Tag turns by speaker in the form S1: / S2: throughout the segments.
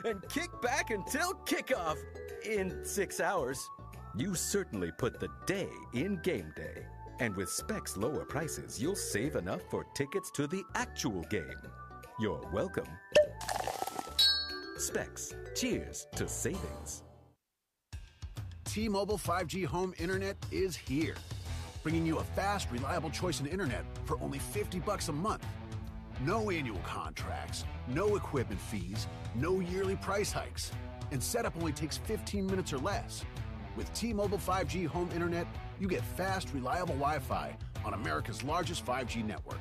S1: and kick back until kickoff in 6 hours. You certainly put the day in game day. And with Specs lower prices, you'll save enough for tickets to the actual game. You're welcome. Specs. Cheers to savings.
S2: T-Mobile 5G home internet is here, bringing you a fast, reliable choice in internet for only $50 a month. No annual contracts, no equipment fees, no yearly price hikes, and setup only takes 15 minutes or less. With T-Mobile 5G home internet, you get fast, reliable Wi-Fi on America's largest 5G network,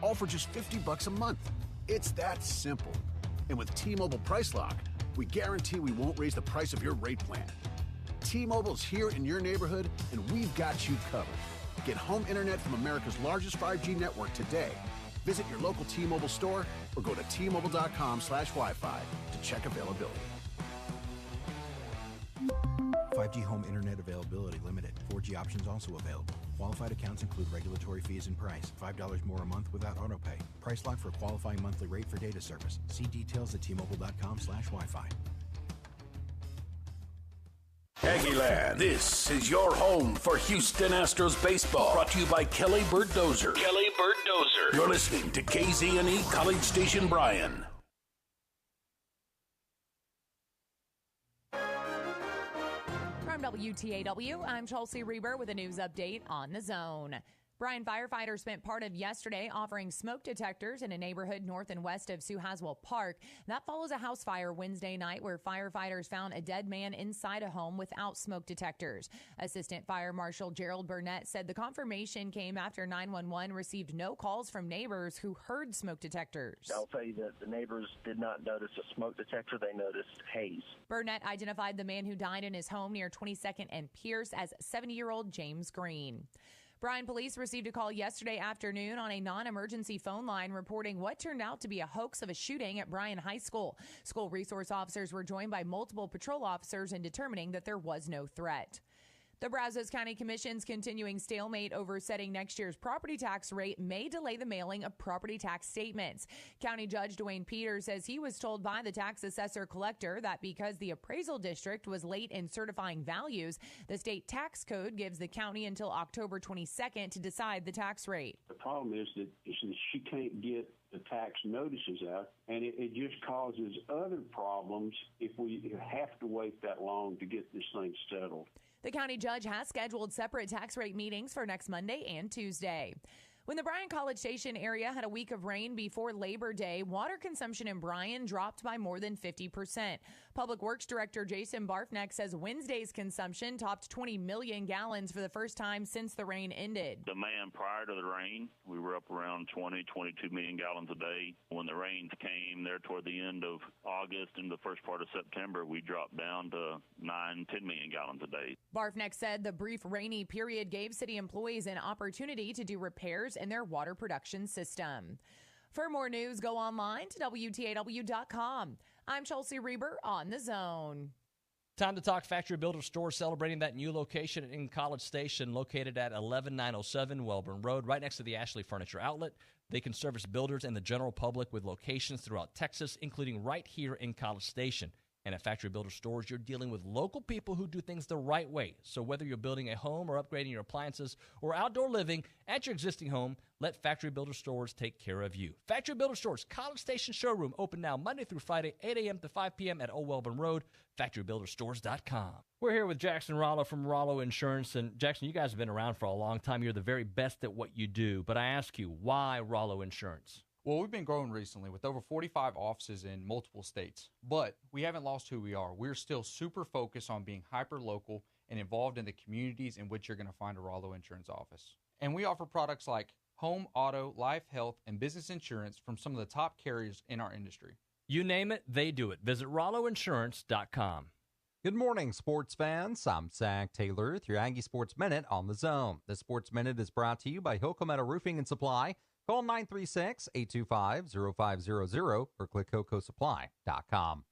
S2: all for just $50 a month. It's that simple. And with T-Mobile Price Lock, we guarantee we won't raise the price of your rate plan. T-Mobile's here in your neighborhood, and we've got you covered. Get home internet from America's largest 5G network today. Visit your local T-Mobile store or go to T-Mobile.com/Wi-Fi to check availability.
S3: 5G home internet availability limited. 4G options also available. Qualified accounts include regulatory fees and price. $5 more a month without autopay. Price lock for qualifying monthly rate for data service. See details at T-Mobile.com/Wi-Fi.
S4: Aggieland, this is your home for Houston Astros baseball. Brought to you by Kelly Bird Dozer. Kelly Bird Dozer. You're listening to KZNE College Station Bryan.
S5: From WTAW, I'm Chelsea Reber with a news update on the zone. Bryan firefighters spent part of yesterday offering smoke detectors in a neighborhood north and west of Sue Haswell Park. That follows a house fire Wednesday night where firefighters found a dead man inside a home without smoke detectors. Assistant Fire Marshal Gerald Burnett said the confirmation came after 911 received no calls from neighbors who heard smoke detectors.
S6: I'll tell you that the neighbors did not notice a smoke detector. They noticed haze.
S5: Burnett identified the man who died in his home near 22nd and Pierce as 70-year-old James Green. Bryan police received a call yesterday afternoon on a non-emergency phone line reporting what turned out to be a hoax of a shooting at Bryan High School. School resource officers were joined by multiple patrol officers in determining that there was no threat. The Brazos County Commission's continuing stalemate over setting next year's property tax rate may delay the mailing of property tax statements. County Judge Dwayne Peters says he was told by the tax assessor collector that because the appraisal district was late in certifying values, the state tax code gives the county until October 22nd to decide the tax rate.
S7: The problem is that she can't get the tax notices out, and it just causes other problems if we have to wait that long to get this thing settled.
S5: The county judge has scheduled separate tax rate meetings for next Monday and Tuesday. When the Bryan College Station area had a week of rain before Labor Day, water consumption in Bryan dropped by more than 50%. Public Works Director Jason Barfneck says Wednesday's consumption topped 20 million gallons for the first time since the rain ended.
S8: Demand prior to the rain, we were up around 22 million gallons a day. When the rains came there toward the end of August and the first part of September, we dropped down to 10 million gallons a day.
S5: Barfneck said the brief rainy period gave city employees an opportunity to do repairs in their water production system. For more news, go online to WTAW.com. I'm Chelsea Reber on The Zone.
S9: Time to talk Factory Builder Stores, celebrating that new location in College Station, located at 11907 Welborn Road, right next to the Ashley Furniture Outlet. They can service builders and the general public with locations throughout Texas, including right here in College Station. And at Factory Builder Stores, you're dealing with local people who do things the right way. So whether you're building a home or upgrading your appliances or outdoor living at your existing home, let Factory Builder Stores take care of you. Factory Builder Stores, College Station Showroom, open now Monday through Friday, 8 a.m. to 5 p.m. at Old Welborn Road, factorybuilderstores.com. We're here with Jackson Rollo from Rollo Insurance. And Jackson, you guys have been around for a long time. You're the very best at what you do. But I ask you, why Rollo Insurance?
S10: Well, we've been growing recently with over 45 offices in multiple states, but we haven't lost who we are. We're still super focused on being hyper-local and involved in the communities in which you're going to find a Rollo Insurance office. And we offer products like home, auto, life, health, and business insurance from some of the top carriers in our industry.
S9: You name it, they do it. Visit RolloInsurance.com.
S11: Good morning, sports fans. I'm Zach Taylor with your Aggie Sports Minute on the Zone. The Sports Minute is brought to you by Hilco Metal Roofing and Supply. Call 936-825-0500 or click HilcoSupply.com.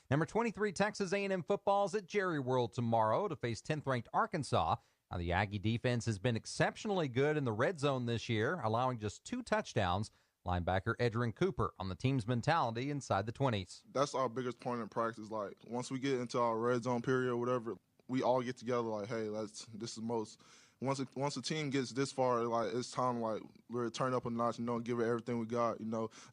S11: Number 23, Texas A&M football is at Jerry World tomorrow to face 10th-ranked Arkansas. Now, the Aggie defense has been exceptionally good in the red zone this year, allowing just 2 touchdowns. Linebacker Edrin Cooper on the team's mentality inside the 20s.
S12: That's our biggest point in practice. Like, once we get into our red zone period or whatever, we all get together like, hey, this is most. Once the team gets this far, like, it's time, like, we're turn up a notch, give it everything we got,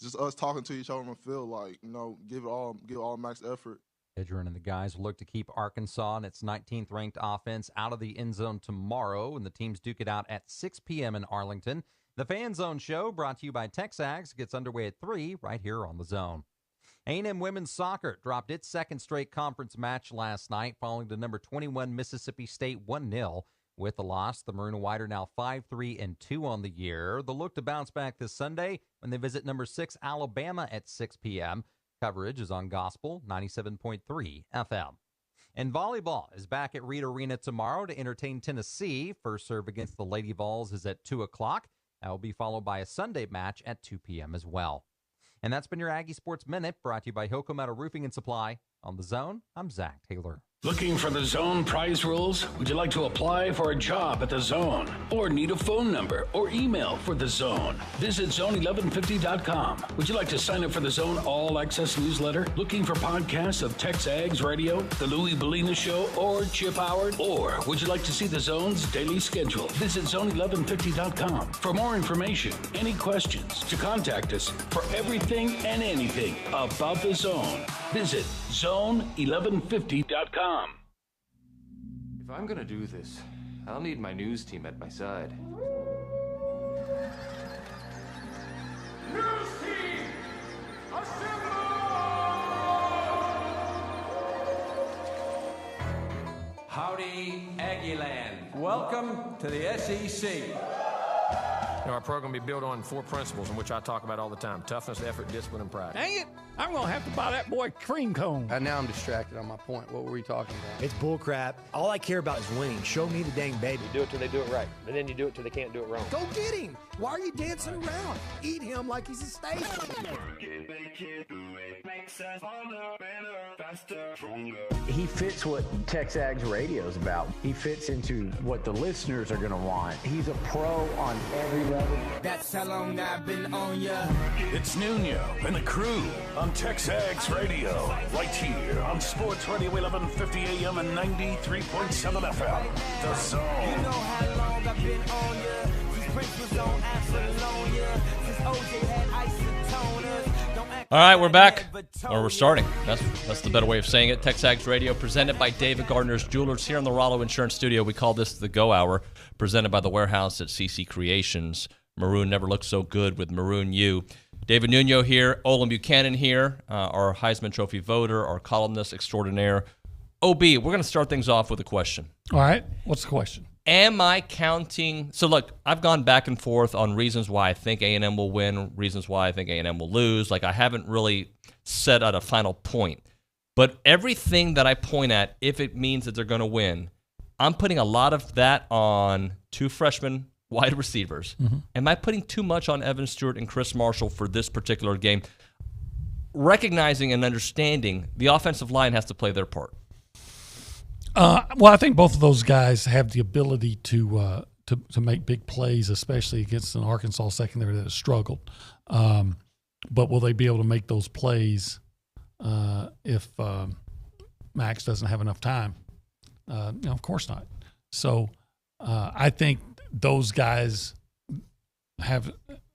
S12: just us talking to each other on the field, like, give all max effort.
S11: Edrin and the guys will look to keep Arkansas and its 19th ranked offense out of the end zone tomorrow, and the teams duke it out at 6 p.m. in Arlington. The Fan Zone Show, brought to you by TexAgs, gets underway at 3 right here on the Zone. A&M women's soccer dropped its second straight conference match last night, falling to number 21 Mississippi State 1-0. With the loss, the Maroon and White are now 5-3-2 on the year. They'll look to bounce back this Sunday when they visit number 6 Alabama at 6 p.m. Coverage is on Gospel 97.3 FM. And volleyball is back at Reed Arena tomorrow to entertain Tennessee. First serve against the Lady Vols is at 2 o'clock. That will be followed by a Sunday match at 2 p.m. as well. And that's been your Aggie Sports Minute, brought to you by Hilco Metal Roofing and Supply. On The Zone, I'm Zach Taylor.
S4: Looking for the Zone prize rules? Would you like to apply for a job at the Zone? Or need a phone number or email for the Zone? Visit zone1150.com. Would you like to sign up for the Zone All Access newsletter? Looking for podcasts of TexAgs Radio, The Louis Bellina Show, or Chip Howard? Or would you like to see the Zone's daily schedule? Visit zone1150.com for more information, any questions, to contact us for everything and anything about the Zone. Visit zone1150.com.
S13: If I'm gonna do this, I'll need my news team at my side.
S14: News team, assemble!
S15: Howdy, Aggieland. Welcome to the SEC.
S16: Our program will be built on 4 principles in which I talk about all the time: toughness, effort, discipline, and pride.
S17: Dang it! I'm going to have to buy that boy cream cone.
S18: Now I'm distracted on my point. What were we talking about?
S19: It's bull crap. All I care about is winning. Show me the dang baby.
S20: You do it till they do it right, and then you do it till they can't do it wrong.
S19: Go get him. Why are you dancing around? Eat him like he's a steak.
S21: He fits what TexAgs Radio is about. He fits into what the listeners are going to want. He's a pro on every level.
S22: That's how long I've been on ya.
S4: It's Nuño and the crew on TexAgs Radio, right here on Sports Radio 1150 AM and 93.7 FM. The Zone.
S22: You know how long I've been on ya. Since Prince was on Apollonia. Since OJ had isotoners.
S9: All right, we're back, or we're starting. That's the better way of saying it. TexAgs Radio, presented by David Gardner's Jewelers here in the Rollo Insurance Studio. We call this the Go Hour, presented by the Warehouse at CC Creations. Maroon never looked so good with Maroon U. David Nuño here, Olin Buchanan here, our Heisman Trophy voter, our columnist extraordinaire. OB, we're going to start things off with a question.
S17: All right, what's the question?
S9: Am I counting? So, look, I've gone back and forth on reasons why I think A&M will win, reasons why I think A&M will lose. Like, I haven't really set out a final point. But everything that I point at, if it means that they're going to win, I'm putting a lot of that on 2 freshman wide receivers. Mm-hmm. Am I putting too much on Evan Stewart and Chris Marshall for this particular game? Recognizing and understanding the offensive line has to play their part.
S17: Well, I think both of those guys have the ability to make big plays, especially against an Arkansas secondary that has struggled. But will they be able to make those plays if Max doesn't have enough time? Of course not. So I think those guys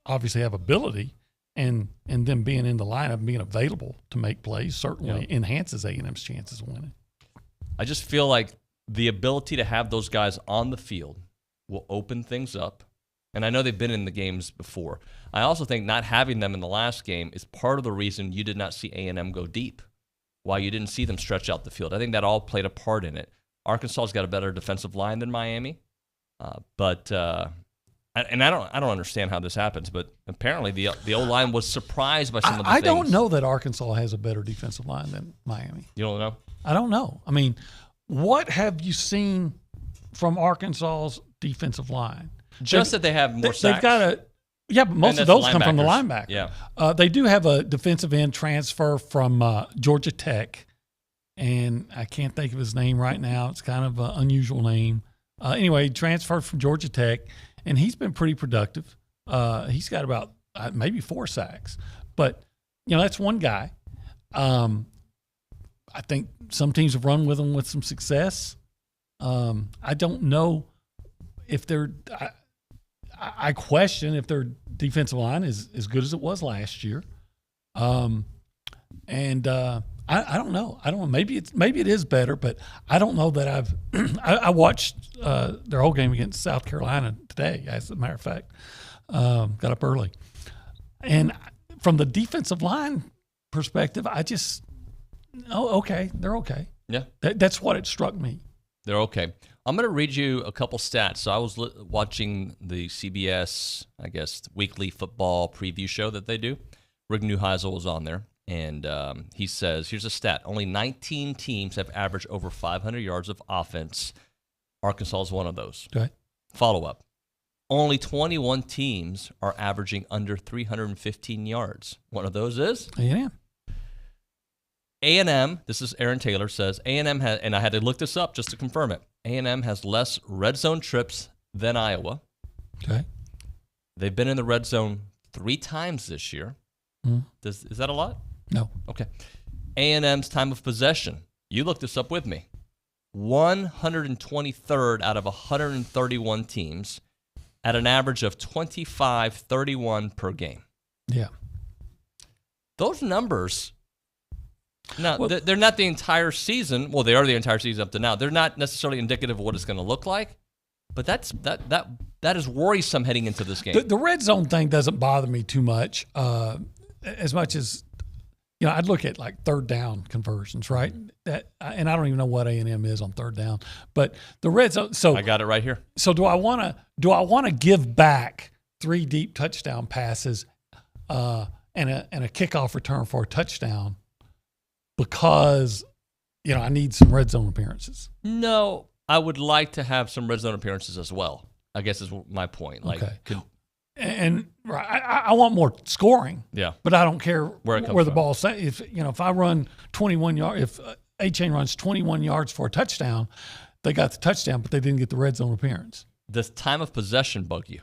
S17: obviously have ability, and them being in the lineup and being available to make plays certainly enhances A&M's chances of winning.
S9: I just feel like the ability to have those guys on the field will open things up. And I know they've been in the games before. I also think not having them in the last game is part of the reason you did not see A&M go deep, why you didn't see them stretch out the field. I think that all played a part in it. Arkansas's got a better defensive line than Miami. But I don't understand how this happens, but apparently the O-line was surprised by some of the things.
S17: I don't know that Arkansas has a better defensive line than Miami.
S9: You don't know?
S17: I don't know. I mean, what have you seen from Arkansas's defensive line?
S9: Just that they have more sacks.
S17: They've got but most of those come from the linebackers.
S9: Yeah.
S17: They do have a defensive end transfer from Georgia Tech, and I can't think of his name right now. It's kind of an unusual name. Anyway, he transferred from Georgia Tech, and he's been pretty productive. He's got about maybe 4 sacks. But, that's one guy. I think some teams have run with him with some success. I don't know if they're I question if their defensive line is as good as it was last year. I don't know. Maybe it is better, but I don't know that I've I watched their whole game against South Carolina today, as a matter of fact. Got up early. And from the defensive line perspective, okay, they're okay.
S9: Yeah.
S17: That's what it struck me.
S9: They're okay. I'm going to read you a couple stats. So I was watching the CBS, I guess, weekly football preview show that they do. Rick Neuheisel was on there, and he says, here's a stat. Only 19 teams have averaged over 500 yards of offense. Arkansas is one of those.
S17: Okay.
S9: Follow-up. Only 21 teams are averaging under 315 yards. One of those is?
S17: A&M.
S9: A&M, this is Aaron Taylor, says, A&M has, and I had to look this up just to confirm it, A&M has less red zone trips than Iowa.
S17: Okay.
S9: They've been in the red zone 3 times this year. Is that a lot?
S17: No.
S9: Okay. A&M's time of possession. You looked this up with me. 123rd out of 131 teams at an average of 25-31 per game.
S17: Yeah.
S9: Those numbers, now, they're not the entire season. Well, they are the entire season up to now. They're not necessarily indicative of what it's going to look like, but that is worrisome heading into this game.
S17: The red zone thing doesn't bother me too much as, I'd look at like third down conversions, right? And I don't even know what A&M is on third down, but the red zone. So
S9: I got it right here.
S17: So do I want to give back 3 deep touchdown passes and a kickoff return for a touchdown because I need some red zone appearances?
S9: No, I would like to have some red zone appearances as well, I guess is my point. Like,
S17: okay. And I want more scoring.
S9: Yeah.
S17: But I don't care
S9: where
S17: the ball's at. If I run 21 yards, if A-Chain runs 21 yards for a touchdown, they got the touchdown, but they didn't get the red zone appearance.
S9: Does time of possession bug you?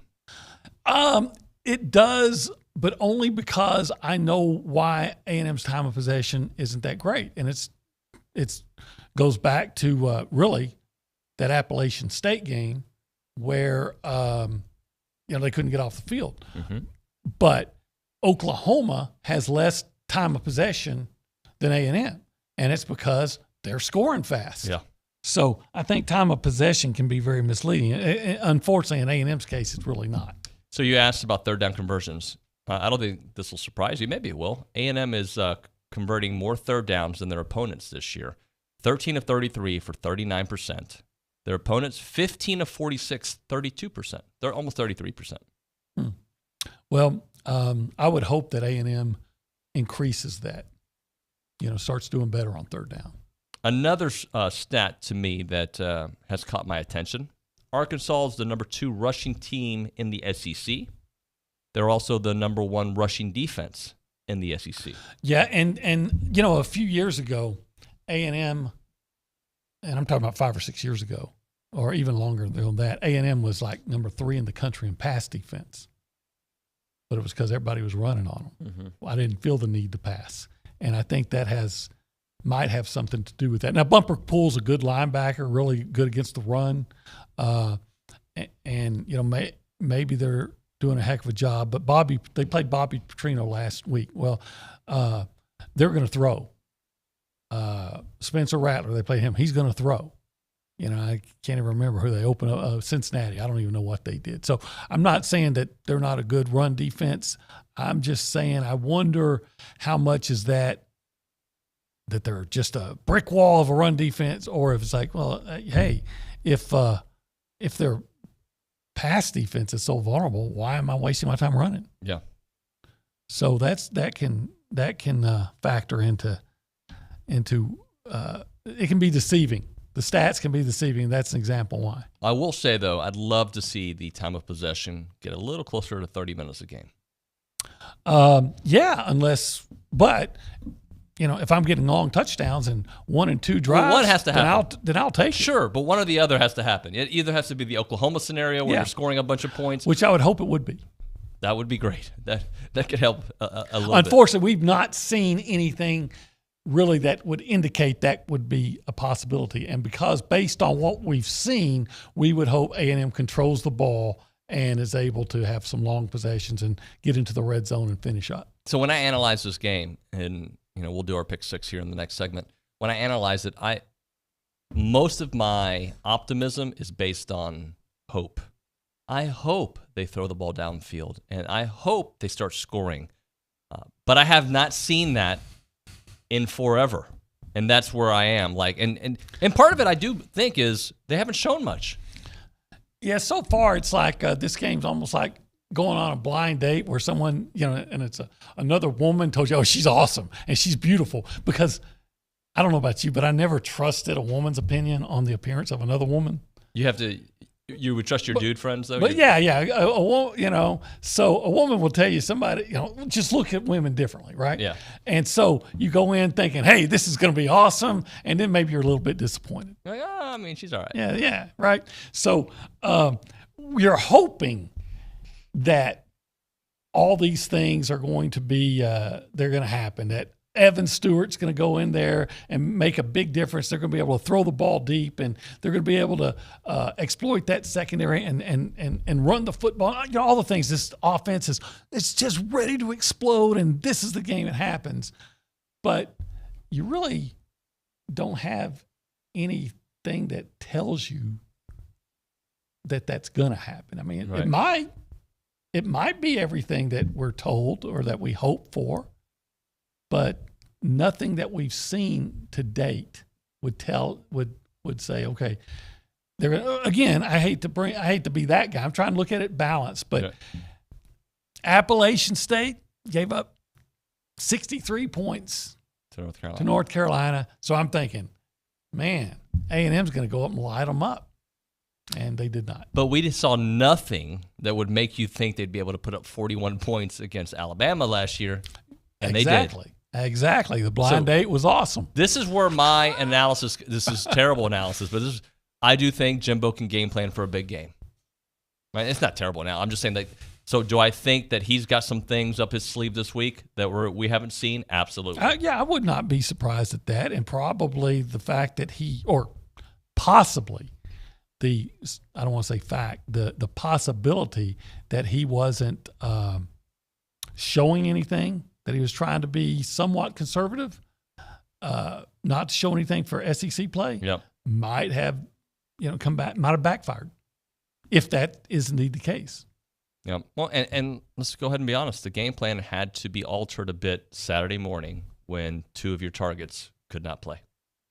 S17: It does, but only because I know why A&M's time of possession isn't that great, and it's goes back to really that Appalachian State game where they couldn't get off the field.
S9: Mm-hmm.
S17: But Oklahoma has less time of possession than A&M, and it's because they're scoring fast.
S9: Yeah.
S17: So I think time of possession can be very misleading. Unfortunately, in A&M's case, it's really not.
S9: So you asked about third down conversions. I don't think this will surprise you. Maybe it will. A&M is converting more third downs than their opponents this year. 13 of 33 for 39%. Their opponents, 15 of 46, 32%. They're almost 33%.
S17: Well, I would hope that A&M increases that, starts doing better on third down.
S9: Another stat to me that has caught my attention. Arkansas is the number 2 rushing team in the SEC. They're also the number 1 rushing defense in the SEC.
S17: Yeah, and a few years ago, A&M, and I'm talking about 5 or 6 years ago, or even longer than that, A&M was like number 3 in the country in pass defense. But it was because everybody was running on them.
S9: Mm-hmm.
S17: I didn't feel the need to pass. And I think that might have something to do with that. Now, Bumper Poole's a good linebacker, really good against the run. Maybe they're doing a heck of a job. But they played Bobby Petrino last week. Well, they're going to throw. Spencer Rattler, they played him. He's going to throw. I can't even remember who they opened up. Cincinnati. I don't even know what they did. So I'm not saying that they're not a good run defense. I'm just saying I wonder how much is that they're just a brick wall of a run defense, or if it's like, well, hey, if their pass defense is so vulnerable, why am I wasting my time running?
S9: Yeah.
S17: So that can factor into it can be deceiving. The stats can be deceiving. That's an example why.
S9: I will say, though, I'd love to see the time of possession get a little closer to 30 minutes a game.
S17: But if I'm getting long touchdowns and 1 and 2 drives,
S9: one has to happen.
S17: Then I'll take it.
S9: Sure, but one or the other has to happen. It either has to be the Oklahoma scenario where you're scoring a bunch of points.
S17: Which I would hope it would be.
S9: That would be great. That could help a little
S17: Unfortunately, we've not seen anything really that would indicate that would be a possibility. And because based on what we've seen, we would hope A&M controls the ball and is able to have some long possessions and get into the red zone and finish up.
S9: So when I analyze this game, and we'll do our pick six here in the next segment, when I analyze it, most of my optimism is based on hope. I hope they throw the ball downfield, and I hope they start scoring. But I have not seen that in forever, and that's where I am. And part of it I do think is they haven't shown much.
S17: Yeah, so far it's like this game's almost like going on a blind date where someone, and it's another woman told you, oh, she's awesome and she's beautiful. Because I don't know about you, but I never trusted a woman's opinion on the appearance of another woman.
S9: You would trust your dude friends, though?
S17: But so a woman will tell you somebody, just look at women differently, right?
S9: Yeah.
S17: And so you go in thinking, hey, this is going to be awesome, and then maybe you're a little bit disappointed.
S9: Like, I mean, she's all right.
S17: Yeah, right. So we're hoping that all these things are going to be, they're going to happen, that Evan Stewart's going to go in there and make a big difference. They're going to be able to throw the ball deep, and they're going to be able to exploit that secondary and run the football. All the things. This offense it's just ready to explode, and this is the game it happens. But you really don't have anything that tells you that that's going to happen. I mean,
S9: right.
S17: It might be everything that we're told or that we hope for. But nothing that we've seen to date would say, okay, they're again. I hate to be that guy. I'm trying to look at it balanced, but Appalachian State gave up 63 points to North Carolina. So I'm thinking, man, A&M's going to go up and light them up, and they did not.
S9: But we just saw nothing that would make you think they'd be able to put up 41 points against Alabama last year, and they did.
S17: Exactly. The blind date was awesome.
S9: This is where my analysis, this is terrible analysis, but I do think Jimbo can game plan for a big game. Right? It's not terrible now. I'm just saying that. So do I think that he's got some things up his sleeve this week that we haven't seen? Absolutely.
S17: I would not be surprised at that. And probably the fact that or possibly I don't want to say fact, the possibility that he wasn't showing anything, that he was trying to be somewhat conservative, not to show anything for SEC play, might have, might have backfired, if that is indeed the case.
S9: Yeah. Well, and let's go ahead and be honest. The game plan had to be altered a bit Saturday morning when two of your targets could not play.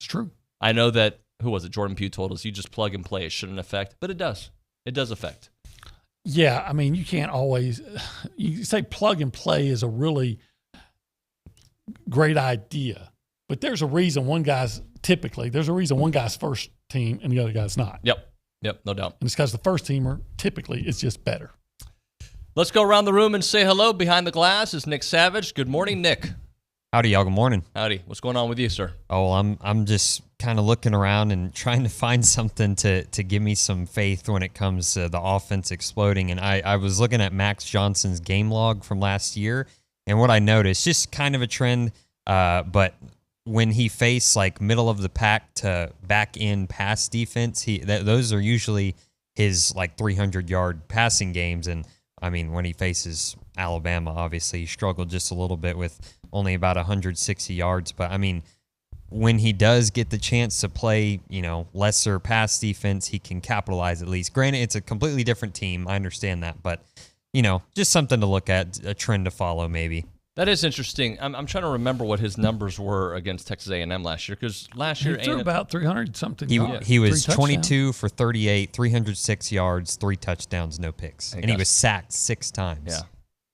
S17: It's true.
S9: I know that, who was it? Jordan Pugh told us you just plug and play. It shouldn't affect, but it does. It does affect.
S17: Yeah. I mean, you can't always, you say plug and play is a really great idea, but there's a reason one guy's first team and the other guy's not.
S9: Yep, no doubt.
S17: And it's because the first teamer typically is just better.
S9: Let's go around the room and say hello. Behind the glass is Nick Savage. Good morning, Nick.
S1: Howdy, y'all. Good morning.
S9: Howdy. What's going on with you, sir?
S1: Oh, I'm just kind of looking around and trying to find something to give me some faith when it comes to the offense exploding. And I was looking at Max Johnson's game log from last year, and what I noticed, just kind of a trend, but when he faced like middle of the pack to back in pass defense, those are usually his like 300-yard passing games. And I mean, when he faces Alabama, obviously he struggled just a little bit with only about 160 yards. But I mean, when he does get the chance to play, lesser pass defense, he can capitalize at least. Granted, it's a completely different team. I understand that, but just something to look at, a trend to follow maybe.
S9: That is interesting. I'm trying to remember what his numbers were against Texas A&M last year, because last year
S17: he threw about 300 something.
S1: He was 22 for 38, 306 yards, 3 touchdowns, no picks, and he was sacked 6 times.
S9: Yeah,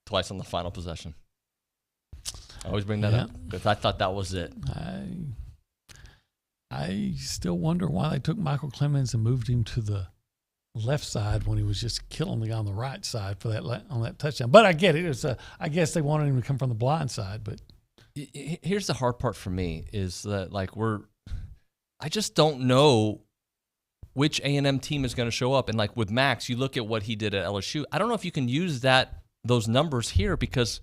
S9: twice on the final possession. I always bring that up because I thought that was it.
S17: I still wonder why they took Michael Clemens and moved him to the left side when he was just killing the guy on the right side for that on that touchdown. But I get it. I guess they wanted him to come from the blind side. But
S9: here's the hard part for me is that I just don't know which A&M team is going to show up. And like with Max, you look at what he did at LSU. I don't know if you can use that those numbers here because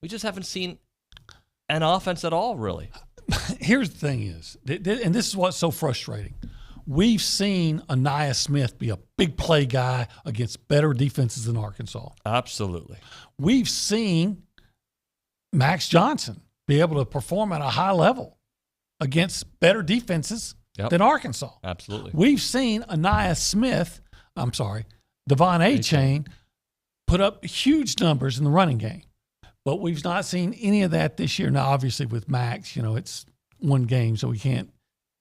S9: we just haven't seen an offense at all, really.
S17: Here's the thing is, and this is what's so frustrating. We've seen Aniyah Smith be a big play guy against better defenses than Arkansas.
S9: Absolutely.
S17: We've seen Max Johnson be able to perform at a high level against better defenses than Arkansas.
S9: Absolutely.
S17: We've seen Devon A-Chain put up huge numbers in the running game. But we've not seen any of that this year. Now, obviously, with Max, it's one game, so we can't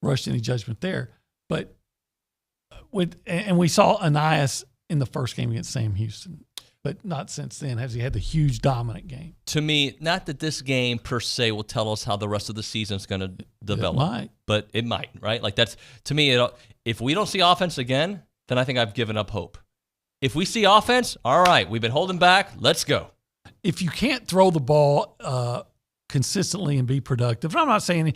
S17: rush to any judgment there. But we saw Aniyah in the first game against Sam Houston, but not since then has he had the huge dominant game.
S9: To me, not that this game per se will tell us how the rest of the season is going to develop, but it might, right? Like that's to me. If we don't see offense again, then I think I've given up hope. If we see offense, all right, we've been holding back. Let's go.
S17: If you can't throw the ball consistently and be productive, and I'm not saying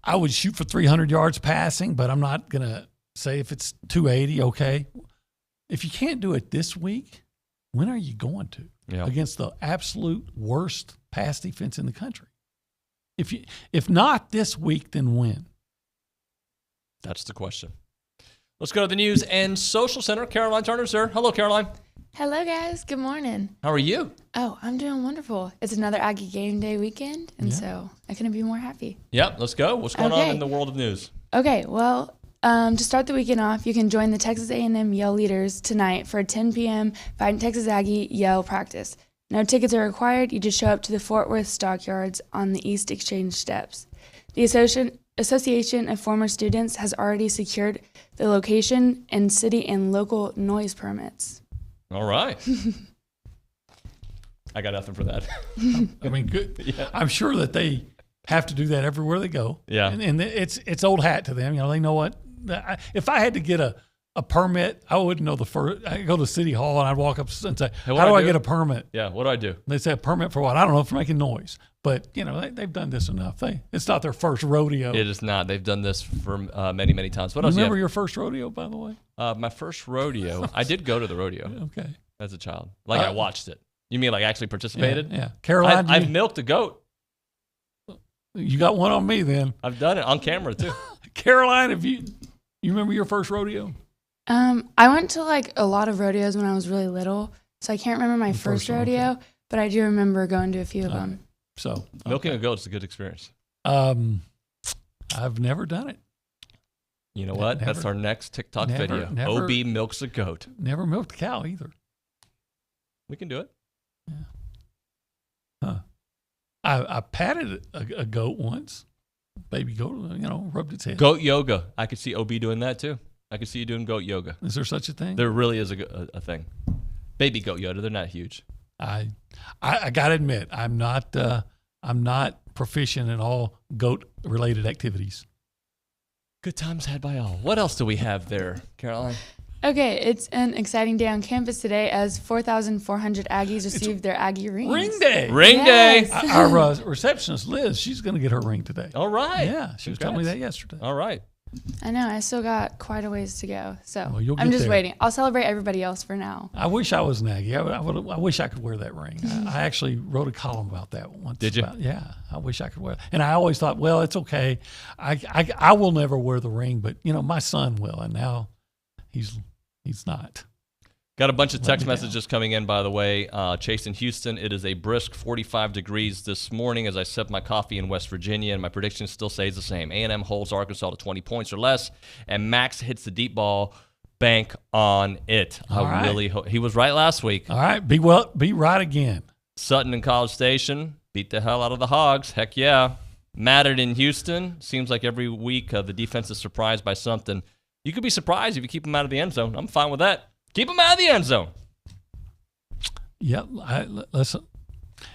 S17: I would shoot for 300 yards passing, but I'm not going to say if it's 280, okay. If you can't do it this week, when are you going to against the absolute worst pass defense in the country? If not this week, then when?
S9: That's the question. Let's go to the News and Social Center. Caroline Turner's there. Hello, Caroline.
S2: Hello, guys. Good morning.
S9: How are you?
S2: Oh, I'm doing wonderful. It's another Aggie game day weekend, and so I couldn't be more happy.
S9: Yep, let's go. What's going on in the world of news?
S2: Okay, well, to start the weekend off, you can join the Texas A&M Yell Leaders tonight for a 10 p.m. Fighting Texas Aggie Yell practice. No tickets are required. You just show up to the Fort Worth Stockyards on the East Exchange Steps. The Association of Former Students has already secured the location and city and local noise permits.
S9: All right. I got nothing for that.
S17: I mean, good.
S9: Yeah.
S17: I'm sure that they have to do that everywhere they go.
S9: Yeah.
S17: And it's old hat to them. They know what. If I had to get a permit, I wouldn't know the first. I'd go to City Hall and I'd walk up and say,
S9: hey,
S17: how do I get a permit?
S9: Yeah, what do I do?
S17: They say, a permit for what? I don't know, for making noise. But, they've done this enough. It's not their first rodeo.
S9: It is not. They've done this for many, many times. What else?
S17: Remember your first rodeo, by the way?
S9: My first rodeo. I did go to the rodeo.
S17: Okay.
S9: As a child. I watched it. You mean actually participated?
S17: Yeah. Caroline,
S9: I've milked a goat.
S17: You got one on me then.
S9: I've done it on camera too.
S17: Caroline, you remember your first rodeo?
S2: I went to a lot of rodeos when I was really little, so I can't remember my first rodeo, but I do remember going to a few of them.
S17: So
S9: milking a goat is a good experience.
S17: I've never done it.
S9: You know what? That's our next TikTok video. OB milks a goat.
S17: Never milked a cow either.
S9: We can do it.
S17: Yeah. Huh. I patted a goat once. Baby goat, rubbed its head.
S9: Goat yoga. I could see OB doing that too. I could see you doing goat yoga.
S17: Is there such a thing?
S9: There really is a thing. Baby goat yoga. They're not huge.
S17: I gotta admit, I'm not proficient in all goat related activities.
S9: Good times had by all. What else do we have there, Caroline?
S2: Okay, it's an exciting day on campus today as 4,400 Aggies received their Aggie rings.
S17: Ring day.
S9: Ring day.
S17: Our receptionist, Liz, she's going to get her ring today.
S9: All right.
S17: Yeah, she was telling me that yesterday.
S9: All right.
S2: I know. I still got quite a ways to go. So
S17: I'm
S2: just waiting. I'll celebrate everybody else for now.
S17: I wish I was an Aggie. I wish I could wear that ring. I actually wrote a column about that once.
S9: Did you?
S17: Yeah. I wish I could wear it. And I always thought, well, it's okay. I will never wear the ring, but, my son will. And now he's not.
S9: Got a bunch of text messages coming in, by the way. Chase in Houston, it is a brisk 45 degrees this morning as I sip my coffee in West Virginia, and my prediction still stays the same. A&M holds Arkansas to 20 points or less, and Max hits the deep ball. Bank on it. I really hope. He was right last week.
S17: All right. Be right again.
S9: Sutton in College Station beat the hell out of the Hogs. Heck yeah. Mattered in Houston. Seems like every week the defense is surprised by something. You could be surprised if you keep them out of the end zone. I'm fine with that. Keep them out of the end zone.
S17: Yeah, listen.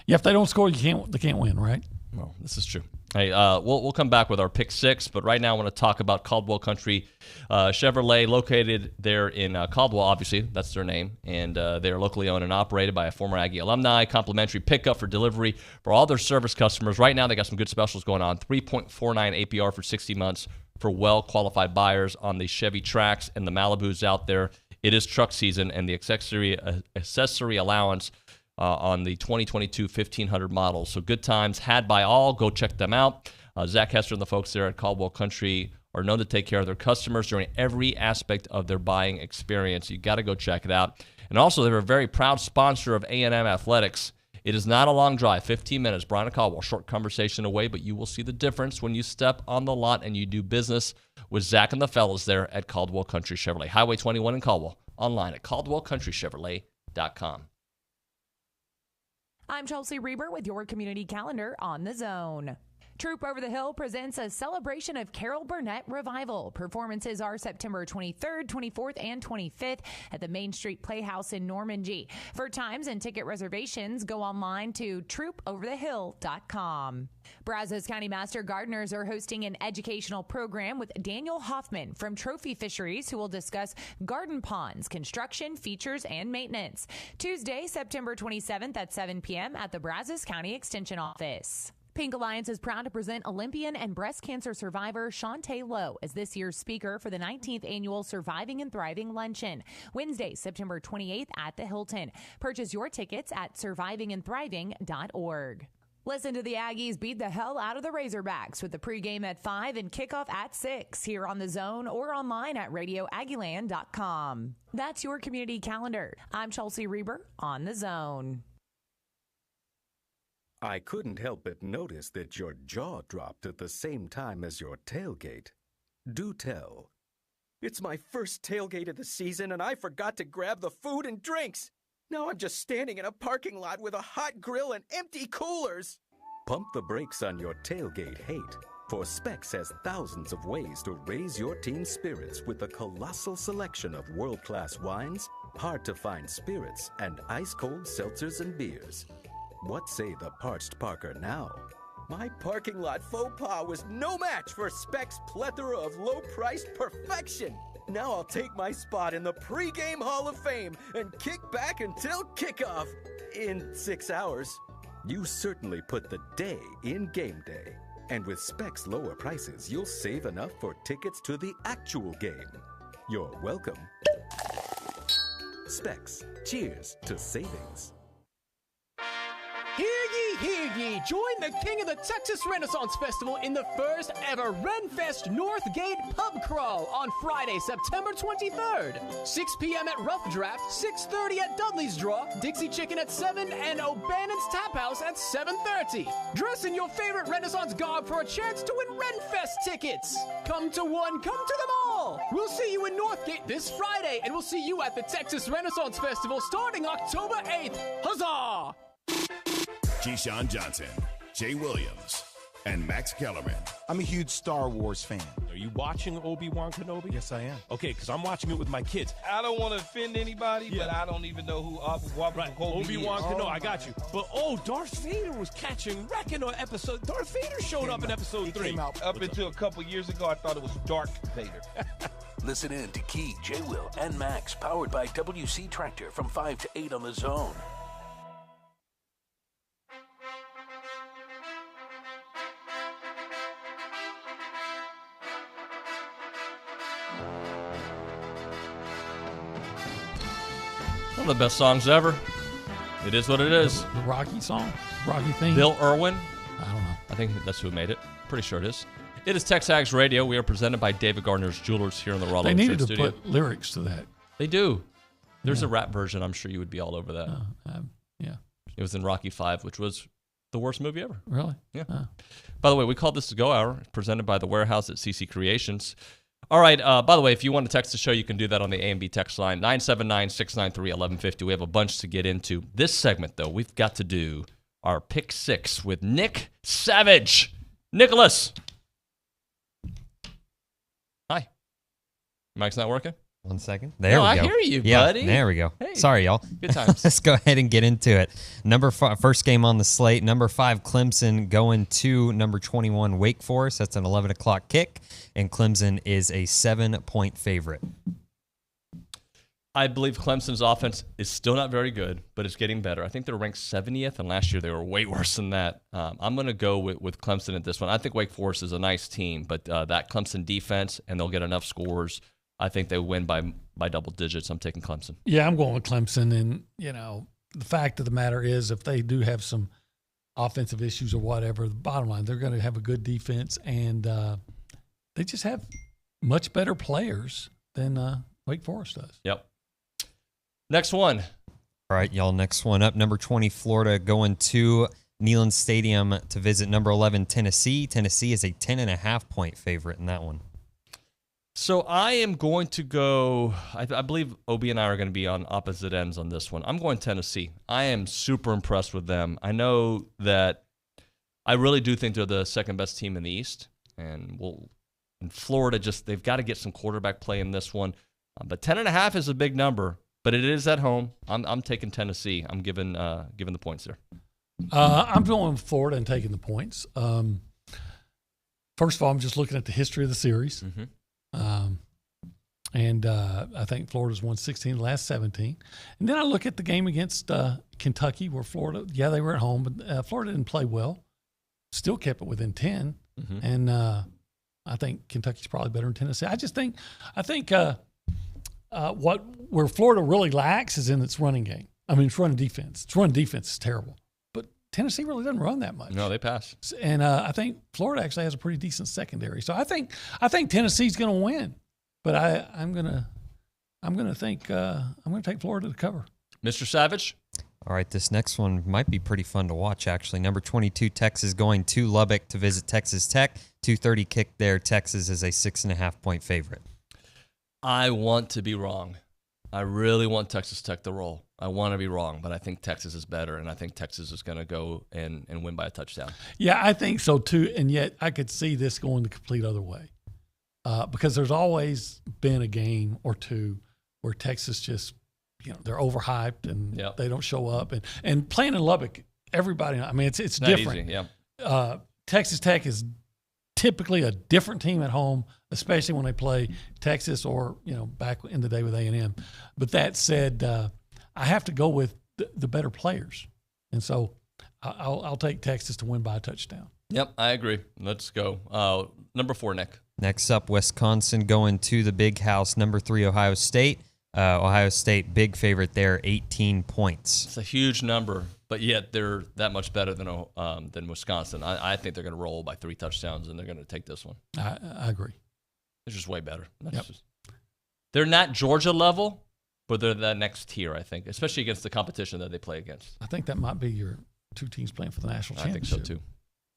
S17: Yeah, if they don't score, they can't win, right?
S9: Well, this is true. Hey, we'll come back with our pick six, but right now I want to talk about Caldwell Country Chevrolet, located there in Caldwell. Obviously, that's their name, and they are locally owned and operated by a former Aggie alumni. Complimentary pickup for delivery for all their service customers. Right now, they got some good specials going on. 3.49 APR for 60 months for well-qualified buyers on the Chevy Trax and the Malibus out there. It is truck season, and the accessory allowance on the 2022 1500 models. So good times had by all. Go check them out. Zach Hester and the folks there at Caldwell Country are known to take care of their customers during every aspect of their buying experience. You got to go check it out. And also, they're a very proud sponsor of A&M Athletics. It is not a long drive, 15 minutes. Brian and Caldwell, short conversation away, but you will see the difference when you step on the lot and you do business with Zach and the fellas there at Caldwell Country Chevrolet. Highway 21 in Caldwell. Online at caldwellcountrychevrolet.com.
S5: I'm Chelsea Reber with your community calendar on the Zone. Troop Over the Hill presents a celebration of Carol Burnett revival. Performances are September 23rd, 24th, and 25th at the Main Street Playhouse in Normandy. For times and ticket reservations, go online to troopoverthehill.com. Brazos County Master Gardeners are hosting an educational program with Daniel Hoffman from Trophy Fisheries, who will discuss garden ponds, construction, features, and maintenance. Tuesday, September 27th at 7 p.m. at the Brazos County Extension Office. Pink Alliance is proud to present Olympian and breast cancer survivor Shantae Lowe as this year's speaker for the 19th annual Surviving and Thriving Luncheon, Wednesday, September 28th at the Hilton. Purchase your tickets at survivingandthriving.org. Listen to the Aggies beat the hell out of the Razorbacks with the pregame at 5 and kickoff at 6 here on the Zone or online at radioaggieland.com. That's your community calendar. I'm Chelsea Reber on the Zone.
S3: I couldn't help but notice that your jaw dropped at the same time as your tailgate. Do tell.
S6: It's my first tailgate of the season, and I forgot to grab the food and drinks. Now I'm just standing in a parking lot with a hot grill and empty coolers.
S3: Pump the brakes on your tailgate hate, for Specs has thousands of ways to raise your team's spirits with a colossal selection of world-class wines, hard-to-find spirits, and ice-cold seltzers and beers. What say the parched Parker now?
S6: My parking lot faux pas was no match for Specs' plethora of low-priced perfection. Now I'll take my spot in the pregame Hall of Fame and kick back until kickoff in 6 hours.
S3: You certainly put the day in game day. And with Specs' lower prices, you'll save enough for tickets to the actual game. You're welcome. Specs. Cheers to savings.
S23: Hear ye, join the king of the Texas Renaissance Festival in the first ever Renfest Northgate Pub Crawl on Friday, September 23rd. 6 p.m. at Rough Draft, 6:30 at Dudley's Draw, Dixie Chicken at 7, and O'Bannon's Tap House at 7:30. Dress in your favorite Renaissance garb for a chance to win Renfest tickets. Come to one, come to them all. We'll see you in Northgate this Friday, and we'll see you at the Texas Renaissance Festival starting October 8th. Huzzah!
S24: Keyshawn Johnson, Jay Williams, and Max Kellerman.
S25: I'm a huge Star Wars fan.
S26: Are you watching Obi-Wan Kenobi?
S25: Yes, I am.
S26: Okay, because I'm watching it with my kids.
S27: I don't want to offend anybody, but I don't even know who
S26: Obi-Wan Kenobi, I got you. But, Darth Vader was catching wrecking on episode. Darth Vader showed up in episode 3.
S27: Came out up until a couple years ago, I thought it was Dark Vader.
S4: Listen in to Key, J. Will, and Max, powered by WC Tractor from 5 to 8 on the Zone.
S9: One of the best songs ever. It is what it is.
S17: The Rocky song? Rocky theme?
S9: Bill Irwin?
S17: I don't know.
S9: I think that's who made it. Pretty sure it is. It is TexAgs Radio. We are presented by David Gardner's Jewelers here in the Rollo
S17: They needed to
S9: Studio.
S17: put lyrics to that.
S9: They do. There's a rap version. I'm sure you would be all over that.
S17: Yeah.
S9: It was in Rocky V, which was the worst movie ever.
S17: Really?
S9: Yeah. By the way, we called this the Go Hour, presented by The Warehouse at CC Creations. All right. By the way, if you want to text the show, you can do that on the A&B text line, 979-693-1150. We have a bunch to get into. This segment, though, we've got to do our Pick 6 with Nick Savage. Nicholas. Hi. Mic's not working?
S1: 1 second. There we go.
S9: I hear you, buddy.
S1: There we go.
S9: Hey,
S1: sorry, y'all.
S9: Good times.
S1: Let's go ahead and get into it. First game on the slate. Number 5, Clemson going to number 21, Wake Forest. That's an 11 o'clock kick, and Clemson is a 7-point favorite.
S9: I believe Clemson's offense is still not very good, but it's getting better. I think they're ranked 70th, and last year they were way worse than that. I'm going to go with Clemson at this one. I think Wake Forest is a nice team, but that Clemson defense, and they'll get enough scores. I think they win by double digits. I'm taking Clemson.
S17: Yeah, I'm going with Clemson, and the fact of the matter is, if they do have some offensive issues or whatever, the bottom line, they're going to have a good defense, and they just have much better players than Wake Forest does.
S9: Yep. Next one.
S1: All right, y'all, next one up. Number 20, Florida, going to Neyland Stadium to visit number 11, Tennessee. Tennessee is a 10.5-point favorite in that one.
S9: So I am going to go, I believe Obi and I are going to be on opposite ends on this one. I'm going Tennessee. I am super impressed with them. I know that I really do think they're the second best team in the East. And Florida, they've got to get some quarterback play in this one. But 10.5 is a big number, but it is at home. I'm taking Tennessee. I'm giving the points there.
S17: I'm going with Florida and taking the points. First of all, I'm just looking at the history of the series.
S9: Mm-hmm.
S17: I think Florida's won 16 of the last 17. And then I look at the game against Kentucky where Florida, they were at home, but Florida didn't play well. Still kept it within 10.
S9: Mm-hmm.
S17: And I think Kentucky's probably better than Tennessee. I think where Florida really lacks is in its running game. I mean, it's running defense. Its running defense is terrible. But Tennessee really doesn't run that much.
S9: No, they pass.
S17: And I think Florida actually has a pretty decent secondary. So I think Tennessee's going to win. But I'm going to take Florida to cover.
S9: Mr. Savage?
S1: All right, this next one might be pretty fun to watch, actually. Number 22, Texas, going to Lubbock to visit Texas Tech. 2:30 kick there. Texas is a 6.5-point favorite.
S9: I want to be wrong. I really want Texas Tech to roll. I want to be wrong, but I think Texas is better, and I think Texas is going to go and win by a touchdown.
S17: Yeah, I think so too, and yet I could see this going the complete other way because there's always been a game or two where Texas just, they're overhyped and they don't show up. And playing in Lubbock, everybody, I mean, it's different.
S9: Easy, yeah.
S17: Texas Tech is typically a different team at home, especially when they play Texas or, back in the day with A&M. But that said, I have to go with the better players. And so I'll take Texas to win by a touchdown.
S9: Yep, I agree. Let's go. Number 4, Nick.
S1: Next up, Wisconsin going to the Big House. Number 3, Ohio State. Ohio State, big favorite there, 18 points.
S9: It's a huge number, but yet they're that much better than Wisconsin. I think they're going to roll by 3 touchdowns, and they're going to take this one.
S17: I agree.
S9: They're just way better.
S17: Yep.
S9: They're not Georgia level, but they're that next tier, I think, especially against the competition that they play against.
S17: I think that might be your 2 teams playing for the national championship.
S9: I think so, too.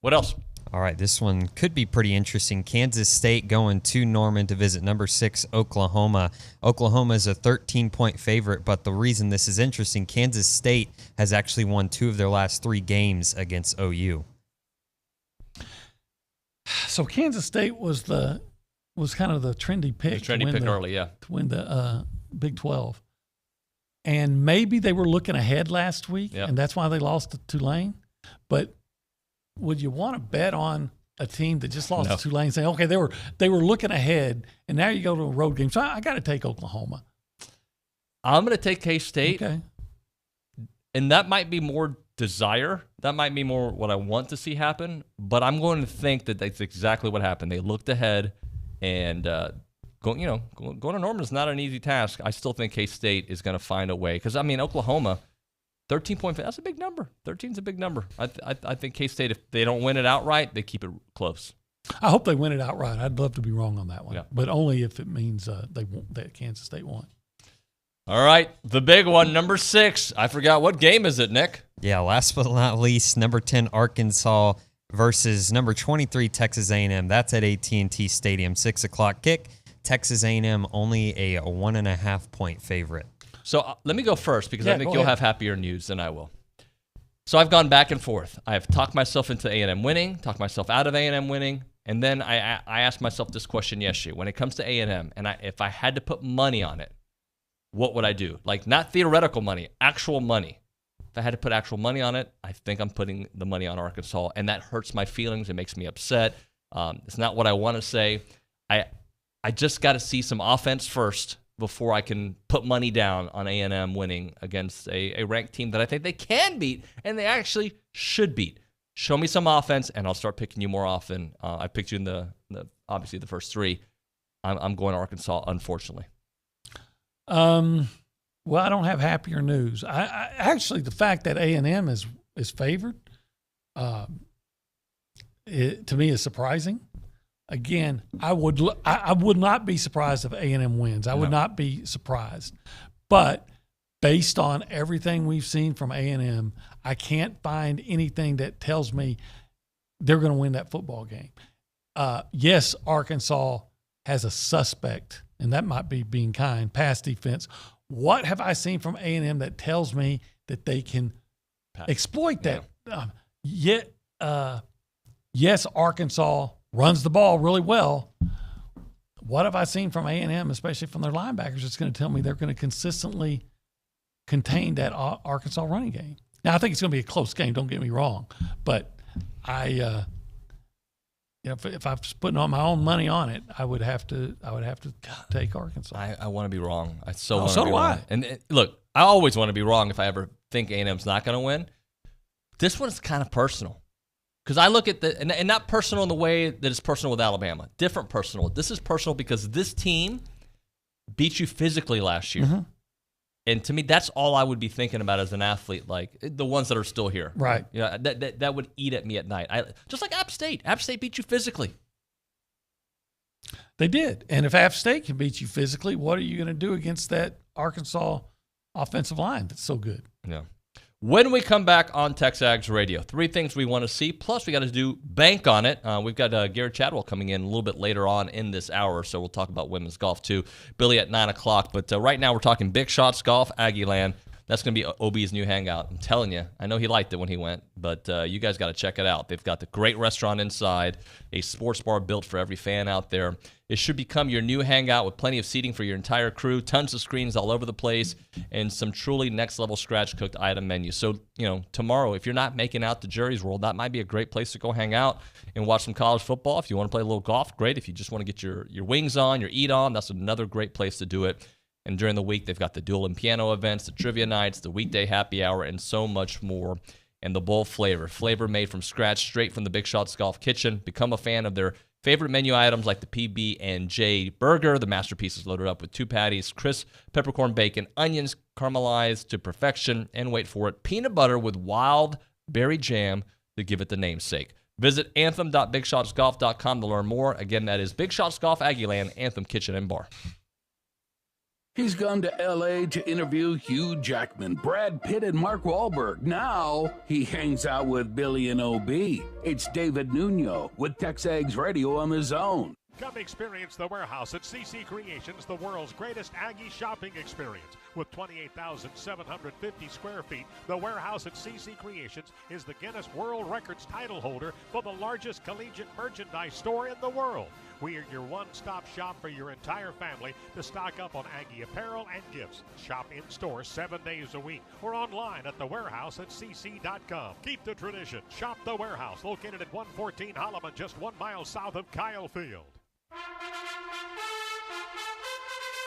S9: What else?
S1: All right, this one could be pretty interesting. Kansas State going to Norman to visit number 6, Oklahoma. Oklahoma is a 13-point favorite, but the reason this is interesting, Kansas State has actually won 2 of their last 3 games against OU.
S17: So Kansas State was kind of the trendy pick.
S9: Early, yeah.
S17: To win the Big 12. And maybe they were looking ahead last week, and that's why they lost to Tulane. But would you want to bet on a team that just lost to Tulane, saying, okay, they were looking ahead, and now you go to a road game? So I got to take Oklahoma.
S9: I'm going to take K-State.
S17: Okay.
S9: And that might be more desire. That might be more what I want to see happen. But I'm going to think that that's exactly what happened. They looked ahead, and going to Norman is not an easy task. I still think K-State is going to find a way. Because, Oklahoma, 13-point, that's a big number. 13's a big number. I think K-State, if they don't win it outright, they keep it close.
S17: I hope they win it outright. I'd love to be wrong on that one. But only if it means that Kansas State won.
S9: All right, the big one, number 6. I forgot. What game is it, Nick?
S1: Yeah, last but not least, number 10, Arkansas versus number 23, Texas A&M. That's at AT&T Stadium, 6 o'clock kick. Texas A&M only a 1.5-point favorite.
S9: So let me go first because I think you'll have happier news than I will. So I've gone back and forth. I've talked myself into A&M winning, talked myself out of A&M winning, and then I asked myself this question yesterday. When it comes to A&M, and if I had to put money on it, what would I do? Like, not theoretical money, actual money. If I had to put actual money on it, I think I'm putting the money on Arkansas, and that hurts my feelings. It makes me upset. It's not what I want to say. I just got to see some offense first before I can put money down on A&M winning against a ranked team that I think they can beat and they actually should beat. Show me some offense, and I'll start picking you more often. I picked you in the obviously the first 3. I'm going to Arkansas, unfortunately.
S17: Well, Well, I don't have happier news. I actually, the fact that A&M is favored, to me is surprising. Again, I would not be surprised if A&M wins. I would not be surprised. But based on everything we've seen from A&M, I can't find anything that tells me they're going to win that football game. Yes, Arkansas has a suspect, and that might be being kind, pass defense. What have I seen from A&M that tells me that they can exploit that? Yes, Arkansas runs the ball really well. What have I seen from A&M, especially from their linebackers, that's going to tell me they're going to consistently contain that Arkansas running game? Now, I think it's going to be a close game, don't get me wrong. But if I was putting on my own money on it, I would have to take Arkansas.
S9: I want to be wrong.
S17: So do I.
S9: And look, I always want to be wrong if I ever think A&M's not going to win. This one's kind of personal because I look at and not personal in the way that it's personal with Alabama. Different personal. This is personal because this team beat you physically last year.
S17: Mm-hmm.
S9: And to me, that's all I would be thinking about as an athlete, like the ones that are still here.
S17: Right.
S9: That would eat at me at night. Just like App State. App State beat you physically.
S17: They did. And if App State can beat you physically, what are you going to do against that Arkansas offensive line that's so good?
S9: Yeah. When we come back on TexAgs Radio, 3 things we want to see, plus we got to do bank on it. We've got Garrett Chadwell coming in a little bit later on in this hour, so we'll talk about women's golf too. Billy at 9 o'clock, but right now we're talking Big Shots Golf, Aggieland. That's going to be OB's new hangout. I'm telling you, I know he liked it when he went, but you guys got to check it out. They've got the great restaurant inside, a sports bar built for every fan out there. It should become your new hangout with plenty of seating for your entire crew, tons of screens all over the place, and some truly next-level scratch-cooked item menus. So, tomorrow, if you're not making out to Jerry's World, that might be a great place to go hang out and watch some college football. If you want to play a little golf, great. If you just want to get your wings on, your eat on, that's another great place to do it. And during the week, they've got the duel and piano events, the trivia nights, the weekday happy hour, and so much more. And the bowl flavor made from scratch, straight from the Big Shots Golf Kitchen. Become a fan of their favorite menu items like the PB&J burger. The masterpiece is loaded up with 2 patties, crisp peppercorn bacon, onions caramelized to perfection, and wait for it, peanut butter with wild berry jam to give it the namesake. Visit anthem.bigshotsgolf.com to learn more. Again, that is Big Shots Golf Aggieland, Anthem Kitchen and Bar.
S4: He's gone to L.A. to interview Hugh Jackman, Brad Pitt, and Mark Wahlberg. Now he hangs out with Billy and O.B. It's David Nuño with TexAgs Radio on the Zone.
S7: Come experience The Warehouse at CC Creations, the world's greatest Aggie shopping experience. With 28,750 square feet, The Warehouse at CC Creations is the Guinness World Records title holder for the largest collegiate merchandise store in the world. We are your one-stop shop for your entire family to stock up on Aggie apparel and gifts. Shop in-store 7 days a week or online at thewarehouse@cc.com. Keep the tradition. Shop The Warehouse, located at 114 Holloman, just 1 mile south of Kyle Field.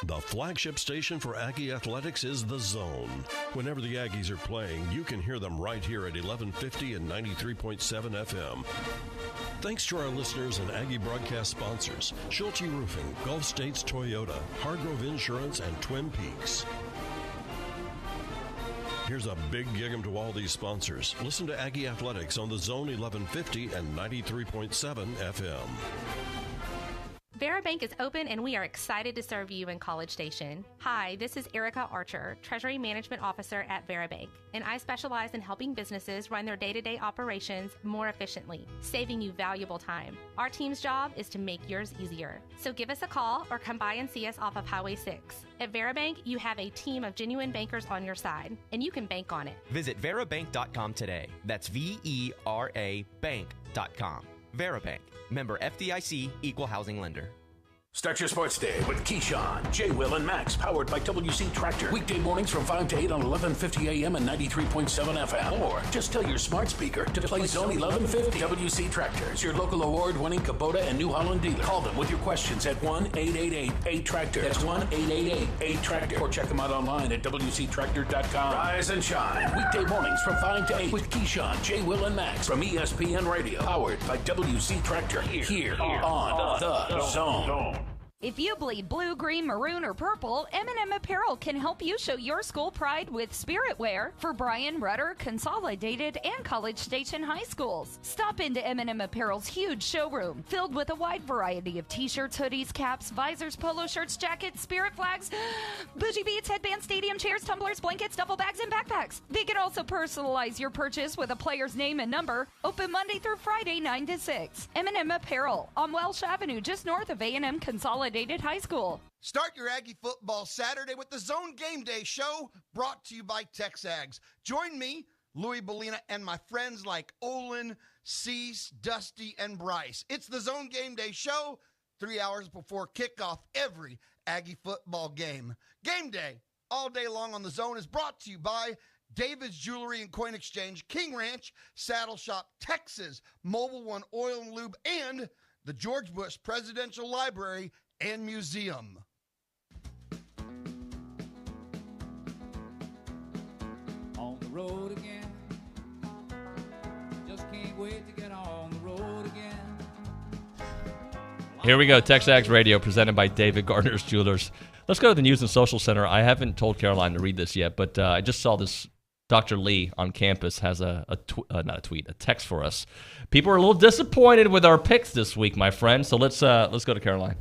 S8: The flagship station for Aggie Athletics is The Zone. Whenever the Aggies are playing, you can hear them right here at 1150 and 93.7 FM. Thanks to our listeners and Aggie broadcast sponsors, Schulte Roofing, Gulf States Toyota, Hargrove Insurance, and Twin Peaks. Here's a big gig to all these sponsors. Listen to Aggie Athletics on The Zone 1150 and 93.7 FM.
S10: Verabank is open and we are excited to serve you in College Station. Hi, this is Erica Archer, Treasury Management Officer at Verabank, and I specialize in helping businesses run their day-to-day operations more efficiently, saving you valuable time. Our team's job is to make yours easier. So give us a call or come by and see us off of Highway 6. At Verabank, you have a team of genuine bankers on your side, and you can bank on it.
S11: Visit Verabank.com today. That's VERA Bank.com. Verabank. Member FDIC, Equal Housing Lender.
S4: Start your sports day with Keyshawn, J. Will, and Max, powered by WC Tractor. Weekday mornings from 5 to 8 on 1150 AM and 93.7 FM. Or just tell your smart speaker to play Zone 1150. WC Tractor is your local award-winning Kubota and New Holland dealer. Call them with your questions at 1-888-8-TRACTOR. That's 1-888-8-TRACTOR. Or check them out online at WCTractor.com. Rise and shine. Weekday mornings from 5 to 8 with Keyshawn, J. Will, and Max from ESPN Radio. Powered by WC Tractor. Here on The Zone.
S12: If you bleed blue, green, maroon, or purple, M&M Apparel can help you show your school pride with spirit wear for Bryan, Rudder, Consolidated, and College Station high schools. Stop into M&M Apparel's huge showroom, filled with a wide variety of t-shirts, hoodies, caps, visors, polo shirts, jackets, spirit flags, bougie beats, headbands, stadium chairs, tumblers, blankets, duffel bags, and backpacks. They can also personalize your purchase with a player's name and number. Open Monday through Friday, 9 to 6. M&M Apparel on Welsh Avenue, just north of A&M Consolidated High School.
S13: Start your Aggie football Saturday with the Zone Game Day Show, brought to you by TexAgs. Join me, Louis Bellina, and my friends like Olin, Cease, Dusty, and Bryce. It's the Zone Game Day Show, 3 hours before kickoff every Aggie football game. Game Day, all day long on the Zone, is brought to you by David's Jewelry and Coin Exchange, King Ranch, Saddle Shop, Texas, Mobile One Oil and Lube, and the George Bush Presidential Library and Museum.
S14: On the road again. Just can't wait to get on the road again.
S9: Here we go. TexAgs Radio presented by David Gardner's Jewelers. Let's go to the News and Social Center. I haven't told Caroline to read this yet, but I just saw this. Dr. Lee on campus has a text for us. People are a little disappointed with our picks this week, my friend. So let's go to Caroline.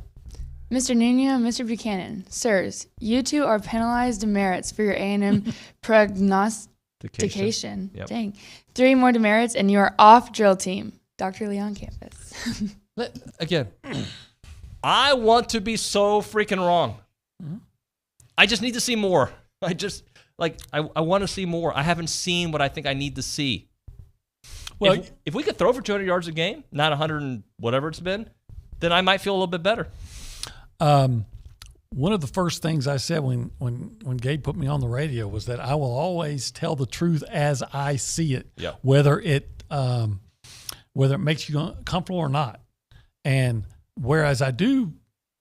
S2: Mr. Nuño and Mr. Buchanan, sirs, you two are penalized demerits for your A&M prognostication.
S9: Yep.
S2: Dang. 3 more demerits and you are off drill team. Dr. Lee on campus.
S9: Again, I want to be so freaking wrong.
S17: Mm-hmm.
S9: I just need to see more. I want to see more. I haven't seen what I think I need to see. Well, if we could throw for 200 yards a game, not 100 and whatever it's been, then I might feel a little bit better.
S17: One of the first things I said when Gabe put me on the radio was that I will always tell the truth as I see it,
S9: yep.
S17: whether it makes you comfortable or not. And whereas I do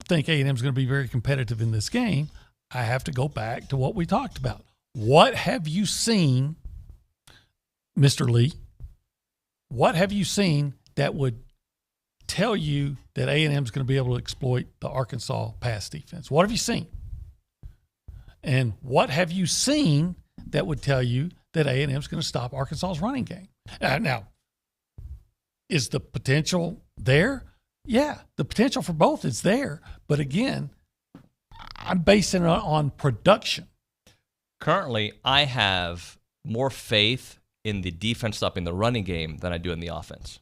S17: think A&M is going to be very competitive in this game, I have to go back to what we talked about. What have you seen, Mr. Lee? What have you seen that would tell you that A&M is going to be able to exploit the Arkansas pass defense? What have you seen? And what have you seen that would tell you that A&M is going to stop Arkansas's running game? Now, is the potential there? Yeah, the potential for both is there. But again, I'm basing it on production.
S9: Currently, I have more faith in the defense stopping the running game than I do in the offense.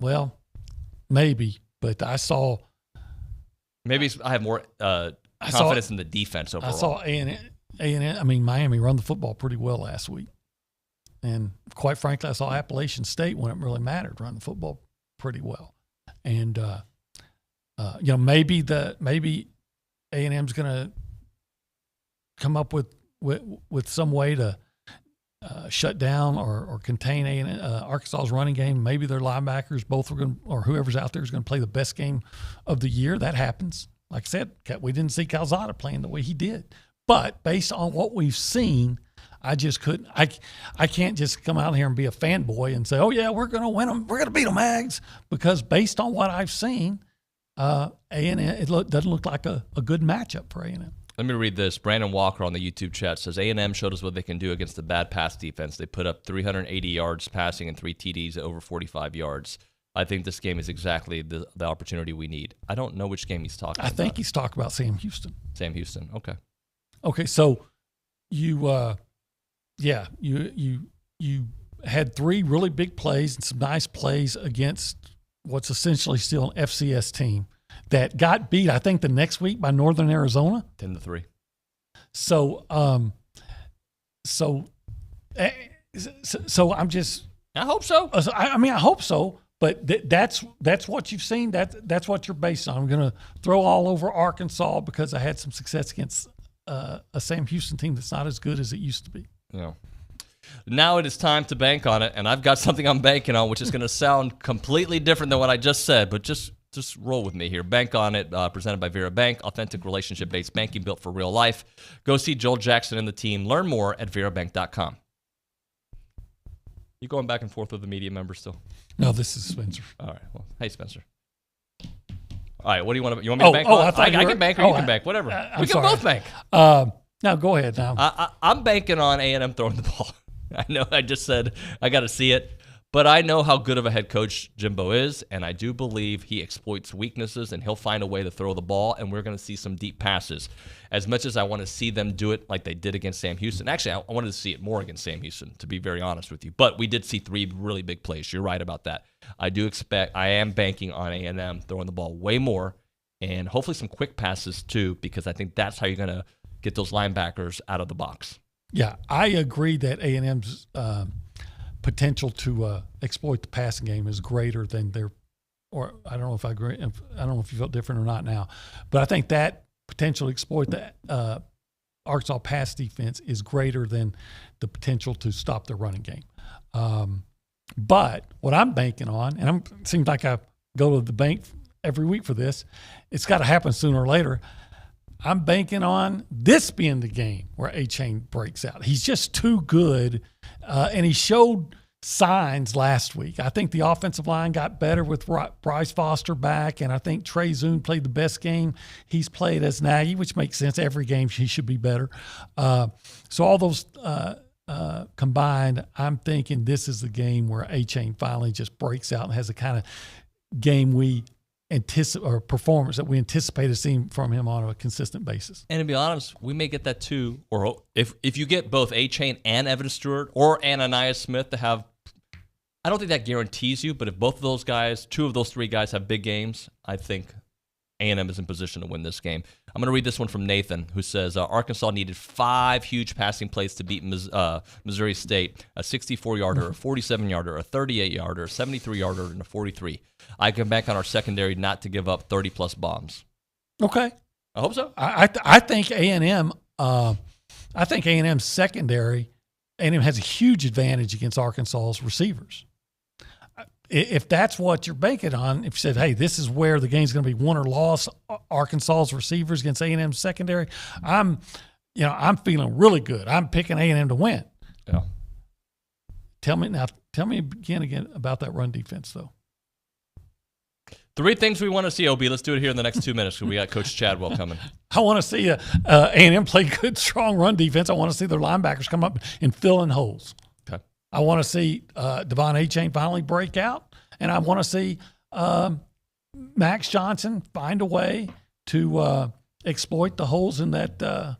S17: Well, maybe, but I saw.
S9: Maybe I have more confidence in the defense overall.
S17: I saw Miami run the football pretty well last week. And quite frankly, I saw Appalachian State, when it really mattered, run the football pretty well. And, maybe A&M's going to come up with some way to shut down or contain Arkansas's running game. Maybe their linebackers, both are going, or whoever's out there is going to play the best game of the year. That happens. Like I said, we didn't see Calzada playing the way he did. But based on what we've seen, I just couldn't. I can't just come out here and be a fanboy and say, "Oh yeah, we're going to win them. We're going to beat them, Ags." Because based on what I've seen, A&M doesn't look like a good matchup for A&M.
S9: Let me read this. Brandon Walker on the YouTube chat says, A&M showed us what they can do against the bad pass defense. They put up 380 yards passing and 3 TDs at over 45 yards. I think this game is exactly the opportunity we need. I don't know which game he's talking about.
S17: I think he's talking about Sam Houston.
S9: Sam Houston, okay.
S17: Okay, so you had 3 really big plays and some nice plays against what's essentially still an FCS team that got beat, I think, the next week by Northern Arizona.
S9: 10-3.
S17: So I'm just.
S9: I hope so.
S17: I hope so. But that's what you've seen. That's what you're based on. I'm going to throw all over Arkansas because I had some success against a Sam Houston team that's not as good as it used to be.
S9: Yeah. Now it is time to bank on it, and I've got something I'm banking on, which is going to sound completely different than what I just said, but just roll with me here. Bank on it, presented by Vera Bank, authentic relationship-based banking built for real life. Go see Joel Jackson and the team. Learn more at verabank.com. You going back and forth with the media members still?
S17: No, this is Spencer.
S9: All right. Well, hey, Spencer. All right. What do you want? You want me to bank? I can bank, or you can bank. Whatever. We can both bank.
S17: Now go ahead. Now
S9: I'm banking on A&M throwing the ball. I know. I just said I got to see it. But I know how good of a head coach Jimbo is, and I do believe he exploits weaknesses, and he'll find a way to throw the ball, and we're going to see some deep passes. As much as I want to see them do it like they did against Sam Houston. Actually, I wanted to see it more against Sam Houston, to be very honest with you. But we did see 3 really big plays. You're right about that. I am banking on A&M throwing the ball way more, and hopefully some quick passes too, because I think that's how you're going to get those linebackers out of the box.
S17: Yeah, I agree that A&M's potential to exploit the passing game is greater than their, or I don't know if I agree. I don't know if you felt different or not now, but I think that potential to exploit the Arkansas pass defense is greater than the potential to stop their running game. But what I'm banking on, and it seems like I go to the bank every week for this, it's got to happen sooner or later. I'm banking on this being the game where A-Chain breaks out. He's just too good, and he showed signs last week. I think the offensive line got better with Bryce Foster back, and I think Trey Zoon played the best game he's played as an Aggie, which makes sense. Every game he should be better. So all those combined, I'm thinking this is the game where A-Chain finally just breaks out and has the kind of game we or performance that we anticipated seeing from him on a consistent basis.
S9: And to be honest, we may get that too. Or if you get both A-Chain and Evan Stewart or Ananias Smith to have, I don't think that guarantees you, but if both of those guys, 2 of those 3 guys have big games, I think A&M is in position to win this game. I'm going to read this one from Nathan, who says, Arkansas needed 5 huge passing plays to beat Missouri State, a 64-yarder, a 47-yarder, a 38-yarder, a 73-yarder, and a 43. I can bank on our secondary not to give up 30-plus bombs.
S17: Okay.
S9: I hope so.
S17: I think A&M I think A&M's secondary, A&M has a huge advantage against Arkansas's receivers. If that's what you're banking on, if you said, hey, this is where the game's going to be won or lost, Arkansas's receivers against A&M's secondary, I'm feeling really good. I'm picking A&M to win.
S9: Yeah.
S17: Tell me again about that run defense, though.
S9: 3 things we want to see, OB. Let's do it here in the next 2 minutes because we got Coach Chadwell coming.
S17: I want to see A&M play good, strong run defense. I want to see their linebackers come up and fill in holes.
S9: Okay.
S17: I want to see Devon A-Chain finally break out, and I want to see Max Johnson find a way to exploit the holes in that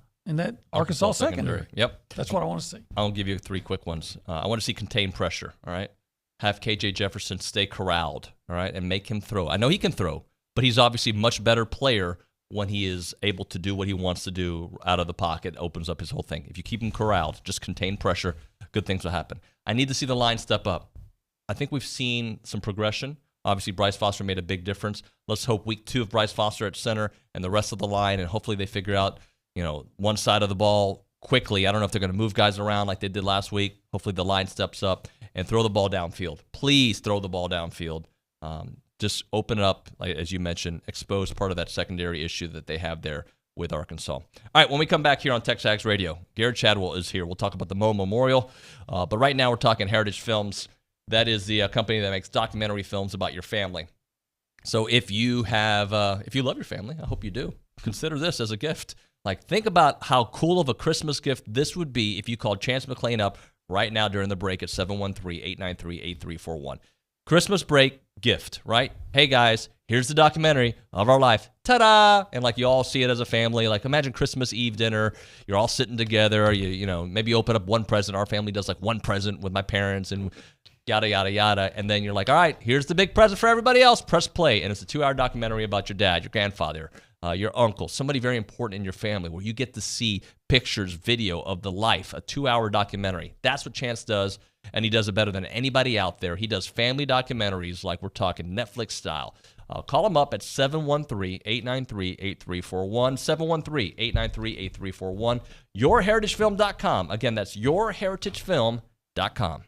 S17: Arkansas secondary.
S9: Yep.
S17: That's what I want to see.
S9: I'll give you 3 quick ones. I want to see contained pressure, all right? Have KJ Jefferson stay corralled, all right, and make him throw. I know he can throw, but he's obviously a much better player when he is able to do what he wants to do out of the pocket, opens up his whole thing. If you keep him corralled, just contain pressure, good things will happen. I need to see the line step up. I think we've seen some progression. Obviously, Bryce Foster made a big difference. Let's hope week 2 of Bryce Foster at center and the rest of the line, and hopefully they figure out, one side of the ball quickly. I don't know if they're going to move guys around like they did last week. Hopefully the line steps up and throw the ball downfield. Please throw the ball downfield. Just open it up, as you mentioned, expose part of that secondary issue that they have there with Arkansas. All right, when we come back here on TexAgs Radio, Garrett Chadwell is here. We'll talk about the Moe Memorial. But right now we're talking Heritage Films. That is the company that makes documentary films about your family. So if you love your family, I hope you do, consider this as a gift. Think about how cool of a Christmas gift this would be if you called Chance McClain up right now during the break at 713-893-8341. Christmas break gift, right? Hey, guys, here's the documentary of our life. Ta-da! And you all see it as a family. Imagine Christmas Eve dinner. You're all sitting together. Maybe open up one present. Our family does one present with my parents and yada, yada, yada. And then you're like, all right, here's the big present for everybody else. Press play. And it's a 2-hour documentary about your dad, your grandfather, your uncle, somebody very important in your family where you get to see pictures, video of the life, a 2-hour documentary. That's what Chance does, and he does it better than anybody out there. He does family documentaries like we're talking Netflix style. Call him up at 713-893-8341, 713-893-8341, yourheritagefilm.com. Again, that's yourheritagefilm.com.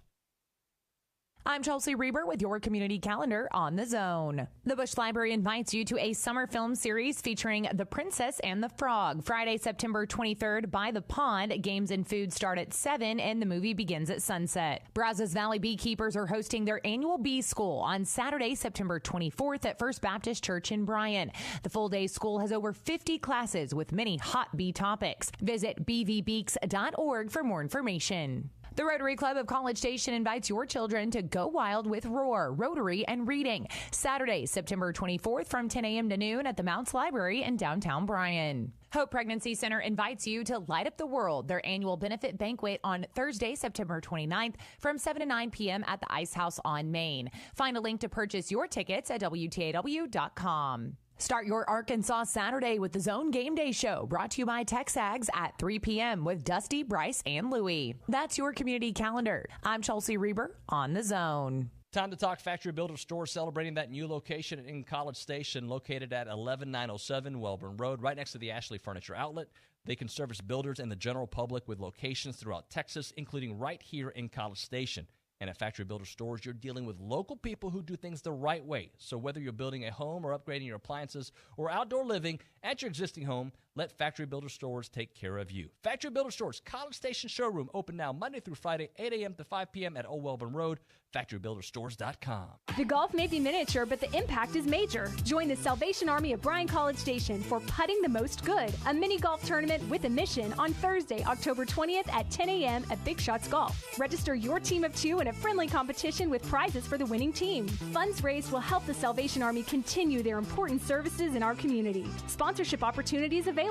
S5: I'm Chelsea Reber with your community calendar on The Zone. The Bush Library invites you to a summer film series featuring The Princess and the Frog. Friday, September 23rd, by the pond. Games and food start at 7 and the movie begins at sunset. Brazos Valley beekeepers are hosting their annual bee school on Saturday, September 24th at First Baptist Church in Bryan. The full-day school has over 50 classes with many hot bee topics. Visit bvbeaks.org for more information. The Rotary Club of College Station invites your children to go wild with Roar, Rotary, and Reading. Saturday, September 24th from 10 a.m. to noon at the Mounts Library in downtown Bryan. Hope Pregnancy Center invites you to Light Up the World, their annual benefit banquet on Thursday, September 29th from 7 to 9 p.m. at the Ice House on Main. Find a link to purchase your tickets at WTAW.com. Start your Arkansas Saturday with the Zone Game Day Show, brought to you by TexAgs at 3 p.m. with Dusty, Bryce, and Louie. That's your community calendar. I'm Chelsea Reber on The Zone.
S9: Time to talk Factory Builder Store, celebrating that new location in College Station, located at 11907 Welborn Road, right next to the Ashley Furniture Outlet. They can service builders and the general public with locations throughout Texas, including right here in College Station. And at Factory Builder Stores, you're dealing with local people who do things the right way. So whether you're building a home or upgrading your appliances or outdoor living at your existing home, let Factory Builder Stores take care of you. Factory Builder Stores, College Station Showroom, open now Monday through Friday, 8 a.m. to 5 p.m. at Old Welborn Road, factorybuilderstores.com.
S15: The golf may be miniature, but the impact is major. Join the Salvation Army of Bryan College Station for Putting the Most Good, a mini golf tournament with a mission on Thursday, October 20th at 10 a.m. at Big Shots Golf. Register your team of 2 in a friendly competition with prizes for the winning team. Funds raised will help the Salvation Army continue their important services in our community. Sponsorship opportunities available.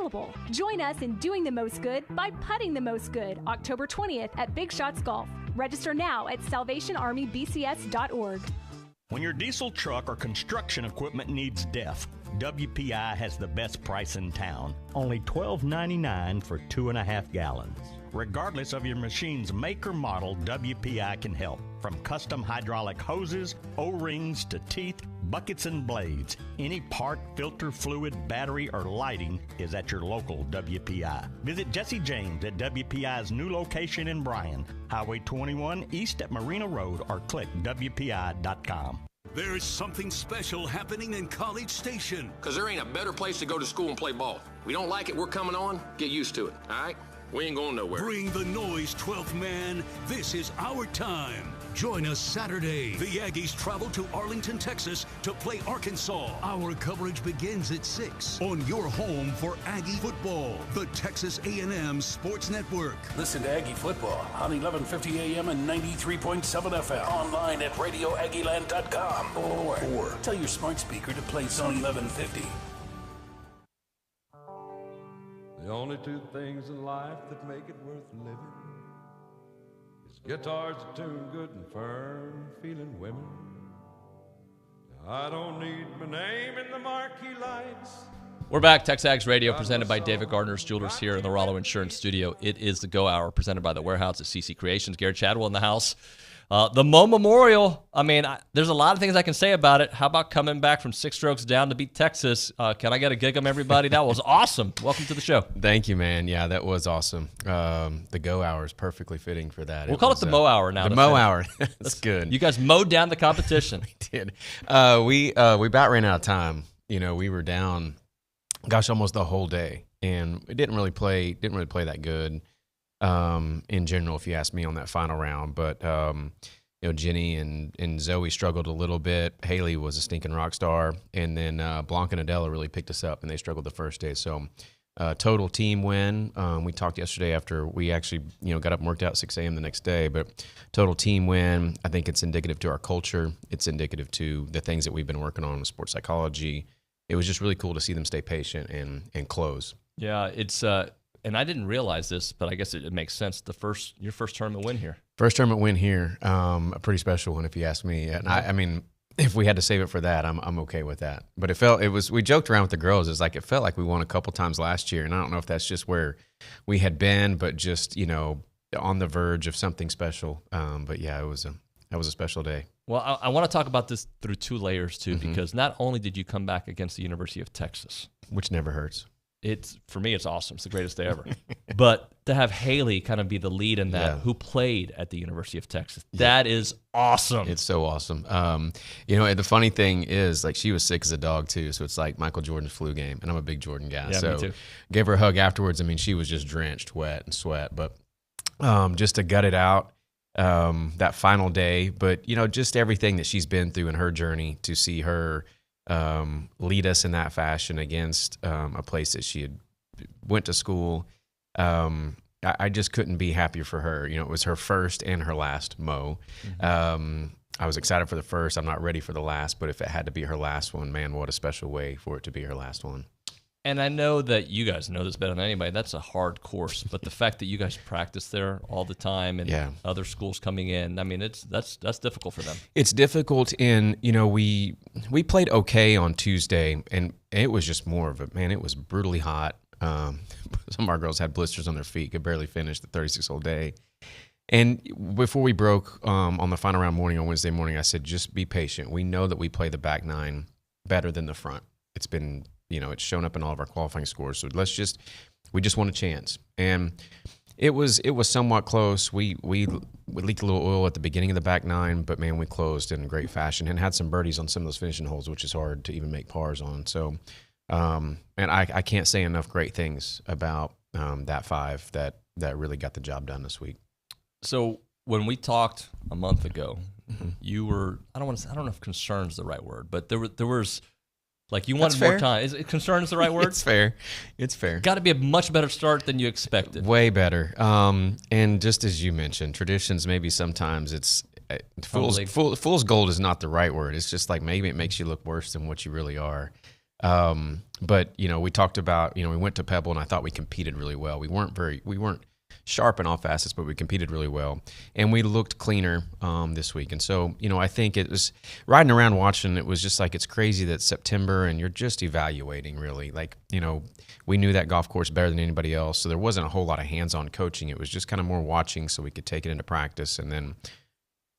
S15: Join us in doing the most good by putting the most good, October 20th at Big Shots Golf. Register now at salvationarmybcs.org.
S16: When your diesel truck or construction equipment needs DEF, WPI has the best price in town. Only $12.99 for 2.5 gallons. Regardless of your machine's make or model, WPI can help. From custom hydraulic hoses, O-rings to teeth, buckets and blades, any part, filter, fluid, battery, or lighting is at your local WPI. Visit Jesse James at WPI's new location in Bryan, Highway 21 east at Marina Road, or click WPI.com.
S24: There's something special happening in College Station.
S18: Because there ain't a better place to go to school and play ball. We don't like it, we're coming on, get used to it, all right? We ain't going nowhere.
S24: Bring the noise, 12th man. This is our time. Join us Saturday. The Aggies travel to Arlington, Texas to play Arkansas. Our coverage begins at 6 on your home for Aggie football, the Texas A&M Sports Network.
S4: Listen to Aggie football on 1150 AM and 93.7 FM. Online at radioaggieland.com or tell your smart speaker to play Zone 1150.
S19: The only two things in life that make it worth living is guitars that tune good and firm feeling women. Now, I don't need my name in the marquee lights.
S9: We're back. TexAgs Radio, presented by David Gardner's Jewelers here in the Rollo Insurance Studio. It is the Go Hour, presented by the Warehouse at CC Creations. Gary Chadwell in the house. The Mo Memorial, I mean, there's a lot of things I can say about it. How about coming back from 6 strokes down to beat Texas? Can I get a gig 'em, everybody? That was awesome. Welcome to the show.
S20: Thank you, man. Yeah, that was awesome. The Go Hour is perfectly fitting for that.
S9: We'll call it the Mo Hour now.
S20: The Mo Hour. That's good.
S9: You guys mowed down the competition.
S20: We did. We about ran out of time. You know, we were down, almost the whole day, and it didn't really play that good. In general, if you ask me on that final round, but Jenny and Zoe struggled a little bit. Haley was a stinking rock star, and then Blanca and Adela really picked us up, and they struggled the first day. So total team win. We talked yesterday after we actually got up and worked out at 6 a.m. the next day, but total team win. I think it's indicative to our culture. It's indicative to the things that we've been working on with sports psychology. It was just really cool to see them stay patient and close.
S9: Yeah, it's and I didn't realize this, but I guess it makes sense. Your first tournament win here.
S20: First tournament win here, a pretty special one if you ask me. And I mean, if we had to save it for that, I'm okay with that. But we joked around with the girls. It felt like we won a couple times last year, and I don't know if that's just where we had been, but just on the verge of something special. But yeah, that was a special day.
S9: Well, I want to talk about this through two layers too, because not only did you come back against the University of Texas,
S20: which never hurts.
S9: for me, it's awesome. It's the greatest day ever. But to have Haley kind of be the lead in that,
S20: Yeah.
S9: who played at the University of Texas, that is awesome.
S20: It's so awesome. The funny thing is, like, she was sick as a dog too. So it's like Michael Jordan's flu game, and I'm a big Jordan guy.
S9: Yeah,
S20: so
S9: me too.
S20: gave her a hug afterwards. I mean, she was just drenched, wet and sweat. But just to gut it out that final day. But just everything that she's been through in her journey, to see her lead us in that fashion against a place that she had went to school. I just couldn't be happier for her. It was her first and her last Mo. I was excited for the first. I'm not ready for the last, but if it had to be her last one, man, what a special way for it to be her last one.
S9: And I know that you guys know this better than anybody. That's a hard course, but the fact that you guys practice there all the time and other schools coming in, I mean, that's difficult for them. It's
S20: difficult we played okay on Tuesday, and it was just more of it was brutally hot. Some of our girls had blisters on their feet, could barely finish the 36-hole day. And before we broke on the final round morning on Wednesday morning, I said, just be patient. We know that we play the back nine better than the front. It's been, it's shown up in all of our qualifying scores. So we just want a chance. And it was somewhat close. We leaked a little oil at the beginning of the back nine, but man, we closed in great fashion and had some birdies on some of those finishing holes, which is hard to even make pars on. So, and I can't say enough great things about that five that really got the job done this week.
S9: So when we talked a month ago, you were, I don't know if concern is the right word, but there was like you wanted more time. Is it concern is the right word?
S20: It's fair. It's fair.
S9: Got to be a much better start than you expected.
S20: Way better. And just as you mentioned, traditions, maybe sometimes it's fool's gold is not the right word. It's just like maybe it makes you look worse than what you really are. But we talked about, we went to Pebble and I thought we competed really well. We weren't sharp in all facets, but we competed really well, and we looked cleaner this week. And so, I think it was riding around watching. It was just like, it's crazy that September and you're just evaluating really. Like, we knew that golf course better than anybody else, so there wasn't a whole lot of hands-on coaching. It was just kind of more watching so we could take it into practice. And then,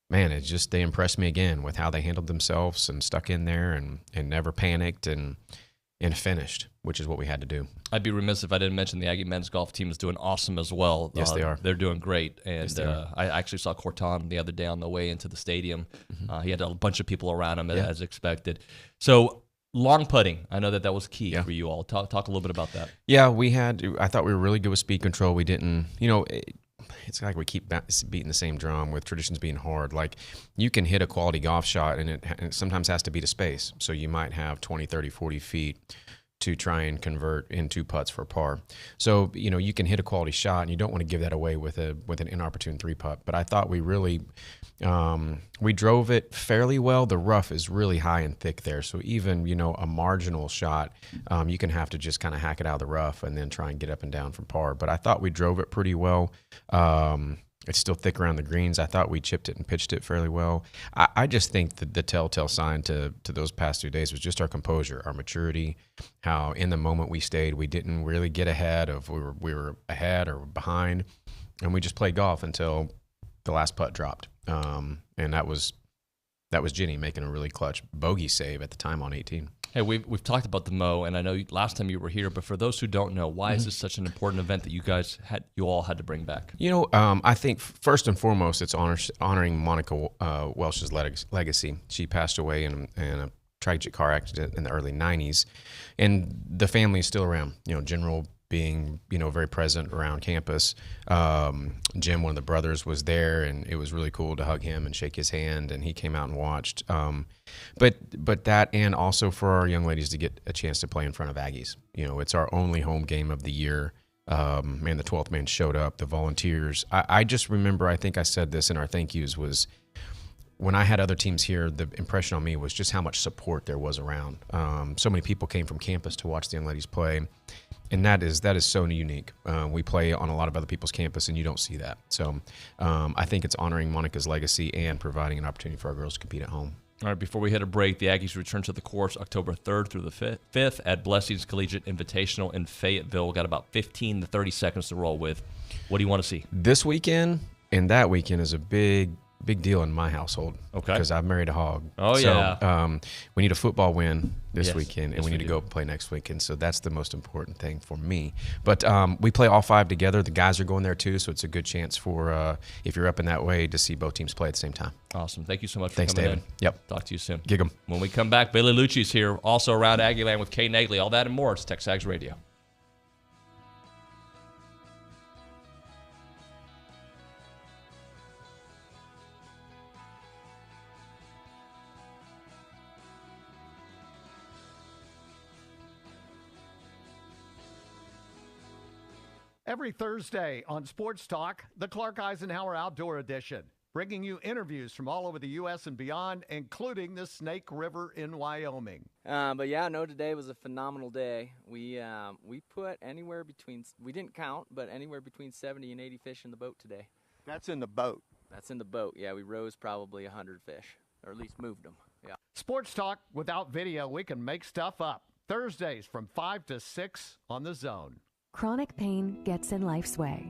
S20: man, they impressed me again with how they handled themselves and stuck in there and never panicked and finished, which is what we had to do.
S9: I'd be remiss if I didn't mention the Aggie men's golf team is doing awesome as well.
S20: Yes, they are.
S9: They're doing great. And
S20: Yes,
S9: I actually saw Corton the other day on the way into the stadium. He had a bunch of people around him as expected. So long putting, I know that was key for you all. Talk a little bit about that.
S20: Yeah, I thought we were really good with speed control. We didn't, it's like we keep beating the same drum with traditions being hard. Like, you can hit a quality golf shot and it sometimes has to beat a space. So you might have 20, 30, 40 feet to try and convert into putts for par. So, you can hit a quality shot and you don't want to give that away with an inopportune 3-putt. But I thought we really, we drove it fairly well. The rough is really high and thick there. So even, a marginal shot, you can have to just kind of hack it out of the rough and then try and get up and down from par. But I thought we drove it pretty well. It's still thick around the greens. I thought we chipped it and pitched it fairly well. I just think that the telltale sign to those past 2 days was just our composure, our maturity, how in the moment we stayed. We didn't really get ahead of we were ahead or behind, and we just played golf until the last putt dropped. And that was Ginny making a really clutch bogey save at the time on 18.
S9: Hey, we've talked about the Mo, and I know last time you were here, but for those who don't know, why is this such an important event that you all had to bring back?
S20: I think first and foremost, it's honoring Monica Welsh's legacy. She passed away in a tragic car accident in the early 90s, and the family is still around. General being, very present around campus. Jim, one of the brothers, was there, and it was really cool to hug him and shake his hand, and he came out and watched. But that, and also for our young ladies to get a chance to play in front of Aggies. It's our only home game of the year. Man, the 12th man showed up, the volunteers. I just remember, I think I said this in our thank yous, was when I had other teams here, the impression on me was just how much support there was around. So many people came from campus to watch the young ladies play. And that is so unique. We play on a lot of other people's campus, and you don't see that. So I think it's honoring Monica's legacy and providing an opportunity for our girls to compete at home.
S9: All right, before we hit a break, the Aggies return to the course October 3rd through the 5th at Blessings Collegiate Invitational in Fayetteville. We've got about 15 to 30 seconds to roll with. What do you want to see?
S20: This weekend and that weekend is a big Big deal in my household.
S9: Okay.
S20: Because I've married a hog.
S9: Oh,
S20: so,
S9: yeah.
S20: We need a football win this
S9: Yes.
S20: weekend, and
S9: Yes,
S20: we
S9: we
S20: need to
S9: do.
S20: go play next weekend. So that's the most important thing for me. But we play all 5 together. The guys are going there too, so it's a good chance for, if you're up in that way, to see both teams play at the same time.
S9: Awesome. Thank you so much for
S20: Thanks,
S9: coming
S20: David.
S9: in.
S20: Yep.
S9: Talk to you soon.
S20: Gig 'em.
S9: When we come back, Bailey Lucci's here, also around Aggieland with Kay Nagley. All that and more. It's TexAgs Radio.
S3: Every Thursday on Sports Talk, the Clark Eisenhower Outdoor Edition, bringing you interviews from all over the U.S. and beyond, including the Snake River in Wyoming.
S6: But yeah, no, today was a phenomenal day. We put anywhere between, we didn't count, but anywhere between 70 and 80 fish in the boat today.
S3: That's in the boat.
S6: That's in the boat, yeah. We rose probably 100 fish, or at least moved them, yeah.
S3: Sports Talk without video, we can make stuff up. Thursdays from 5 to 6 on The Zone.
S21: Chronic pain gets in life's way.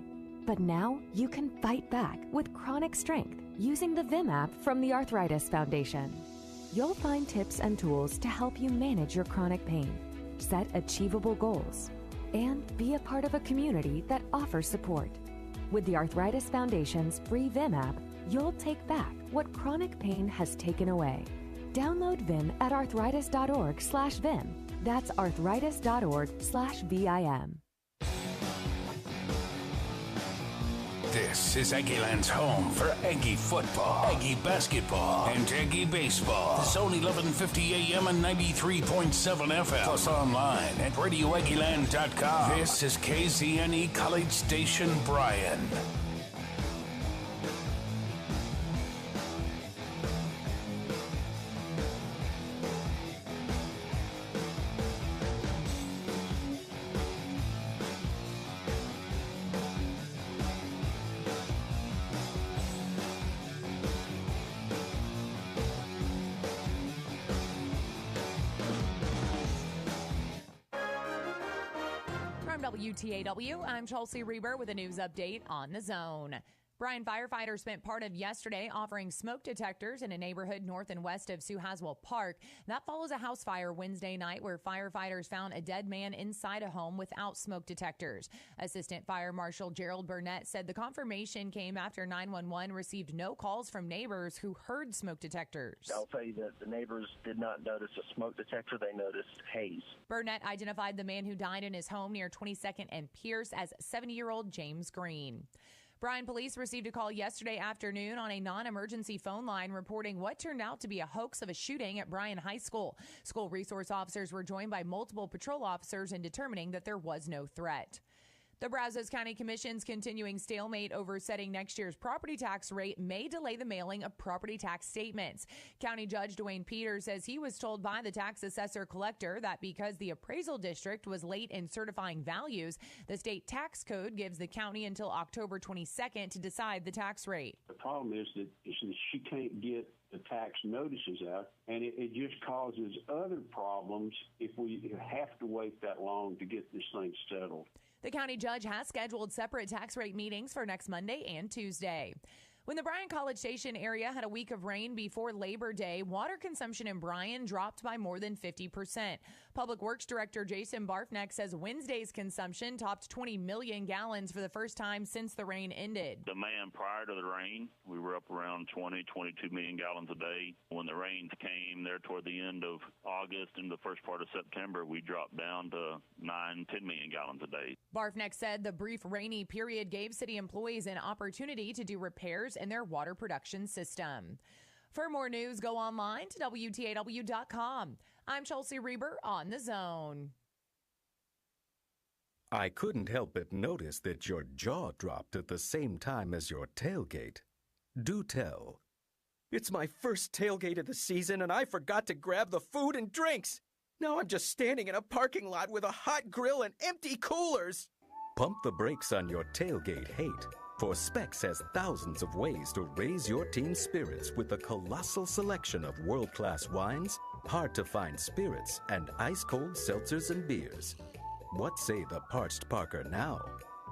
S21: But now you can fight back with chronic strength using the Vim app from the Arthritis Foundation. You'll find tips and tools to help you manage your chronic pain, set achievable goals, and be a part of a community that offers support. With the Arthritis Foundation's free Vim app, you'll take back what chronic pain has taken away. Download Vim at arthritis.org/Vim. That's arthritis.org/VIM.
S4: This is Aggieland's home for Aggie football, Aggie basketball, and Aggie baseball. The Zone 1150 AM and 93.7 FM. Plus online at RadioAggieland.com. This is KZNE College Station, Bryan.
S5: From WTAW, I'm Chelsea Reber with a news update on The Zone. Bryan firefighters spent part of yesterday offering smoke detectors in a neighborhood north and west of Sue Haswell Park. That follows a house fire Wednesday night where firefighters found a dead man inside a home without smoke detectors. Assistant Fire Marshal Gerald Burnett said the confirmation came after 911 received no calls from neighbors who heard smoke detectors.
S22: I'll tell you that the neighbors did not notice a smoke detector. They noticed haze.
S5: Burnett identified the man who died in his home near 22nd and Pierce as 70-year-old James Green. Bryan police received a call yesterday afternoon on a non-emergency phone line reporting what turned out to be a hoax of a shooting at Bryan High School. School resource officers were joined by multiple patrol officers in determining that there was no threat. The Brazos County Commission's continuing stalemate over setting next year's property tax rate may delay the mailing of property tax statements. County Judge Dwayne Peters says he was told by the tax assessor collector that because the appraisal district was late in certifying values, the state tax code gives the county until October 22nd to decide the tax rate.
S23: The problem is that she can't get the tax notices out, and it just causes other problems if we have to wait that long to get this thing settled.
S5: The county judge has scheduled separate tax rate meetings for next Monday and Tuesday. When the Bryan College Station area had a week of rain before Labor Day, water consumption in Bryan dropped by more than 50%. Public Works Director Jason Barfneck says Wednesday's consumption topped 20 million gallons for the first time since the rain ended.
S25: Demand prior to the rain, we were up around 20, 22 million gallons a day. When the rains came there toward the end of August and the first part of September, we dropped down to 9, 10 million gallons a day.
S5: Barfneck said the brief rainy period gave city employees an opportunity to do repairs in their water production system. For more news, go online to WTAW.com. I'm Chelsea Reber on The Zone.
S26: I couldn't help but notice that your jaw dropped at the same time as your tailgate. Do tell.
S11: It's my first tailgate of the season, and I forgot to grab the food and drinks. Now I'm just standing in a parking lot with a hot grill and empty coolers.
S26: Pump the brakes on your tailgate hate, for Specs has thousands of ways to raise your team's spirits with a colossal selection of world-class wines, hard-to-find spirits, and ice-cold seltzers and beers. What say the parched Parker now?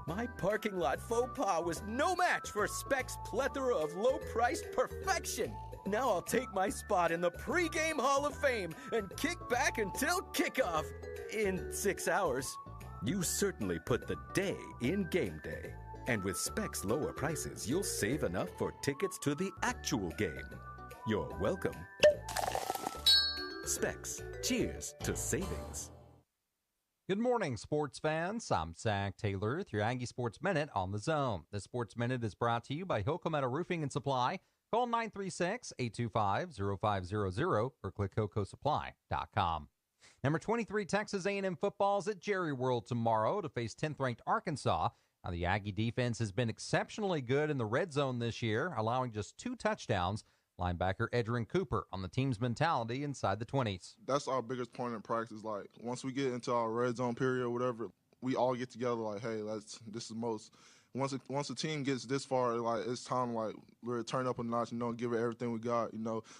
S11: My parking lot faux pas was no match for Specs' plethora of low-priced perfection. Now I'll take my spot in the pregame Hall of Fame and kick back until kickoff in 6 hours.
S26: You certainly put the day in game day. And with Specs' lower prices, you'll save enough for tickets to the actual game. You're welcome. Specs. Cheers to savings.
S1: Good morning, sports fans. I'm Zach Taylor with your Aggie Sports Minute on the Zone. The Sports Minute is brought to you by Hilco Roofing and Supply. Call 936-825-0500 or click HilcoSupply.com. Number 23 Texas A&M football's at Jerry World tomorrow to face 10th-ranked Arkansas. Now, the Aggie defense has been exceptionally good in the red zone this year, allowing just 2 touchdowns. Linebacker Edrin Cooper on the team's mentality inside the 20s.
S7: That's our biggest point in practice. Like, once we get into our red zone period or whatever, we all get together like, hey, this is most. Once the team gets this far, like, it's time, like, we're turn up a notch, give it everything we got,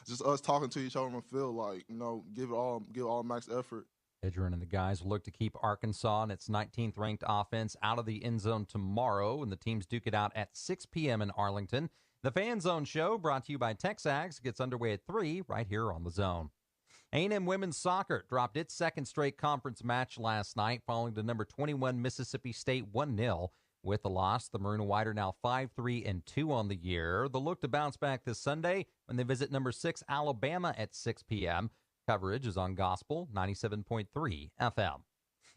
S7: just us talking to each other on the field, like, give all max effort.
S1: Edrin and the guys will look to keep Arkansas and its 19th ranked offense out of the end zone tomorrow, and the teams duke it out at 6 p.m. in Arlington. The Fan Zone Show, brought to you by TexAgs, gets underway at 3 right here on the Zone. A&M women's soccer dropped its second straight conference match last night, falling to number 21 Mississippi State 1-0. With the loss, the Maroon and White are now 5-3-2 on the year. They'll look to bounce back this Sunday when they visit number 6 Alabama at 6 p.m. Coverage is on Gospel 97.3 FM.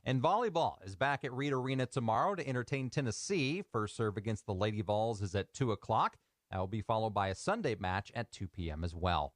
S1: And volleyball is back at Reed Arena tomorrow to entertain Tennessee. First serve against the Lady Vols is at 2 o'clock. That will be followed by a Sunday match at 2 p.m. as well.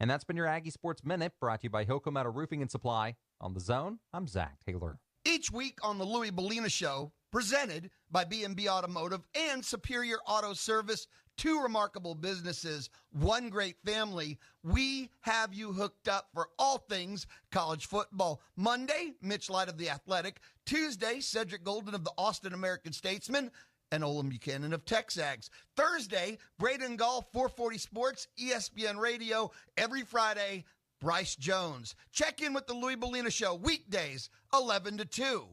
S1: And that's been your Aggie Sports Minute, brought to you by Hilco Roofing and Supply. On the Zone, I'm Zach Taylor.
S8: Each week on the Louis Bellina Show, presented by B&B Automotive and Superior Auto Service, 2 remarkable businesses, 1 great family, we have you hooked up for all things college football. Monday, Mitch Light of The Athletic. Tuesday, Cedric Golden of the Austin American-Statesman and Olin Buchanan of TexAgs. Thursday, Braden Gall, 440 Sports, ESPN Radio. Every Friday, Bryce Jones. Check in with the Louis Bellina Show, weekdays, 11 to 2.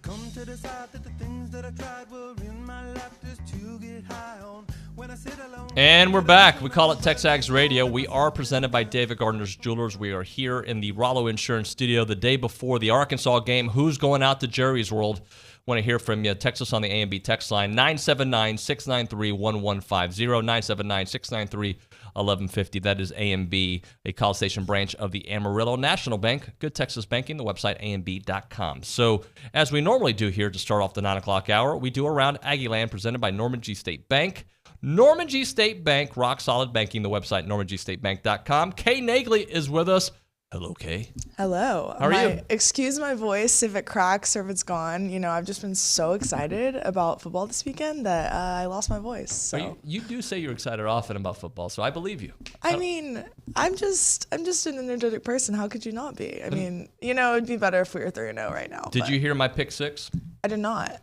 S10: Come to decide that the things that I tried were in my life just to get high on. When I sit alone.
S9: And we're back. We call it TexAgs Radio. We are presented by David Gardner's Jewelers. We are here in the Rollo Insurance Studio the day before the Arkansas game. Who's going out to Jerry's World? Want to hear from you. Text us on the A&B text line, 979-693-1150, 979-693-1150. That is A&B, a College Station branch of the Amarillo National Bank. Good Texas banking, the website, amb.com. So as we normally do here to start off the 9 o'clock hour, we do Around Aggieland, presented by Norman G. State Bank. Norman G. State Bank, rock solid banking, the website, normangstatebank.com. Kay Nagley is with us. Hello, Kay.
S12: Hello.
S9: How are you?
S12: Excuse my voice if it cracks or if it's gone. I've just been so excited about football this weekend that I lost my voice. So
S9: You do say you're excited often about football, so I believe you.
S12: I'm just an energetic person. How could you not be? It'd be better if we were 3-0 right now.
S9: Did you hear my pick 6?
S12: I did not.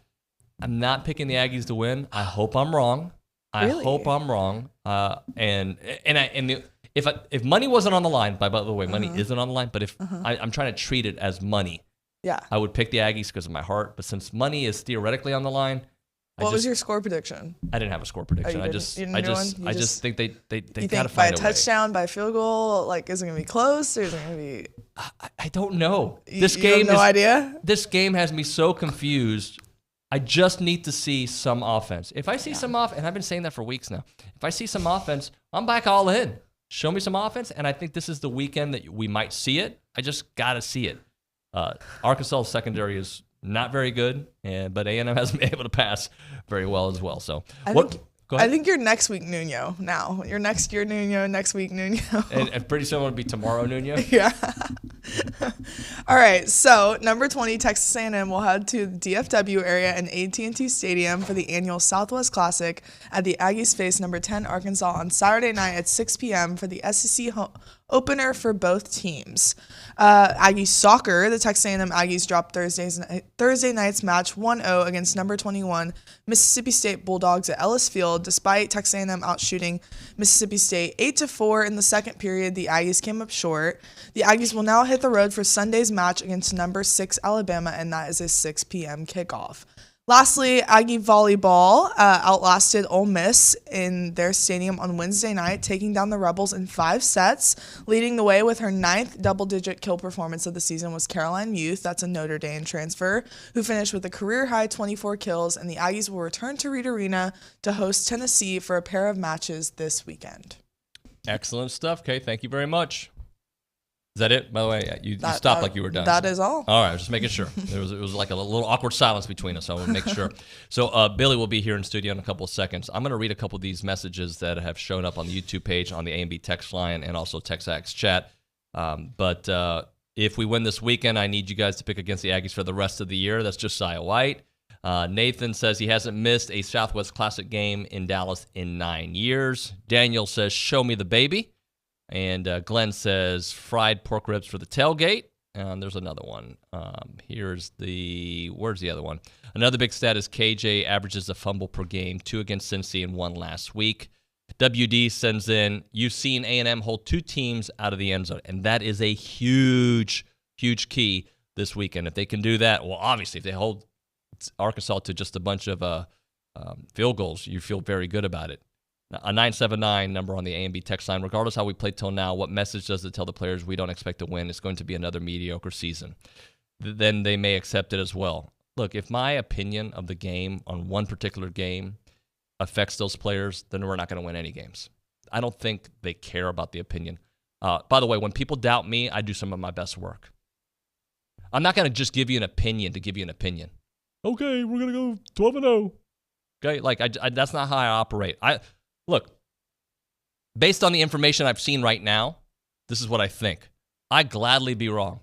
S9: I'm not picking the Aggies to win. I hope I'm wrong.
S12: Really?
S9: I hope I'm wrong. If money wasn't on the line, by the way, money isn't on the line, but if I'm trying to treat it as money,
S12: yeah,
S9: I would pick the Aggies because of my heart. But since money is theoretically on the line,
S12: what was your score prediction?
S9: I didn't have a score prediction. I just think they
S12: got to find a touchdown, by field goal. Like, is it gonna be close or is it gonna be?
S9: I don't know.
S12: You have no idea.
S9: This game has me so confused. I just need to see some offense. If I see some offense, and I've been saying that for weeks now, if I see some offense, I'm back all in. Show me some offense, and I think this is the weekend that we might see it. I just got to see it. Arkansas' secondary is not very good, but A&M hasn't been able to pass very well as well. So
S12: I think you're next week Nuño now. You're next year Nuño, next week Nuño.
S9: And pretty soon it'll be tomorrow Nuño?
S12: Yeah. All right, so number 20, Texas A&M will head to the DFW area and AT&T Stadium for the annual Southwest Classic at the Aggies face number 10 Arkansas on Saturday night at 6 p.m. for the SEC opener for both teams. Aggie soccer, the Texas A&M Aggies dropped Thursday night's match 1-0 against number 21 Mississippi State Bulldogs at Ellis Field. Despite Texas A&M outshooting Mississippi State 8-4 in the second period, the Aggies came up short. The Aggies will now hit the road for Sunday's match against number 6 Alabama, and that is a 6 p.m. kickoff. Lastly, Aggie volleyball outlasted Ole Miss in their stadium on Wednesday night, taking down the Rebels in 5 sets. Leading the way with her 9th double-digit kill performance of the season was Caroline Youth, that's a Notre Dame transfer, who finished with a career-high 24 kills, and the Aggies will return to Reed Arena to host Tennessee for a pair of matches this weekend.
S9: Excellent stuff, Kay. Thank you very much. Is that it? By the way, you stopped like you were done.
S12: That is all.
S9: All right, just making sure. It was like a little awkward silence between us, so I want to make sure. So Billy will be here in studio in a couple of seconds. I'm going to read a couple of these messages that have shown up on the YouTube page, on the A&B text line, and also TexAgs chat. But if we win this weekend, I need you guys to pick against the Aggies for the rest of the year. That's Josiah White. Nathan says he hasn't missed a Southwest Classic game in Dallas in 9 years. Daniel says, show me the baby. And Glenn says fried pork ribs for the tailgate. And there's another one. Where's the other one? Another big stat is KJ averages a fumble per game, 2 against Cincy and 1 last week. WD sends in, you've seen A&M hold 2 teams out of the end zone, and that is a huge, huge key this weekend. If they can do that, well, obviously, if they hold Arkansas to just a bunch of field goals, you feel very good about it. A 979 number on the A&B text line. Regardless how we played till now, what message does it tell the players we don't expect to win? It's going to be another mediocre season. Then they may accept it as well. Look, if my opinion of the game on one particular game affects those players, then we're not going to win any games. I don't think they care about the opinion. By the way, when people doubt me, I do some of my best work. I'm not going to just give you an opinion to give you an opinion. Okay, we're going to go 12-0. Okay, like that's not how I operate. Look, based on the information I've seen right now, this is what I think. I'd gladly be wrong.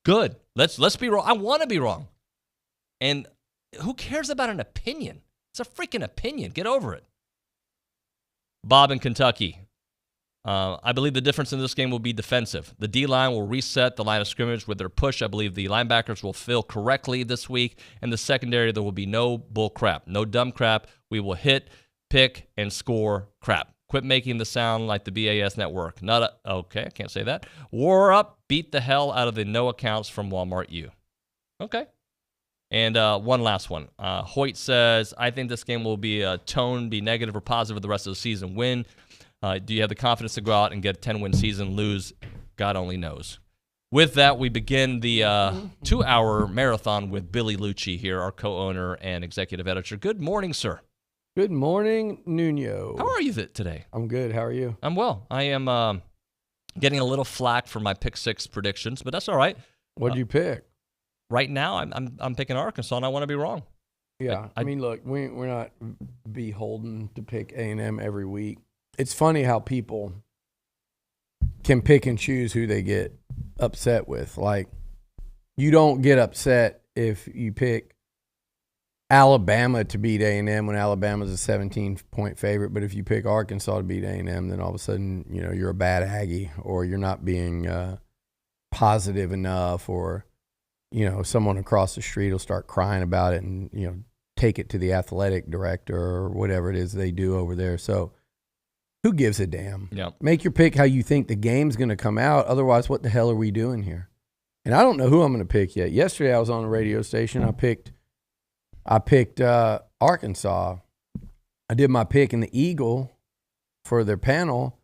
S9: Good. Let's be wrong. I want to be wrong. And who cares about an opinion? It's a freaking opinion. Get over it. Bob in Kentucky. I believe the difference in this game will be defensive. The D-line will reset the line of scrimmage with their push. I believe the linebackers will fill correctly this week. And the secondary, there will be no bull crap, no dumb crap. We will hit, pick, and score crap. Quit making the sound like the BAS network. Okay, I can't say that. War up, beat the hell out of the no accounts from Walmart U. Okay. And one last one. Hoyt says, I think this game will be a tone, be negative or positive the rest of the season. Win. Do you have the confidence to go out and get a 10-win season? Lose, God only knows. With that, we begin the 2-hour marathon with Billy Lucci here, our co-owner and executive editor. Good morning, sir.
S2: Good morning, Nuño.
S9: How are you today?
S2: I'm good. How are you?
S9: I'm well. I am getting a little flack for my pick 6 predictions, but that's all right.
S2: What'd you pick?
S9: Right now, I'm picking Arkansas, and I want to be wrong.
S2: Yeah, I mean, look, we're not beholden to pick A&M every week. It's funny how people can pick and choose who they get upset with. Like, you don't get upset if you pick Alabama to beat A&M when Alabama's a 17-point favorite, but if you pick Arkansas to beat A&M, then all of a sudden, you're a bad Aggie, or you're not being positive enough, or someone across the street will start crying about it and take it to the athletic director or whatever it is they do over there. So who gives a damn?
S9: Yeah.
S2: Make your pick how you think the game's going to come out. Otherwise, what the hell are we doing here? And I don't know who I'm going to pick yet. Yesterday I was on a radio station. I picked Arkansas. I did my pick in the Eagle for their panel.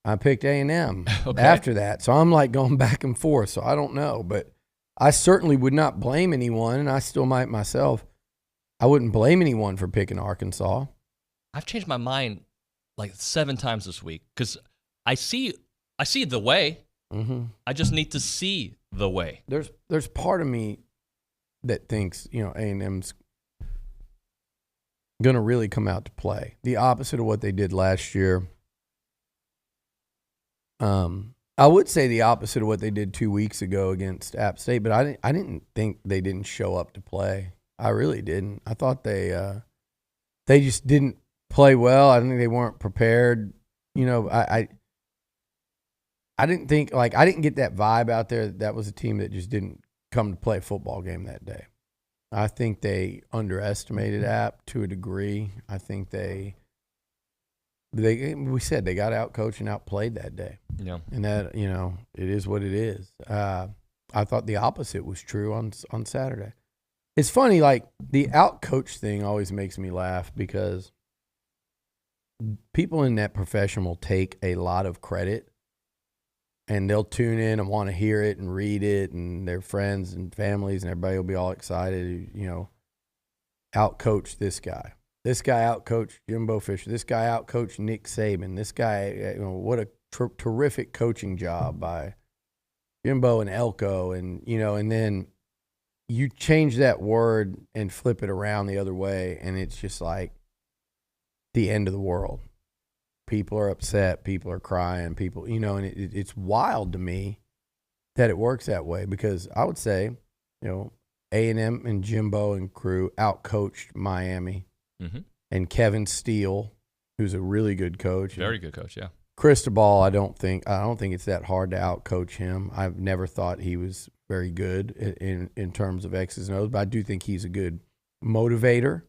S2: I picked A&M after that. So I'm like going back and forth. So I don't know. But I certainly would not blame anyone, and I still might myself. I wouldn't blame anyone for picking Arkansas.
S9: I've changed my mind like 7 times this week because I see the way.
S2: Mm-hmm.
S9: I just need to see the way.
S2: There's part of me that thinks A&M's going to really come out to play. The opposite of what they did last year. I would say the opposite of what they did 2 weeks ago against App State, but I didn't think they didn't show up to play. I really didn't. I thought they just didn't play well. I think they weren't prepared. I didn't get that vibe out there. That was a team that just didn't come to play a football game that day. I think they underestimated App to a degree. I think we said they got outcoached and outplayed that day.
S9: Yeah.
S2: And that, it is what it is. I thought the opposite was true on Saturday. It's funny, like the outcoach thing always makes me laugh because people in that profession will take a lot of credit and they'll tune in and want to hear it and read it, and their friends and families and everybody will be all excited, outcoach this guy. This guy outcoached Jimbo Fisher. This guy outcoached Nick Saban. This guy, what a terrific coaching job by Jimbo and Elko. And, and then you change that word and flip it around the other way, and it's just like the end of the world. People are upset. People are crying. People, and it's wild to me that it works that way because I would say, A&M and Jimbo and crew outcoached Miami.
S9: Mm-hmm.
S2: And Kevin Steele, who's a really good coach.
S9: Very good coach, yeah.
S2: Cristobal, I don't think it's that hard to outcoach him. I've never thought he was very good in terms of X's and O's, but I do think he's a good motivator.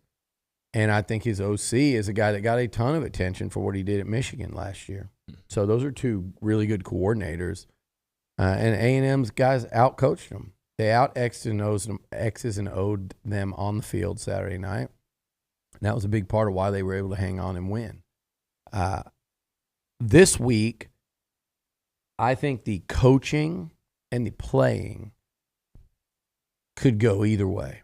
S2: And I think his OC is a guy that got a ton of attention for what he did at Michigan last year. So those are two really good coordinators. And A&M's guys outcoached them. They out X's and O'd them on the field Saturday night. And that was a big part of why they were able to hang on and win. This week, I think the coaching and the playing could go either way.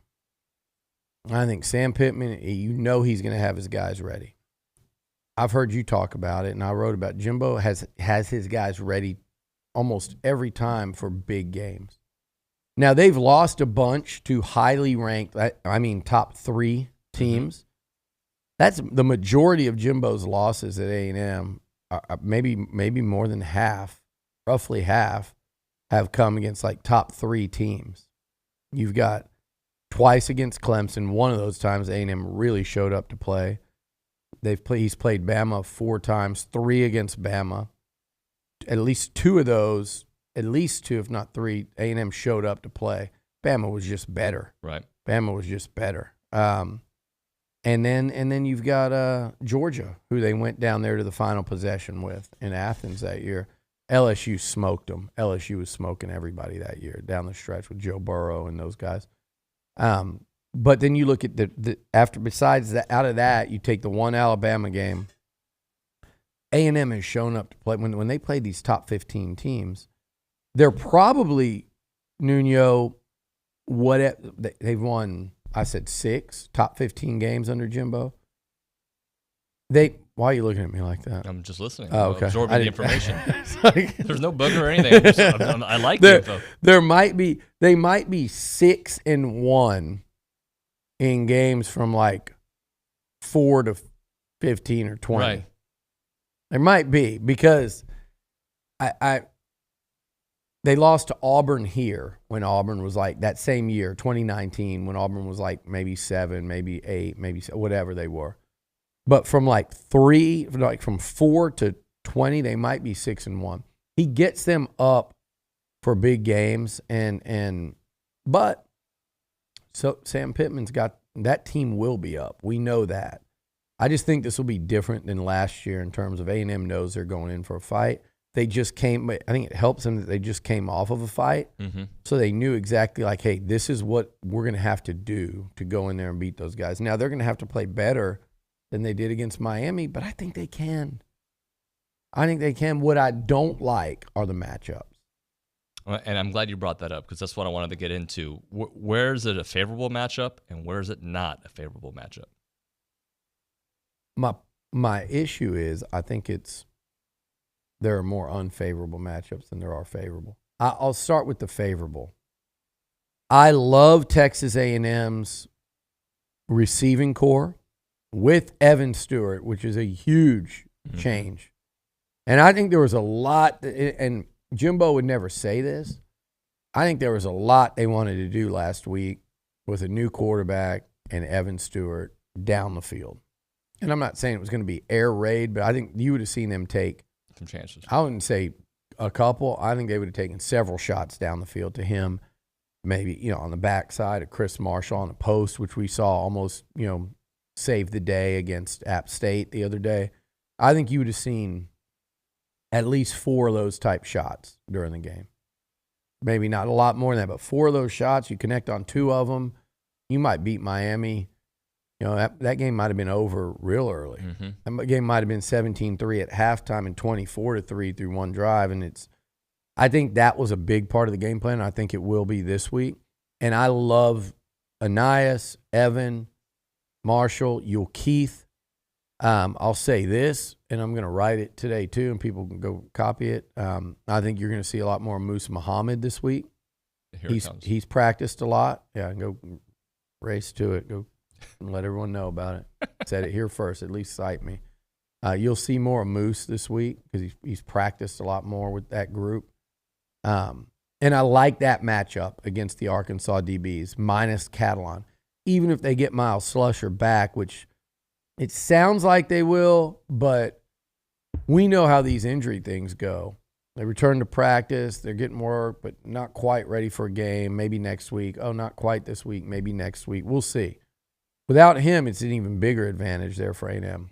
S2: I think Sam Pittman, he's going to have his guys ready. I've heard you talk about it, and I wrote about Jimbo has his guys ready almost every time for big games. Now, they've lost a bunch to highly ranked, top 3 teams. That's the majority of Jimbo's losses at A&M. Maybe more than half, roughly half, have come against like top 3 teams. You've got twice against Clemson. One of those times A&M really showed up to play. He's played Bama 4 times, 3 against Bama. At least 2 of those, if not 3, A&M showed up to play. Bama was just better.
S9: Right.
S2: Bama was just better. And then you've got Georgia, who they went down there to the final possession with in Athens that year. LSU smoked them. LSU was smoking everybody that year down the stretch with Joe Burrow and those guys. But then you look at out of that, you take the one Alabama game. A&M has shown up to play when they play these top 15 teams. They're probably Nuño. They've won. I said 6 top 15 games under Jimbo. Why are you looking at me like that?
S9: I'm just listening.
S2: Oh, okay.
S9: Absorbing the information. There's no booger or anything. I like the info.
S2: They might be 6-1 in games from like 4 to 15 or 20.
S9: Right.
S2: There might be because they lost to Auburn here when Auburn was like that same year, 2019, when Auburn was like maybe 7, maybe 8, maybe whatever they were. But from from 4 to 20, they might be 6-1. He gets them up for big games, but Sam Pittman's got that team will be up. We know that. I just think this will be different than last year in terms of A&M knows they're going in for a fight. I think it helps them that they just came off of a fight.
S9: Mm-hmm.
S2: So they knew exactly like, hey, this is what we're going to have to do to go in there and beat those guys. Now they're going to have to play better than they did against Miami, but I think they can. What I don't like are the matchups.
S9: And I'm glad you brought that up because that's what I wanted to get into. Where is it a favorable matchup and where is it not a favorable matchup?
S2: My issue is I think there are more unfavorable matchups than there are favorable. I'll start with the favorable. I love Texas A&M's receiving core with Evan Stewart, which is a huge change. And I think there was a lot, and Jimbo would never say this, I think there was a lot they wanted to do last week with a new quarterback and Evan Stewart down the field. And I'm not saying it was going to be air raid, but I think you would have seen them take
S9: some chances.
S2: I wouldn't say a couple, I think they would have taken several shots down the field to him. Maybe, on the backside of Chris Marshall on the post, which we saw almost, save the day against App State the other day. I think you would have seen at least 4 of those type shots during the game. Maybe not a lot more than that, but 4 of those shots, you connect on 2 of them, you might beat Miami. That game might have been over real early.
S9: Mm-hmm.
S2: That game might have been 17-3 at halftime and 24-3 through one drive. And I think that was a big part of the game plan. I think it will be this week. And I love Anias, Evan, Marshall, Keith. I'll say this, and I'm going to write it today too, and people can go copy it. I think you're going to see a lot more Musa Muhammad this week. He's practiced a lot. Yeah, go race to it. Go and let everyone know about it. Said it here first. At least cite me. You'll see more of Moose this week because he's practiced a lot more with that group. And I like that matchup against the Arkansas DBs minus Catalan. Even if they get Miles Slusher back, which it sounds like they will, but we know how these injury things go. They return to practice, they're getting work, but not quite ready for a game. Maybe next week. Oh, not quite this week. Maybe next week. We'll see. Without him, it's an even bigger advantage there for A&M.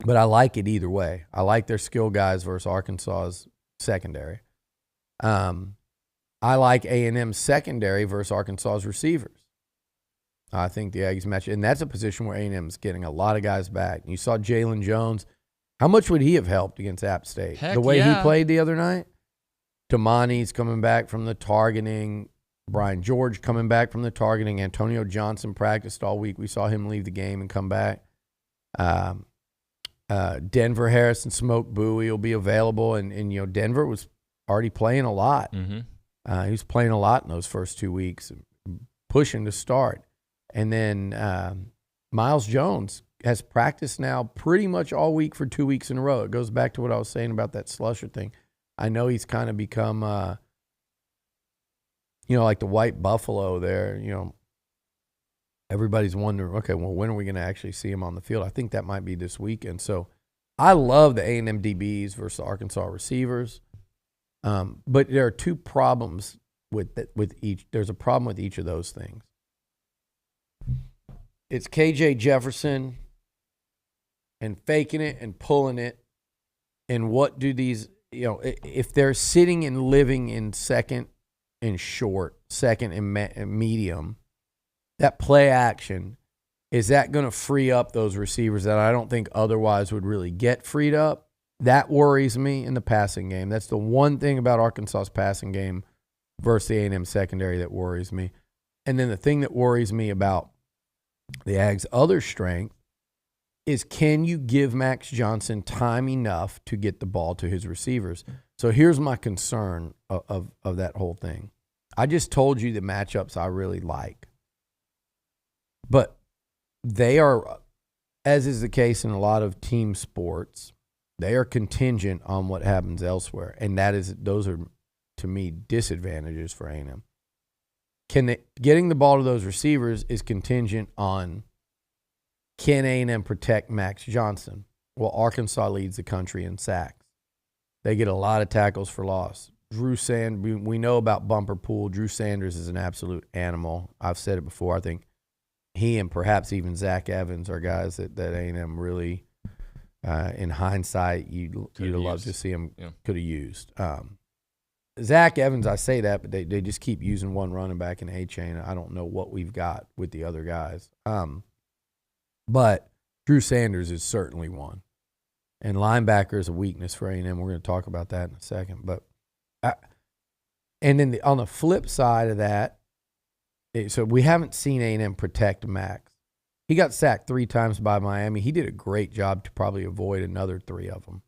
S2: But I like it either way. I like their skill guys versus Arkansas's secondary. I like A&M's secondary versus Arkansas's receivers. I think the Aggies match, and that's a position where A&M's getting a lot of guys back. You saw Jalen Jones. How much would he have helped against App State?
S9: Heck,
S2: the way
S9: yeah.
S2: he played the other night? Tamani's coming back from the targeting. Brian George coming back from the targeting. Antonio Johnson practiced all week. We saw him leave the game and come back. Denver Harrison, Smoke Bowie will be available. And Denver was already playing a lot.
S9: Mm-hmm.
S2: He was playing a lot in those first 2 weeks, pushing to start. And then Miles Jones has practiced now pretty much all week for 2 weeks in a row. It goes back to what I was saying about that Slusher thing. I know he's kind of become, like the white buffalo there. Everybody's wondering, okay, well, when are we going to actually see him on the field? I think that might be this weekend. So I love the A&M DBs versus Arkansas receivers. But there are 2 problems with each. There's a problem with each of those things. It's KJ Jefferson and faking it and pulling it. And what do these, if they're sitting and living in second and short, second and medium, that play action, is that going to free up those receivers that I don't think otherwise would really get freed up? That worries me in the passing game. That's the one thing about Arkansas's passing game versus the A&M secondary that worries me. And then the thing that worries me about the Ag's other strength is, can you give Max Johnson time enough to get the ball to his receivers? So here's my concern of that whole thing. I just told you the matchups I really like. But they are, as is the case in a lot of team sports, they are contingent on what happens elsewhere. And those are, to me, disadvantages for A&M. Getting the ball to those receivers is contingent on, can A&M protect Max Johnson? Well, Arkansas leads the country in sacks. They get a lot of tackles for loss. We know about Bumper Pool. Drew Sanders is an absolute animal. I've said it before. I think he and perhaps even Zach Evans are guys that A&M really, in hindsight, you'd love to see them could have used. Zach Evans, I say that, but they just keep using one running back in A-Chain. I don't know what we've got with the other guys. But Drew Sanders is certainly one. And linebacker is a weakness for A&M. We're going to talk about that in a second. But and then on the flip side of that, so we haven't seen A&M protect Max. He got sacked 3 times by Miami. He did a great job to probably avoid another 3 of them.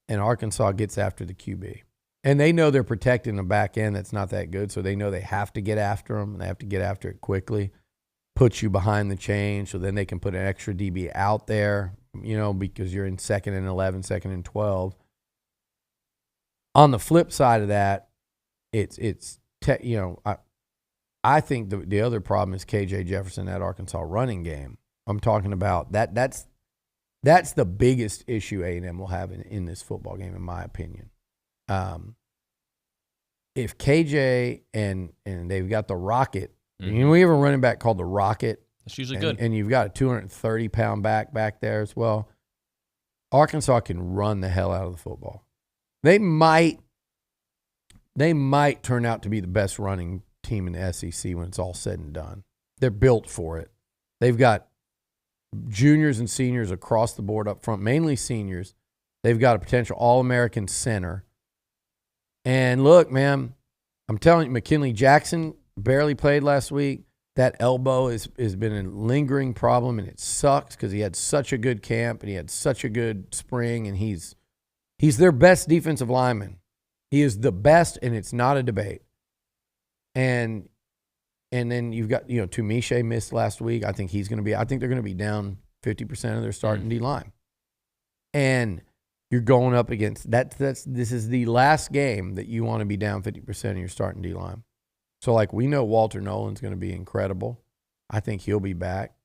S2: And Arkansas gets after the QB. And they know they're protecting the back end that's not that good, so they know they have to get after him, and they have to get after it quickly, put you behind the chain, so then they can put an extra DB out there, because you're in 2nd and 11, 2nd and 12. On the flip side of that, I think the other problem is KJ Jefferson, that Arkansas running game. I'm talking about that's the biggest issue A&M will have in this football game, in my opinion. if KJ and they've got the Rocket, you know, we have a running back called the Rocket.
S9: That's usually good.
S2: And you've got a 230-pound back there as well. Arkansas can run the hell out of the football. They might turn out to be the best running team in the SEC when it's all said and done. They're built for it. They've got juniors and seniors across the board up front, mainly seniors. They've got a potential All-American center. And look, man, I'm telling you, McKinley Jackson barely played last week. That elbow has been a lingering problem, and it sucks because he had such a good camp and he had such a good spring, and he's their best defensive lineman. He is the best, and it's not a debate. And then you've got, you know, Tumiche missed last week. I think they're going to be down 50% of their starting D line. And you're going up against this is the last game that you want to be down 50% of your starting D line. So, like, we know Walter Nolan's going to be incredible. I think he'll be back.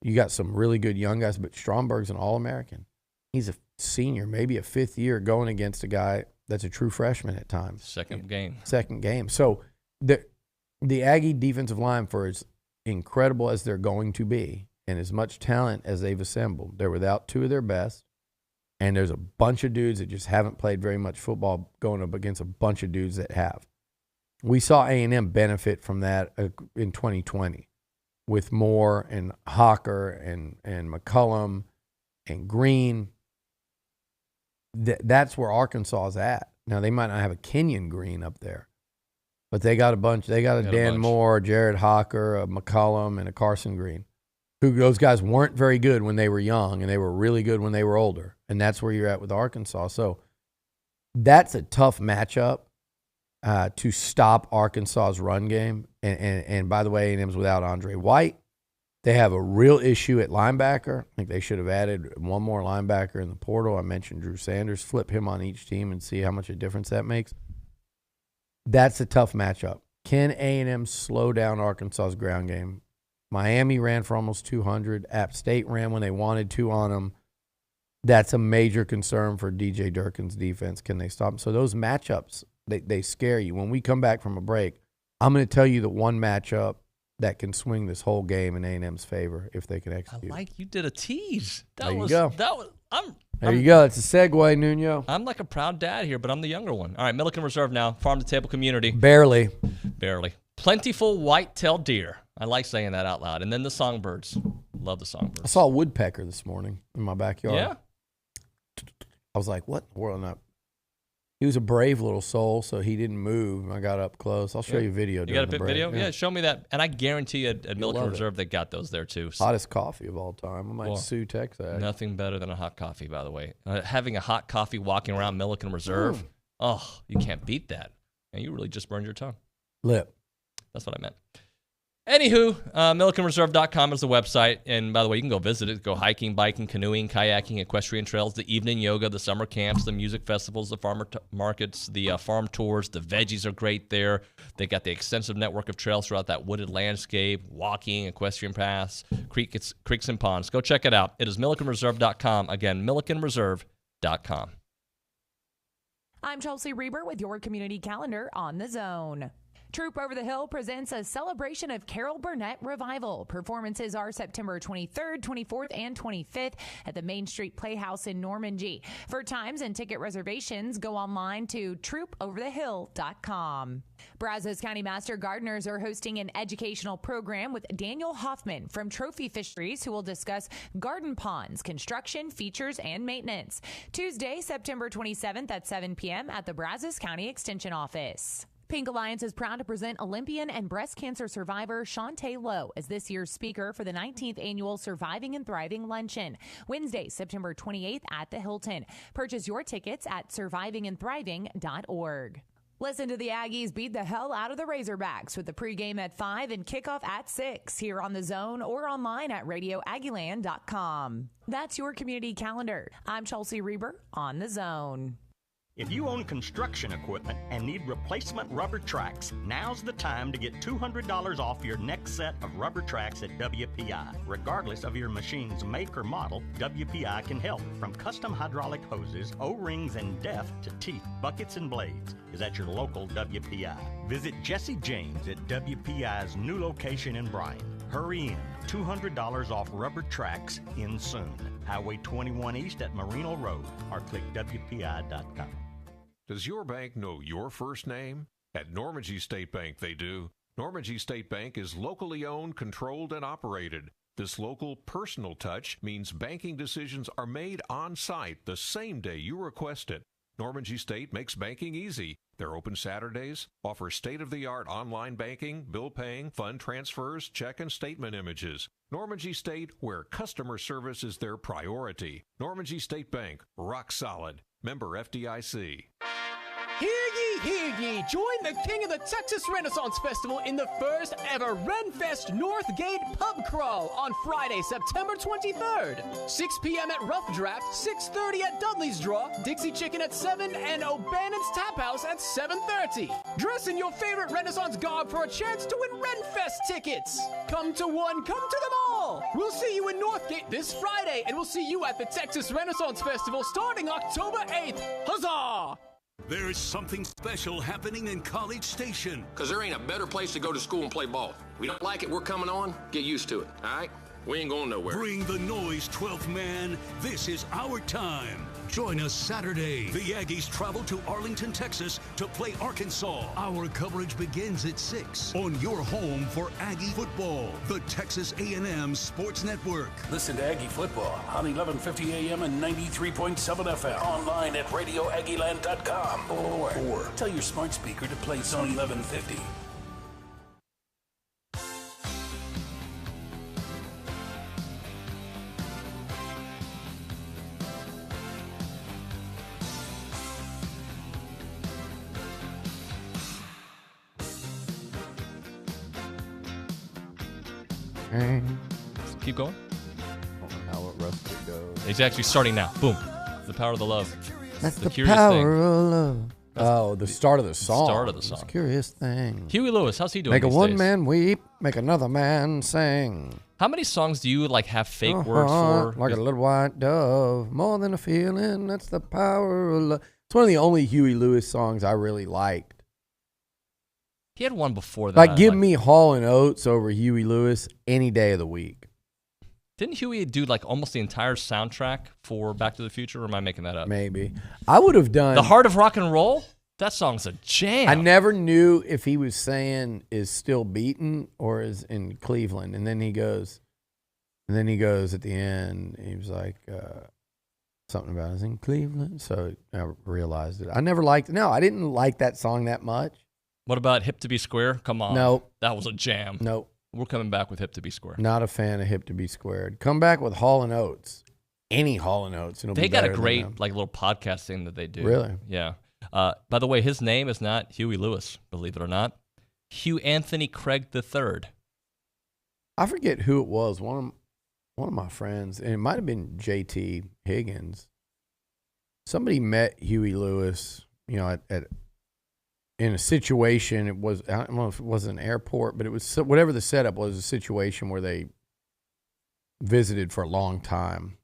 S2: You got some really good young guys, but Stromberg's an All-American. He's a senior, maybe a fifth year, going against a guy that's a true freshman at times.
S9: Second game.
S2: So, the Aggie defensive line, for as incredible as they're going to be and as much talent as they've assembled, they're without two of their best. And there's a bunch of dudes that just haven't played very much football going up against a bunch of dudes that have. We saw A&M benefit from that in 2020 with Moore and Hawker and McCullum and Green. That's where Arkansas is at. Now, they might not have a Kenyon Green up there, but they got a bunch. They got a Dan Moore, Jared Hawker, a McCullum, and a Carson Green. Those guys weren't very good when they were young, and they were really good when they were older. And that's where you're at with Arkansas. So that's a tough matchup to stop Arkansas's run game. And by the way, A&M's without Andre White. They have a real issue at linebacker. I think they should have added one more linebacker in the portal. I mentioned Drew Sanders. Flip him on each team and see how much a difference that makes. That's a tough matchup. Can A&M slow down Arkansas's ground game? Miami ran for almost 200. App State ran when they wanted to on them. That's a major concern for DJ Durkin's defense. Can they stop them? So those matchups, they scare you. When we come back from a break, I'm going to tell you the one matchup that can swing this whole game in A&M's favor if they can execute.
S9: I like you did a tease.
S2: There you go.
S9: There
S2: you go. It's a segue, Nuño.
S9: I'm like a proud dad here, but I'm the younger one. All right, Milliken Reserve now, farm-to-table community.
S2: Barely.
S9: Plentiful white-tailed deer. I like saying that out loud. And then the songbirds. Love the songbirds.
S2: I saw a woodpecker this morning in my backyard.
S9: Yeah?
S2: I was like, what in the world? Not. He was a brave little soul, so he didn't move. I got up close. I'll show you a video.
S9: You got a video? Yeah, show me that. And I guarantee you at Milliken Reserve they got those there too.
S2: Hottest coffee of all time. I might sue TexAgs.
S9: Nothing better than a hot coffee, by the way. Having a hot coffee walking around Milliken Reserve, you can't beat that. And you really just burned your tongue.
S2: Lip.
S9: That's what I meant. Anywho, MillikenReserve.com is the website. And by the way, you can go visit it. Go hiking, biking, canoeing, kayaking, equestrian trails, the evening yoga, the summer camps, the music festivals, the farmer markets, the farm tours. The veggies are great there. They got the extensive network of trails throughout that wooded landscape, walking, equestrian paths, creeks and ponds. Go check it out. It is MillikenReserve.com. Again, MillikenReserve.com.
S5: I'm Chelsea Reber with your community calendar on the Zone. Troop Over the Hill presents a celebration of Carol Burnett Revival. Performances are September 23rd, 24th, and 25th at the Main Street Playhouse in Normandy. For times and ticket reservations, go online to troopoverthehill.com. Brazos County Master Gardeners are hosting an educational program with Daniel Hoffman from Trophy Fisheries, who will discuss garden ponds, construction, features, and maintenance. Tuesday, September 27th at 7 p.m. at the Brazos County Extension Office. Pink Alliance is proud to present Olympian and breast cancer survivor Shantae Lowe as this year's speaker for the 19th annual Surviving and Thriving Luncheon, Wednesday, September 28th at the Hilton. Purchase your tickets at survivingandthriving.org. Listen to the Aggies beat the hell out of the Razorbacks with the pregame at 5 and kickoff at 6 here on the Zone or online at radioaggieland.com. That's your community calendar. I'm Chelsea Reber on the Zone.
S13: If you own construction equipment and need replacement rubber tracks, now's the time to get $200 off your next set of rubber tracks at WPI. Regardless of your machine's make or model, WPI can help. From custom hydraulic hoses, O-rings, and depth to teeth, buckets, and blades is at your local WPI. Visit Jesse James at WPI's new location in Bryan. Hurry in. $200 off rubber tracks in soon. Highway 21 East at Marino Road or click WPI.com.
S14: Does your bank know your first name? At Normandy State Bank, they do. Normandy State Bank is locally owned, controlled, and operated. This local personal touch means banking decisions are made on site the same day you request it. Normandy State makes banking easy. They're open Saturdays, offer state-of-the-art online banking, bill paying, fund transfers, check and statement images. Normandy State, where customer service is their priority. Normandy State Bank, rock solid. Member FDIC.
S15: Hear ye! Join the king of the Texas Renaissance Festival in the first ever Renfest Northgate Pub Crawl on Friday, September 23rd. 6 p.m. at Rough Draft, 6:30 at Dudley's Draw, Dixie Chicken at 7, and O'Bannon's Tap House at 7:30. Dress in your favorite Renaissance garb for a chance to win Renfest tickets. Come to one, come to them all. We'll see you in Northgate this Friday, and we'll see you at the Texas Renaissance Festival starting October 8th. Huzzah!
S24: There's something special happening in College Station.
S16: Because there ain't a better place to go to school and play ball. We don't like it, we're coming on. Get used to it, all right? We ain't going nowhere.
S24: Bring the noise, 12th man. This is our time. Join us Saturday. The Aggies travel to Arlington, Texas to play Arkansas. Our coverage begins at 6 on your home for Aggie football, the Texas A&M Sports Network.
S4: Listen to Aggie football on 1150 AM and 93.7 FM. Online at radioaggieland.com or tell your smart speaker to play Zone 1150.
S9: Keep going.
S2: How it rusted goes.
S9: It's actually starting now. Boom. The power of the love.
S2: That's the
S9: curious
S2: power
S9: thing.
S2: of love. Oh, the start of the song.
S9: Start of the song.
S2: It's a curious thing.
S9: Huey Lewis, how's he doing?
S2: Make a
S9: these
S2: one
S9: days?
S2: man weep, make another man sing.
S9: How many songs do you like have fake words for?
S2: Like a little white dove, more than a feeling. That's the power of love. It's one of the only Huey Lewis songs I really liked.
S9: He had one before that.
S2: Like, give me Hall and Oates over Huey Lewis any day of the week.
S9: Didn't Huey do like almost the entire soundtrack for Back to the Future? Or am I making that up?
S2: Maybe. I would have done...
S9: The Heart of Rock and Roll? That song's a jam.
S2: I never knew if he was saying is still beaten or is in Cleveland. And then he goes at the end, he was like, something about is in Cleveland. So I realized it. I never liked it. No, I didn't like that song that much.
S9: What about Hip to Be Square? Come on.
S2: No.
S9: That was a jam.
S2: No.
S9: We're coming back with Hip to Be Square.
S2: Not a fan of Hip to Be Squared. Come back with Hall and Oates. Any Hall and Oates.
S9: They got a great like little podcast thing that they do.
S2: Really?
S9: Yeah. By the way, his name is not Huey Lewis, believe it or not. Hugh Anthony Craig III.
S2: I forget who it was. One of my friends, and it might have been J.T. Higgins. Somebody met Huey Lewis, at in a situation. It was, I don't know if it was an airport, but it was whatever the setup was, a situation where they visited for a long time.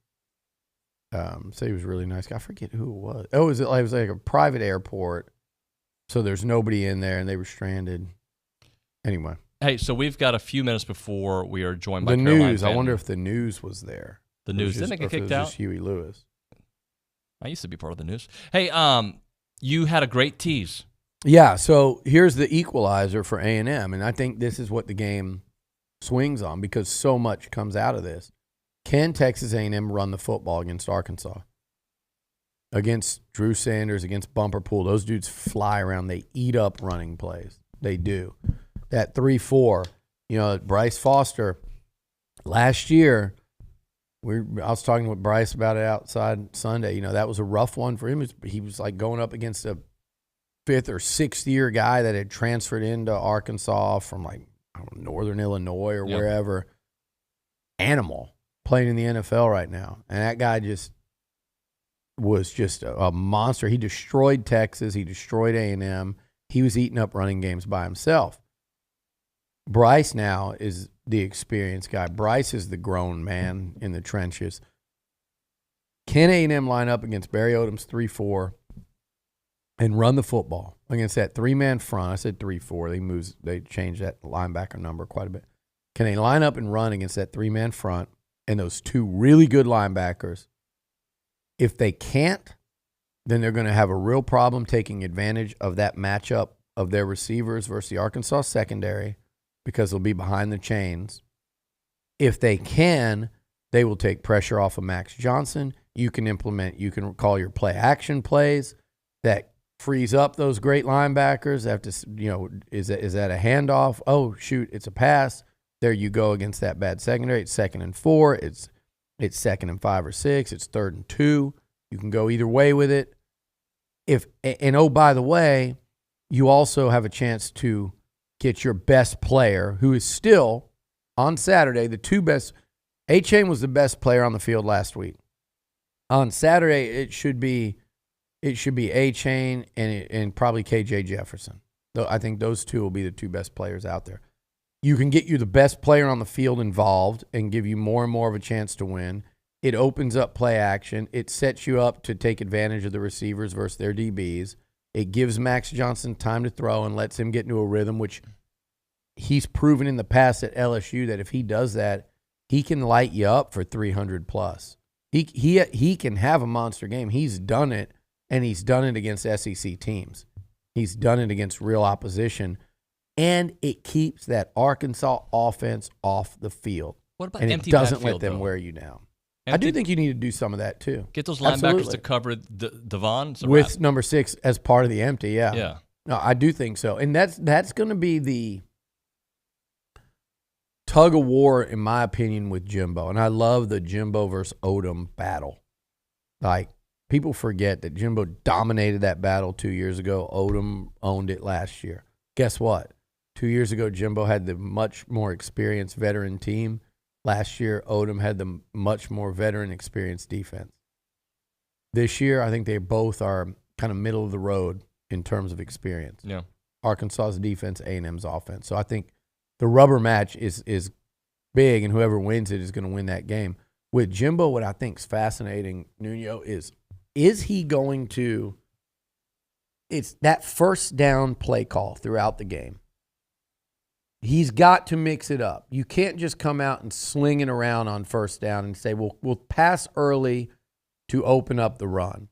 S2: So he was a really nice guy. I forget who it was. Oh, it was like a private airport, so there's nobody in there, and they were stranded. Anyway.
S9: Hey, so we've got a few minutes before we are joined by
S2: the
S9: Caroline
S2: news.
S9: Van.
S2: I wonder if the news was there.
S9: The news didn't get kicked out.
S2: Just Huey Lewis.
S9: I used to be part of the news. Hey, you had a great tease.
S2: Yeah. So here's the equalizer for A&M, and I think this is what the game swings on because so much comes out of this. Can Texas A&M run the football against Arkansas? Against Drew Sanders, against Bumper Pool, those dudes fly around. They eat up running plays. They do. That 3-4, Bryce Foster, last year, I was talking with Bryce about it outside Sunday. That was a rough one for him. He was like going up against a 5th or 6th year guy that had transferred into Arkansas from like Northern Illinois or wherever. Animal. Playing in the NFL right now. And that guy just was just a monster. He destroyed Texas. He destroyed A&M. He was eating up running games by himself. Bryce now is the experienced guy. Bryce is the grown man in the trenches. Can A&M line up against Barry Odom's 3-4 and run the football against that three-man front? I said 3-4. They changed that linebacker number quite a bit. Can they line up and run against that three-man front and those two really good linebackers? If they can't, then they're going to have a real problem taking advantage of that matchup of their receivers versus the Arkansas secondary because they'll be behind the chains. If they can, they will take pressure off of Max Johnson. You can call your play action plays that frees up those great linebackers. Is that a handoff? Oh, shoot, it's a pass. There you go against that bad secondary. It's 2nd and 4. It's 2nd and 5 or 6. It's 3rd and 2. You can go either way with it. By the way, you also have a chance to get your best player, who is still on Saturday the two best. A-Chain was the best player on the field last week. On Saturday, it should be A-Chain and probably KJ Jefferson. I think those two will be the two best players out there. You can get you the best player on the field involved and give you more and more of a chance to win. It opens up play action. It sets you up to take advantage of the receivers versus their DBs. It gives Max Johnson time to throw and lets him get into a rhythm, which he's proven in the past at LSU that if he does that, he can light you up for 300 plus. He can have a monster game. He's done it, and he's done it against SEC teams. He's done it against real opposition. And it keeps that Arkansas offense off the field.
S9: What about
S2: and
S9: empty
S2: it doesn't
S9: backfield,
S2: let them
S9: though?
S2: wear you down. I do think you need to do some of that too.
S9: Get those linebackers
S2: Absolutely.
S9: to cover Devon
S2: with number 6 as part of the empty. Yeah.
S9: Yeah.
S2: No, I do think so, and that's going to be the tug of war, in my opinion, with Jimbo. And I love the Jimbo versus Odom battle. Like, people forget that Jimbo dominated that battle 2 years ago. Odom owned it last year. Guess what? 2 years ago, Jimbo had the much more experienced veteran team. Last year, Odom had the much more veteran experienced defense. This year, I think they both are kind of middle of the road in terms of experience.
S9: Yeah.
S2: Arkansas's defense, A&M's offense. So I think the rubber match is big, and whoever wins it is going to win that game. With Jimbo, what I think is fascinating, Nuño, is he going to – it's that first down play call throughout the game. He's got to mix it up. You can't just come out and sling it around on first down and say, we'll pass early to open up the run.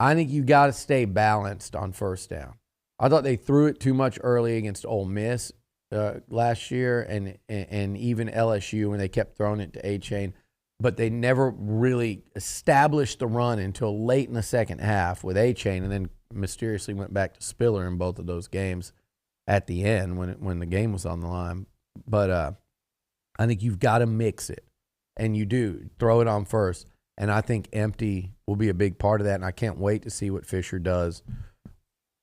S2: I think you got to stay balanced on first down. I thought they threw it too much early against Ole Miss last year and even LSU when they kept throwing it to A-Chain, but they never really established the run until late in the second half with A-Chain, and then mysteriously went back to Spiller in both of those games at the end when the game was on the line. But I think you've got to mix it, and you do. Throw it on first, and I think empty will be a big part of that, and I can't wait to see what Fisher does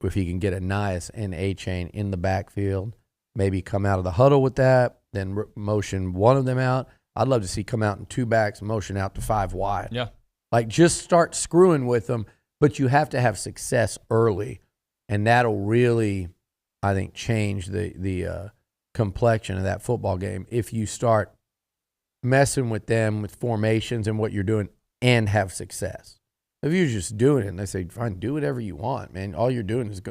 S2: if he can get Anias and A-Chain in the backfield, maybe come out of the huddle with that, then motion one of them out. I'd love to see come out in two backs, motion out to 5 wide.
S9: Yeah.
S2: Like, just start screwing with them, but you have to have success early, and that'll really, I think, change the complexion of that football game if you start messing with them with formations and what you're doing and have success. If you're just doing it and they say, fine, do whatever you want, man. All you're doing is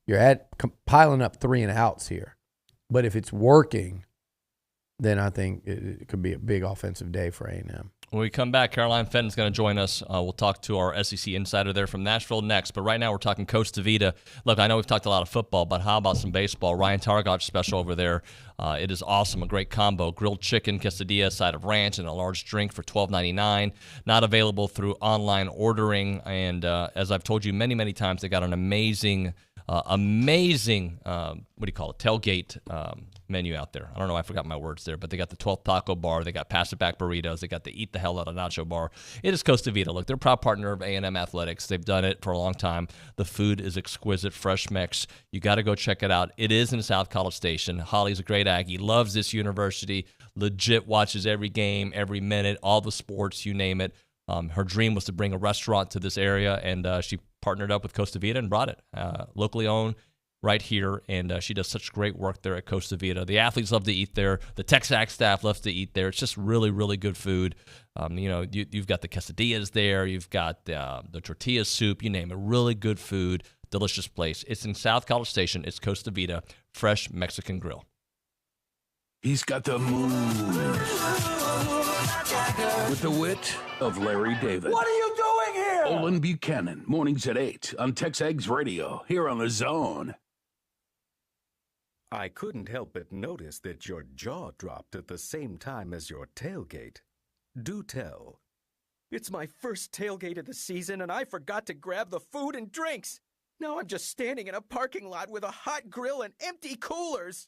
S2: you're piling up 3 and outs here. But if it's working, then I think it could be a big offensive day for A&M.
S9: When we come back, Caroline Fenton's going to join us. We'll talk to our SEC insider there from Nashville next. But right now we're talking Coach DeVita. Look, I know we've talked a lot of football, but how about some baseball? Ryan Targott's special over there. It is awesome, a great combo. Grilled chicken, quesadilla, side of ranch, and a large drink for $12.99. Not available through online ordering. And as I've told you many, many times, they got an amazing tailgate menu out there. I don't know, I forgot my words there, but they got the 12th taco bar, they got pass it back burritos, they got the eat the hell out of nacho bar. It is Costa Vida. Look, they're a proud partner of A&M Athletics. They've done it for a long time. The food is exquisite, fresh mix. You got to go check it out. It is in South College Station. Holly's a great Aggie, loves this university, legit watches every game, every minute, all the sports, you name it. Her dream was to bring a restaurant to this area, and she partnered up with Costa Vida and brought it. Locally owned right here, and she does such great work there at Costa Vida. The athletes love to eat there. The TexAgs staff loves to eat there. It's just really, really good food. You've got the quesadillas there. You've got the tortilla soup. You name it. Really good food. Delicious place. It's in South College Station. It's Costa Vida Fresh Mexican Grill.
S4: He's got the moves with the wit of Larry David.
S10: What are you doing here?
S4: Olin Buchanan, mornings at 8 on TexAgs Radio, here on The Zone.
S26: I couldn't help but notice that your jaw dropped at the same time as your tailgate. Do tell.
S11: It's my first tailgate of the season, and I forgot to grab the food and drinks. Now I'm just standing in a parking lot with a hot grill and empty coolers.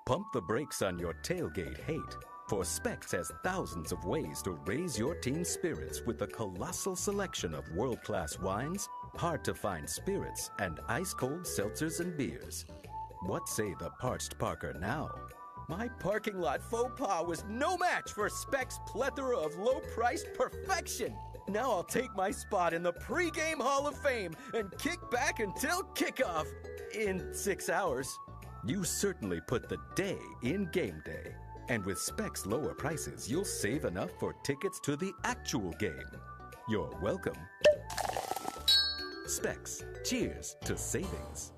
S26: Pump the brakes on your tailgate hate, for Specs has thousands of ways to raise your team's spirits with a colossal selection of world-class wines, hard-to-find spirits, and ice-cold seltzers and beers. What say the parched Parker now?
S11: My parking lot faux pas was no match for Specs' plethora of low-priced perfection. Now I'll take my spot in the pregame Hall of Fame and kick back until kickoff in 6 hours.
S26: You certainly put the day in game day. And with Specs' lower prices, you'll save enough for tickets to the actual game. You're welcome. Specs. Cheers to savings.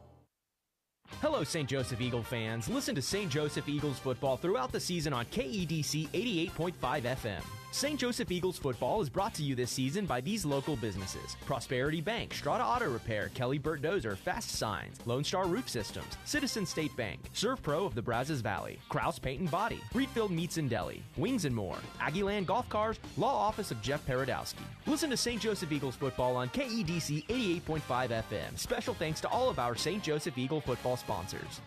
S15: Hello, St. Joseph Eagle fans. Listen to St. Joseph Eagles football throughout the season on KEDC 88.5 FM. St. Joseph Eagles football is brought to you this season by these local businesses: Prosperity Bank, Strata Auto Repair, Kelly Burt Dozer, Fast Signs, Lone Star Roof Systems, Citizen State Bank, Surf Pro of the Brazos Valley, Krause Paint and Body, Reedfield Meats and Deli, Wings and More, Aggieland Golf Cars, Law Office of Jeff Paradowski. Listen to St. Joseph Eagles football on KEDC 88.5 FM. Special thanks to all of our St. Joseph Eagle football sponsors.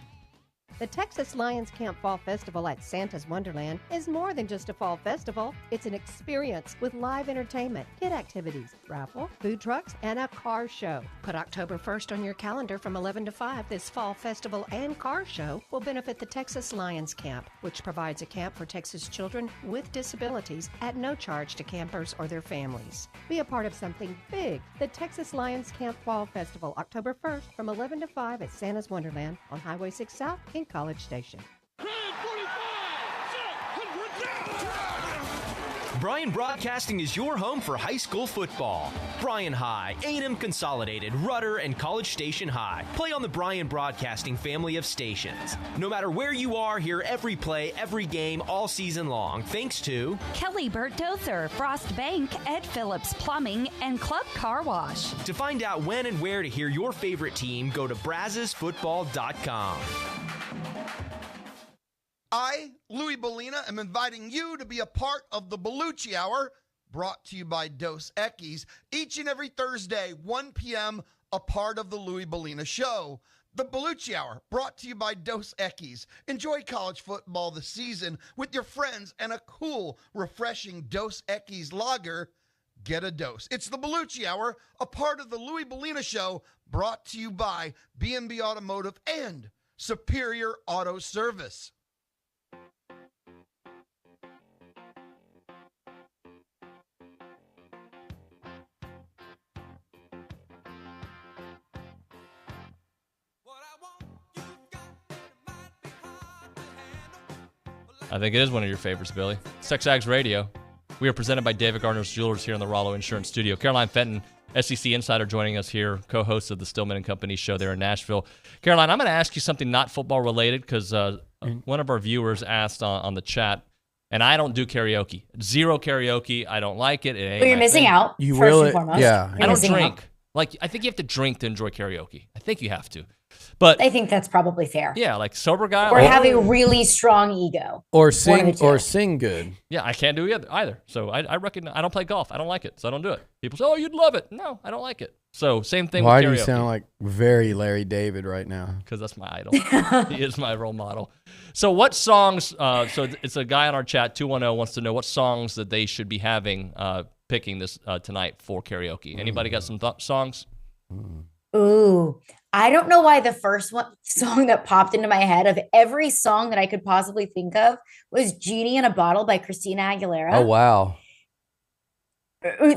S3: The Texas Lions Camp Fall Festival at Santa's Wonderland is more than just a fall festival. It's an experience with live entertainment, kid activities, raffle, food trucks, and a car show. Put October 1st on your calendar from 11 to 5. This fall festival and car show will benefit the Texas Lions Camp, which provides a camp for Texas children with disabilities at no charge to campers or their families. Be a part of something big. The Texas Lions Camp Fall Festival, October 1st from 11 to 5 at Santa's Wonderland on Highway 6 South in College Station.
S15: Bryan Broadcasting is your home for high school football. Bryan High, A&M Consolidated, Rudder, and College Station High play on the Bryan Broadcasting family of stations. No matter where you are, hear every play, every game, all season long, thanks to
S6: Kelly Burt Dozer, Frost Bank, Ed Phillips Plumbing, and Club Car Wash.
S15: To find out when and where to hear your favorite team, go to brazosfootball.com.
S8: I, Louis Bellina, am inviting you to be a part of the Bellucci Hour, brought to you by Dos Equis, each and every Thursday, 1 p.m., a part of the Louis Bellina Show. The Bellucci Hour, brought to you by Dos Equis. Enjoy college football this season with your friends and a cool, refreshing Dos Equis lager. Get a dose. It's the Bellucci Hour, a part of the Louis Bellina Show, brought to you by B&B Automotive and Superior Auto Service.
S9: I think it is one of your favorites, Billy. TexAgs Radio. We are presented by David Gardner's Jewelers here in the Rollo Insurance Studio. Caroline Fenton, SEC Insider, joining us here, co-host of the Stillman & Company show there in Nashville. Caroline, I'm going to ask you something not football related because one of our viewers asked on the chat, and I don't do karaoke. Zero karaoke. I don't like it.
S17: But you're missing out.
S2: You
S17: first
S2: will
S17: and foremost.
S2: Yeah.
S9: I don't drink. Like, I think you have to drink to enjoy karaoke. I think you have to. But
S17: I think that's probably fair.
S9: Yeah, like sober guy.
S17: Or have a really strong ego.
S2: Or sing good.
S9: Yeah, I can't do either. So I recognize, I don't play golf. I don't like it, so I don't do it. People say, oh, you'd love it. No, I don't like it. So same thing
S2: Why
S9: with karaoke.
S2: do you sound like very Larry David right now?
S9: Because that's my idol. He is my role model. So what songs, so it's a guy on our chat, 210, wants to know what songs that they should be having, picking this tonight for karaoke. Anybody got some songs?
S17: Ooh, I don't know why the first song that popped into my head of every song that I could possibly think of was Genie in a Bottle by Christina Aguilera.
S2: Oh, wow.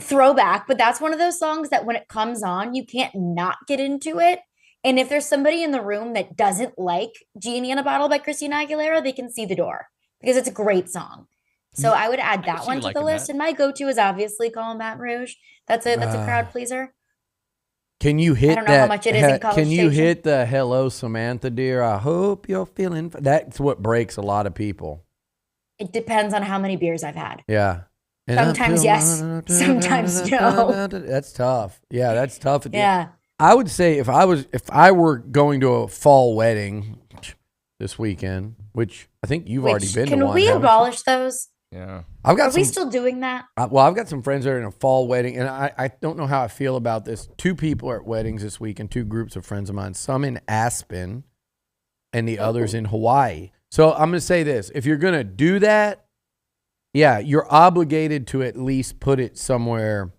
S17: throwback, but that's one of those songs that when it comes on, you can't not get into it. And if there's somebody in the room that doesn't like Genie in a Bottle by Christina Aguilera, they can see the door because it's a great song. So I would add that one to the list. And my go-to is obviously Call 'Em Baton Rouge. That's a crowd pleaser.
S2: Can you hit
S17: I don't know how much it is in College
S2: Can you
S17: Station.
S2: hit the Hello Samantha dear? I hope you're feeling. That's what breaks a lot of people.
S17: It depends on how many beers I've had.
S2: Yeah.
S17: Sometimes yes, sometimes no.
S2: That's tough. Yeah, that's tough.
S17: Yeah.
S2: I would say if I were going to a fall wedding this weekend, which I think you've already been to one.
S17: Can we abolish those?
S9: Yeah.
S2: I've got
S17: Are we still doing that?
S2: I've got some friends that are in a fall wedding, and I don't know how I feel about this. 2 people are at weddings this week, and 2 groups of friends of mine, some in Aspen and the others in Hawaii. So I'm going to say this. If you're going to do that, yeah, you're obligated to at least put it somewhere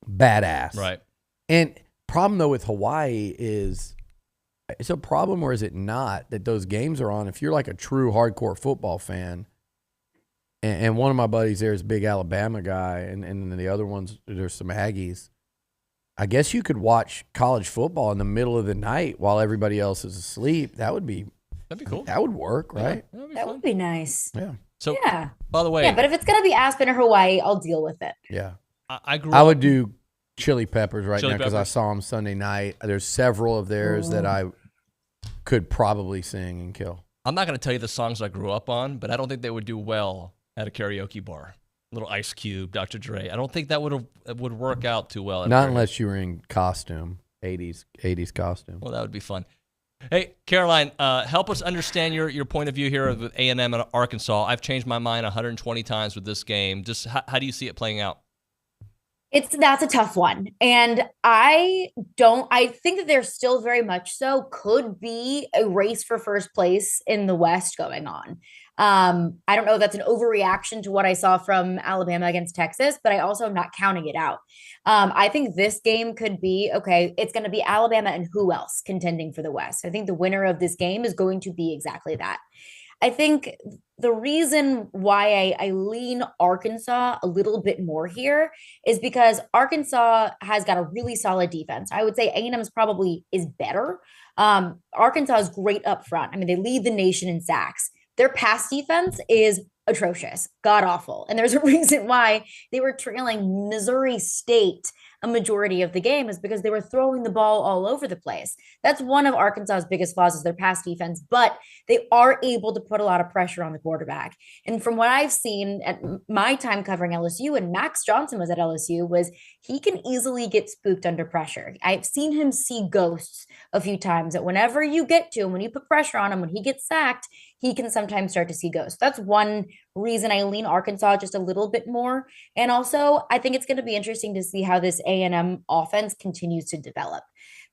S2: badass.
S9: Right.
S2: And problem, though, with Hawaii is it's a problem, or is it not, that those games are on. If you're like a true hardcore football fan, and one of my buddies there is a big Alabama guy, and then the other ones, there's some Aggies. I guess you could watch college football in the middle of the night while everybody else is asleep. That'd be cool. That would work, right?
S9: Yeah,
S17: that would be nice.
S2: Yeah.
S9: So,
S17: yeah.
S9: by the way,
S17: Yeah, but if it's going to be Aspen or Hawaii, I'll deal with it.
S2: Yeah.
S9: I
S2: would do Chili Peppers now because I
S9: Peppers.
S2: saw them Sunday night. There's several of theirs that I could probably sing and kill.
S9: I'm not going to tell you the songs I grew up on, but I don't think they would do well at a karaoke bar. Little Ice Cube, Dr. Dre. I don't think that would work out too well.
S2: Not unless you were in costume, 80s costume.
S9: Well, that would be fun. Hey, Caroline, help us understand your point of view here with A&M and Arkansas. I've changed my mind 120 times with this game. Just how do you see it playing out?
S17: That's a tough one. And I think that there still very much so could be a race for first place in the West going on. I don't know if that's an overreaction to what I saw from Alabama against Texas, but I also am not counting it out. I think this game could be, okay, it's going to be Alabama and who else contending for the West. I think the winner of this game is going to be exactly that. I think the reason why I lean Arkansas a little bit more here is because Arkansas has got a really solid defense. I would say A&M's probably is better. Arkansas is great up front. I mean, they lead the nation in sacks. Their pass defense is atrocious, god awful. And there's a reason why they were trailing Missouri State a majority of the game is because they were throwing the ball all over the place. That's one of Arkansas's biggest flaws is their pass defense, but they are able to put a lot of pressure on the quarterback. And from what I've seen at my time covering LSU, and Max Johnson was at LSU, was he can easily get spooked under pressure. I've seen him see ghosts a few times that whenever you get to him, when you put pressure on him, when he gets sacked, he can sometimes start to see ghosts. That's one reason I lean Arkansas just a little bit more. And also, I think it's going to be interesting to see how this A&M offense continues to develop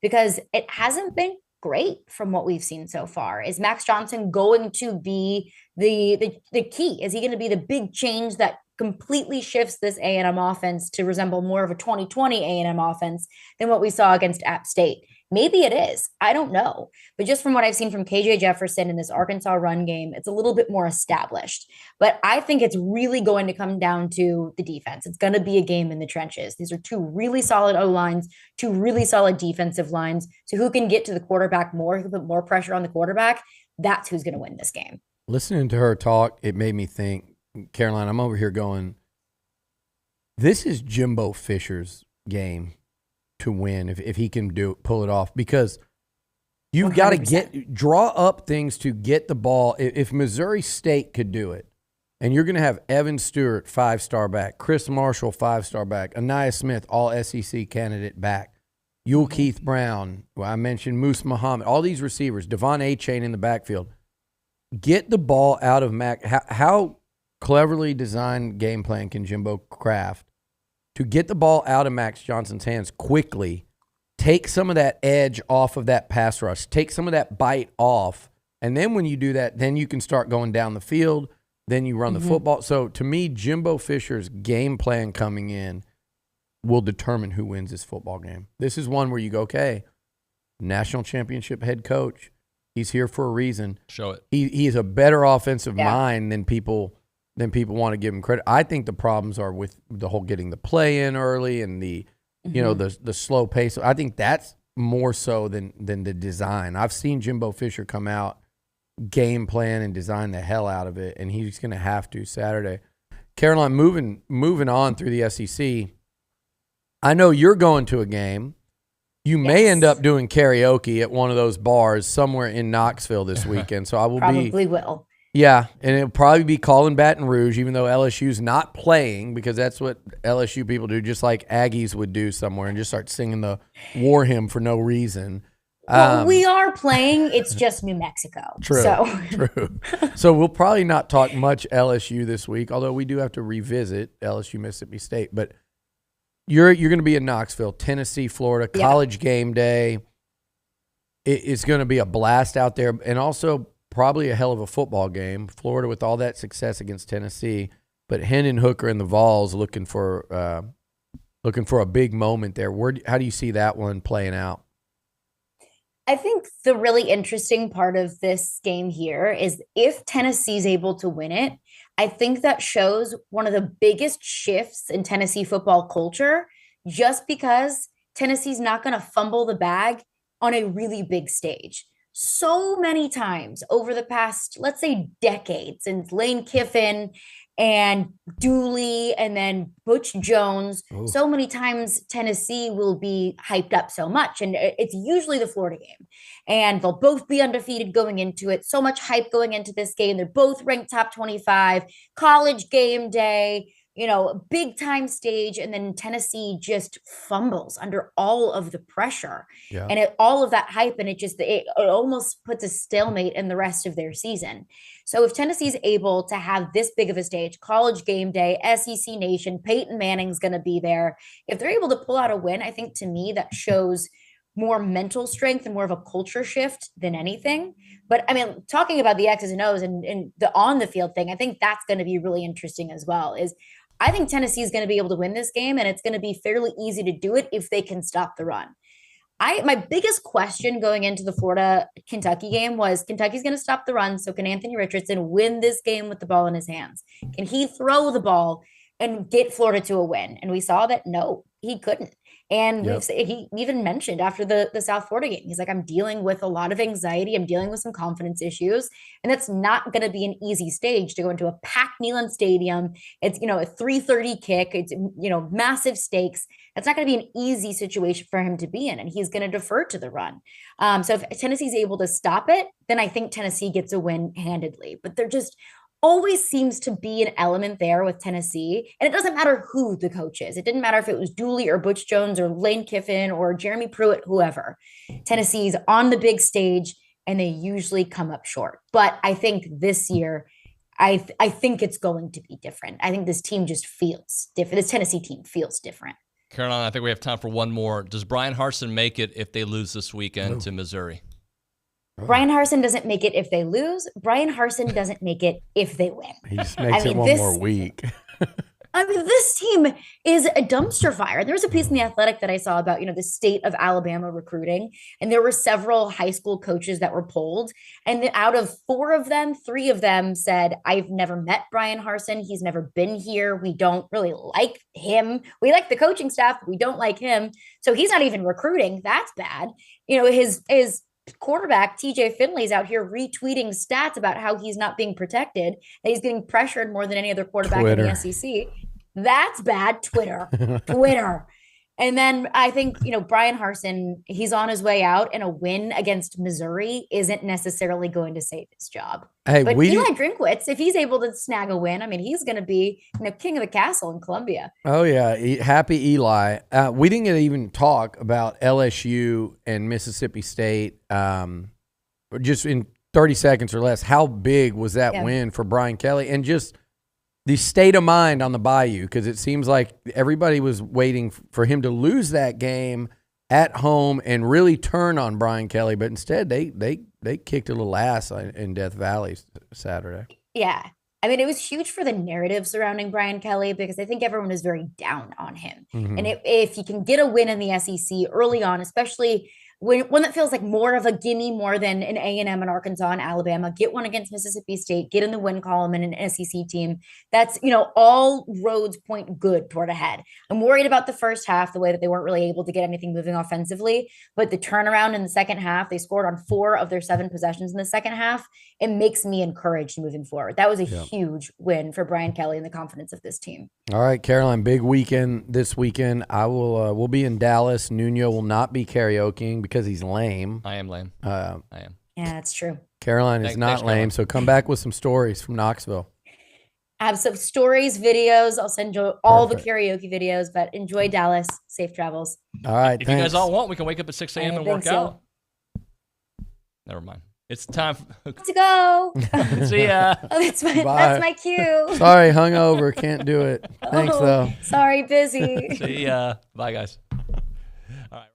S17: because it hasn't been great from what we've seen so far. Is Max Johnson going to be the key? Is he going to be the big change that completely shifts this A&M offense to resemble more of a 2020 A&M offense than what we saw against App State? Maybe it is. I don't know. But just from what I've seen from KJ Jefferson in this Arkansas run game, it's a little bit more established. But I think it's really going to come down to the defense. It's going to be a game in the trenches. These are 2 really solid O-lines, 2 really solid defensive lines. So who can get to the quarterback more, who can put more pressure on the quarterback, that's who's going to win this game.
S2: Listening to her talk, it made me think, Caroline, I'm over here going, this is Jimbo Fisher's game to win if he can pull it off, because you've got to draw up things to get the ball. If Missouri State could do it, and you're going to have Evan Stewart, 5-star back, Chris Marshall, 5-star back, Aniyah Smith, all SEC candidate back, Yul Keith Brown, I mentioned Moose Muhammad, all these receivers, Devon A-Chain in the backfield. Get the ball out of Mac. How cleverly designed game plan can Jimbo craft to get the ball out of Max Johnson's hands quickly, take some of that edge off of that pass rush, take some of that bite off, and then when you do that, then you can start going down the field, then you run the football. So to me, Jimbo Fisher's game plan coming in will determine who wins this football game. This is one where you go, okay, national championship head coach, he's here for a reason.
S9: Show it.
S2: He is a better offensive mind than people than people want to give him credit. I think the problems are with the whole getting the play in early and the the slow pace. I think that's more so than the design. I've seen Jimbo Fisher come out, game plan and design the hell out of it, and he's going to have to Saturday. Caroline, moving on through the SEC. I know you're going to a game. You may end up doing karaoke at one of those bars somewhere in Knoxville this weekend. So I will
S17: Probably will.
S2: Yeah, and it'll probably be calling Baton Rouge, even though LSU's not playing, because that's what LSU people do, just like Aggies would do somewhere and just start singing the war hymn for no reason.
S17: Well, we are playing. It's just New Mexico.
S2: True. So we'll probably not talk much LSU this week, although we do have to revisit LSU Mississippi State. But you're going to be in Knoxville, Tennessee, Florida, college game day. It's going to be a blast out there, and also probably a hell of a football game. Florida with all that success against Tennessee, but Hendon Hooker and the Vols looking for a big moment there. How do you see that one playing out?
S17: I think the really interesting part of this game here is if Tennessee's able to win it, I think that shows one of the biggest shifts in Tennessee football culture, just because Tennessee's not going to fumble the bag on a really big stage. So many times over the past, let's say, decades, since Lane Kiffin and Dooley and then Butch Jones, so many times Tennessee will be hyped up so much. And it's usually the Florida game. And they'll both be undefeated going into it. So much hype going into this game. They're both ranked top 25, college game day, big time stage. And then Tennessee just fumbles under all of the pressure and all of that hype. And it almost puts a stalemate in the rest of their season. So if Tennessee's able to have this big of a stage, college game day, SEC Nation, Peyton Manning's going to be there. If they're able to pull out a win, I think to me that shows more mental strength and more of a culture shift than anything. But I mean, talking about the X's and O's and the on the field thing, I think that's going to be really interesting as well. I think Tennessee is going to be able to win this game, and it's going to be fairly easy to do it if they can stop the run. My biggest question going into the Florida-Kentucky game was, Kentucky's going to stop the run, so can Anthony Richardson win this game with the ball in his hands? Can he throw the ball and get Florida to a win? And we saw that, no, he couldn't. And he even mentioned after the South Florida game, he's like, I'm dealing with a lot of anxiety. I'm dealing with some confidence issues. And that's not going to be an easy stage to go into a packed Neyland Stadium. It's, a 3:30 kick. It's, massive stakes. It's not going to be an easy situation for him to be in. And he's going to defer to the run. So if Tennessee's able to stop it, then I think Tennessee gets a win handedly. But there just always seems to be an element there with Tennessee. And it doesn't matter who the coach is. It didn't matter if it was Dooley or Butch Jones or Lane Kiffin or Jeremy Pruitt, whoever. Tennessee's on the big stage and they usually come up short. But I think this year, I think it's going to be different. I think this team just feels different. This Tennessee team feels different.
S9: Caroline, I think we have time for one more. Does Brian Harsin make it if they lose this weekend to Missouri?
S17: Brian Harsin doesn't make it if they lose. Brian Harsin doesn't make it if they win.
S2: He just makes it one more week.
S17: This team is a dumpster fire. There was a piece in The Athletic that I saw about, the state of Alabama recruiting. And there were several high school coaches that were polled. And out of 4 of them, 3 of them said, I've never met Brian Harsin. He's never been here. We don't really like him. We like the coaching staff, but we don't like him. So he's not even recruiting. That's bad. His quarterback TJ Finley's out here retweeting stats about how he's not being protected, that he's getting pressured more than any other quarterback in the SEC. That's bad. Twitter. And then I think, Brian Harsin, he's on his way out, and a win against Missouri isn't necessarily going to save his job.
S2: Hey,
S17: but Eli Drinkwitz, if he's able to snag a win, he's going to be king of the castle in Columbia.
S2: Oh, yeah. Happy Eli. We didn't even talk about LSU and Mississippi State. Just in 30 seconds or less, how big was that win for Brian Kelly? And just the state of mind on the Bayou, because it seems like everybody was waiting for him to lose that game at home and really turn on Brian Kelly, but instead they kicked a little ass in Death Valley Saturday.
S17: Yeah. It was huge for the narrative surrounding Brian Kelly, because I think everyone is very down on him. Mm-hmm. And if you can get a win in the SEC early on, especially one that feels like more of a gimme more than an A&M and Arkansas and Alabama. Get one against Mississippi State, get in the win column in an SEC team. That's, all roads point good toward ahead. I'm worried about the first half, the way that they weren't really able to get anything moving offensively, but the turnaround in the second half, they scored on 4 of their 7 possessions in the second half. It makes me encouraged moving forward. That was a huge win for Brian Kelly and the confidence of this team.
S2: All right, Caroline, big weekend this weekend. We'll be in Dallas. Nuño will not be karaokeing because he's lame.
S9: I am lame.
S2: I
S9: am.
S17: Yeah, that's true.
S2: Caroline is not lame, so come back with some stories from Knoxville.
S17: I have some stories, videos. I'll send you all the karaoke videos, but enjoy Dallas. Safe travels.
S2: All right,
S9: If you guys all want, we can wake up at 6 a.m. and work
S17: so.
S9: out. Never mind. It's time
S17: to go.
S9: See ya.
S17: Oh, that's my cue.
S2: Sorry, hungover. Can't do it. Thanks, though.
S17: Sorry, busy.
S9: See ya. Bye, guys. All right.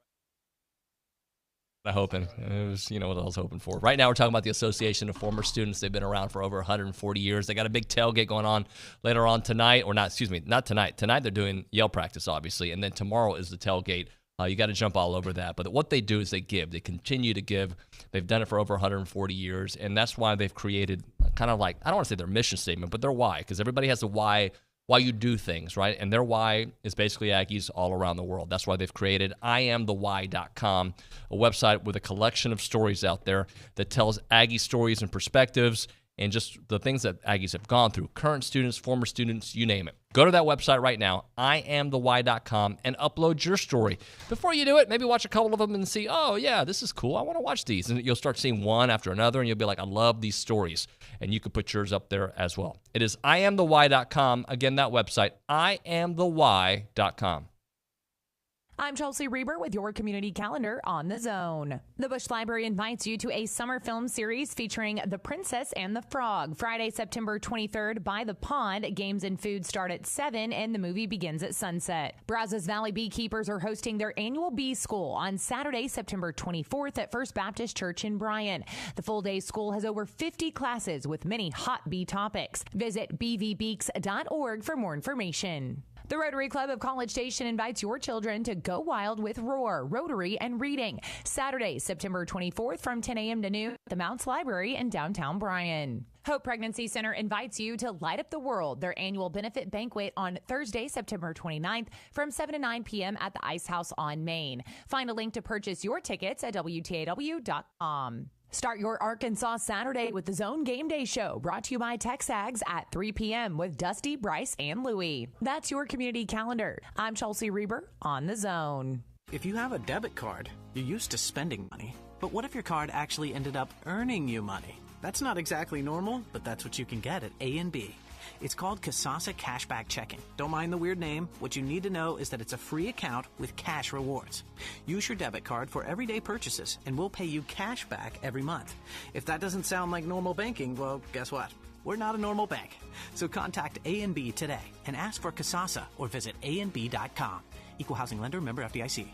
S9: I'm hoping. It was, what I was hoping for. Right now, we're talking about the Association of Former Students. They've been around for over 140 years. They got a big tailgate going on later on tonight, not tonight. Tonight, they're doing yell practice, obviously, and then tomorrow is the tailgate. You got to jump all over that. But what they do is they give. They continue to give. They've done it for over 140 years, and that's why they've created kind of like, I don't want to say their mission statement, but their why, because everybody has a why you do things, right? And their why is basically Aggies all around the world. That's why they've created IamTheWhy.com, a website with a collection of stories out there that tells Aggie stories and perspectives and just the things that Aggies have gone through, current students, former students, you name it. Go to that website right now, IamTheWhy.com, and upload your story. Before you do it, maybe watch a couple of them and see, oh, yeah, this is cool. I want to watch these. And you'll start seeing one after another, and you'll be like, I love these stories. And you can put yours up there as well. It is IamTheWhy.com. Again, that website, IamTheWhy.com.
S5: I'm Chelsea Reber with your community calendar on The Zone. The Bush Library invites you to a summer film series featuring The Princess and the Frog. Friday, September 23rd by the pond. Games and food start at 7 and the movie begins at sunset. Brazos Valley beekeepers are hosting their annual bee school on Saturday, September 24th at First Baptist Church in Bryan. The full-day school has over 50 classes with many hot bee topics. Visit bvbeaks.org for more information. The Rotary Club of College Station invites your children to go wild with Roar, Rotary, and Reading. Saturday, September 24th from 10 a.m. to noon at the Mounts Library in downtown Bryan. Hope Pregnancy Center invites you to Light Up the World, their annual benefit banquet on Thursday, September 29th from 7 to 9 p.m. at the Ice House on Main. Find a link to purchase your tickets at WTAW.com. Start your Arkansas Saturday with the Zone Game Day Show, brought to you by TexAgs at 3 p.m. with Dusty, Bryce, and Louie. That's your community calendar. I'm Chelsea Reber on The Zone.
S18: If you have a debit card, you're used to spending money. But what if your card actually ended up earning you money? That's not exactly normal, but that's what you can get at A&B. It's called Kasasa Cashback Checking. Don't mind the weird name. What you need to know is that it's a free account with cash rewards. Use your debit card for everyday purchases, and we'll pay you cash back every month. If that doesn't sound like normal banking, well, guess what? We're not a normal bank. So contact A&B today and ask for Kasasa or visit ANB.com. Equal housing lender, member FDIC.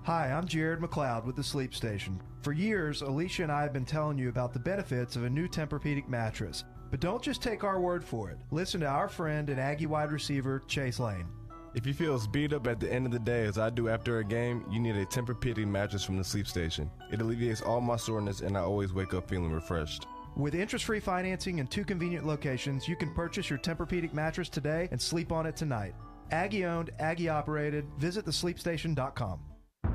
S19: Hi, I'm Jared McLeod with the Sleep Station. For years, Alicia and I have been telling you about the benefits of a new Tempur-Pedic mattress. But don't just take our word for it. Listen to our friend and Aggie wide receiver, Chase Lane.
S20: If you feel as beat up at the end of the day as I do after a game, you need a Tempur-Pedic mattress from the Sleep Station. It alleviates all my soreness, and I always wake up feeling refreshed.
S19: With interest-free financing in 2 convenient locations, you can purchase your Tempur-Pedic mattress today and sleep on it tonight. Aggie-owned, Aggie-operated. Visit thesleepstation.com.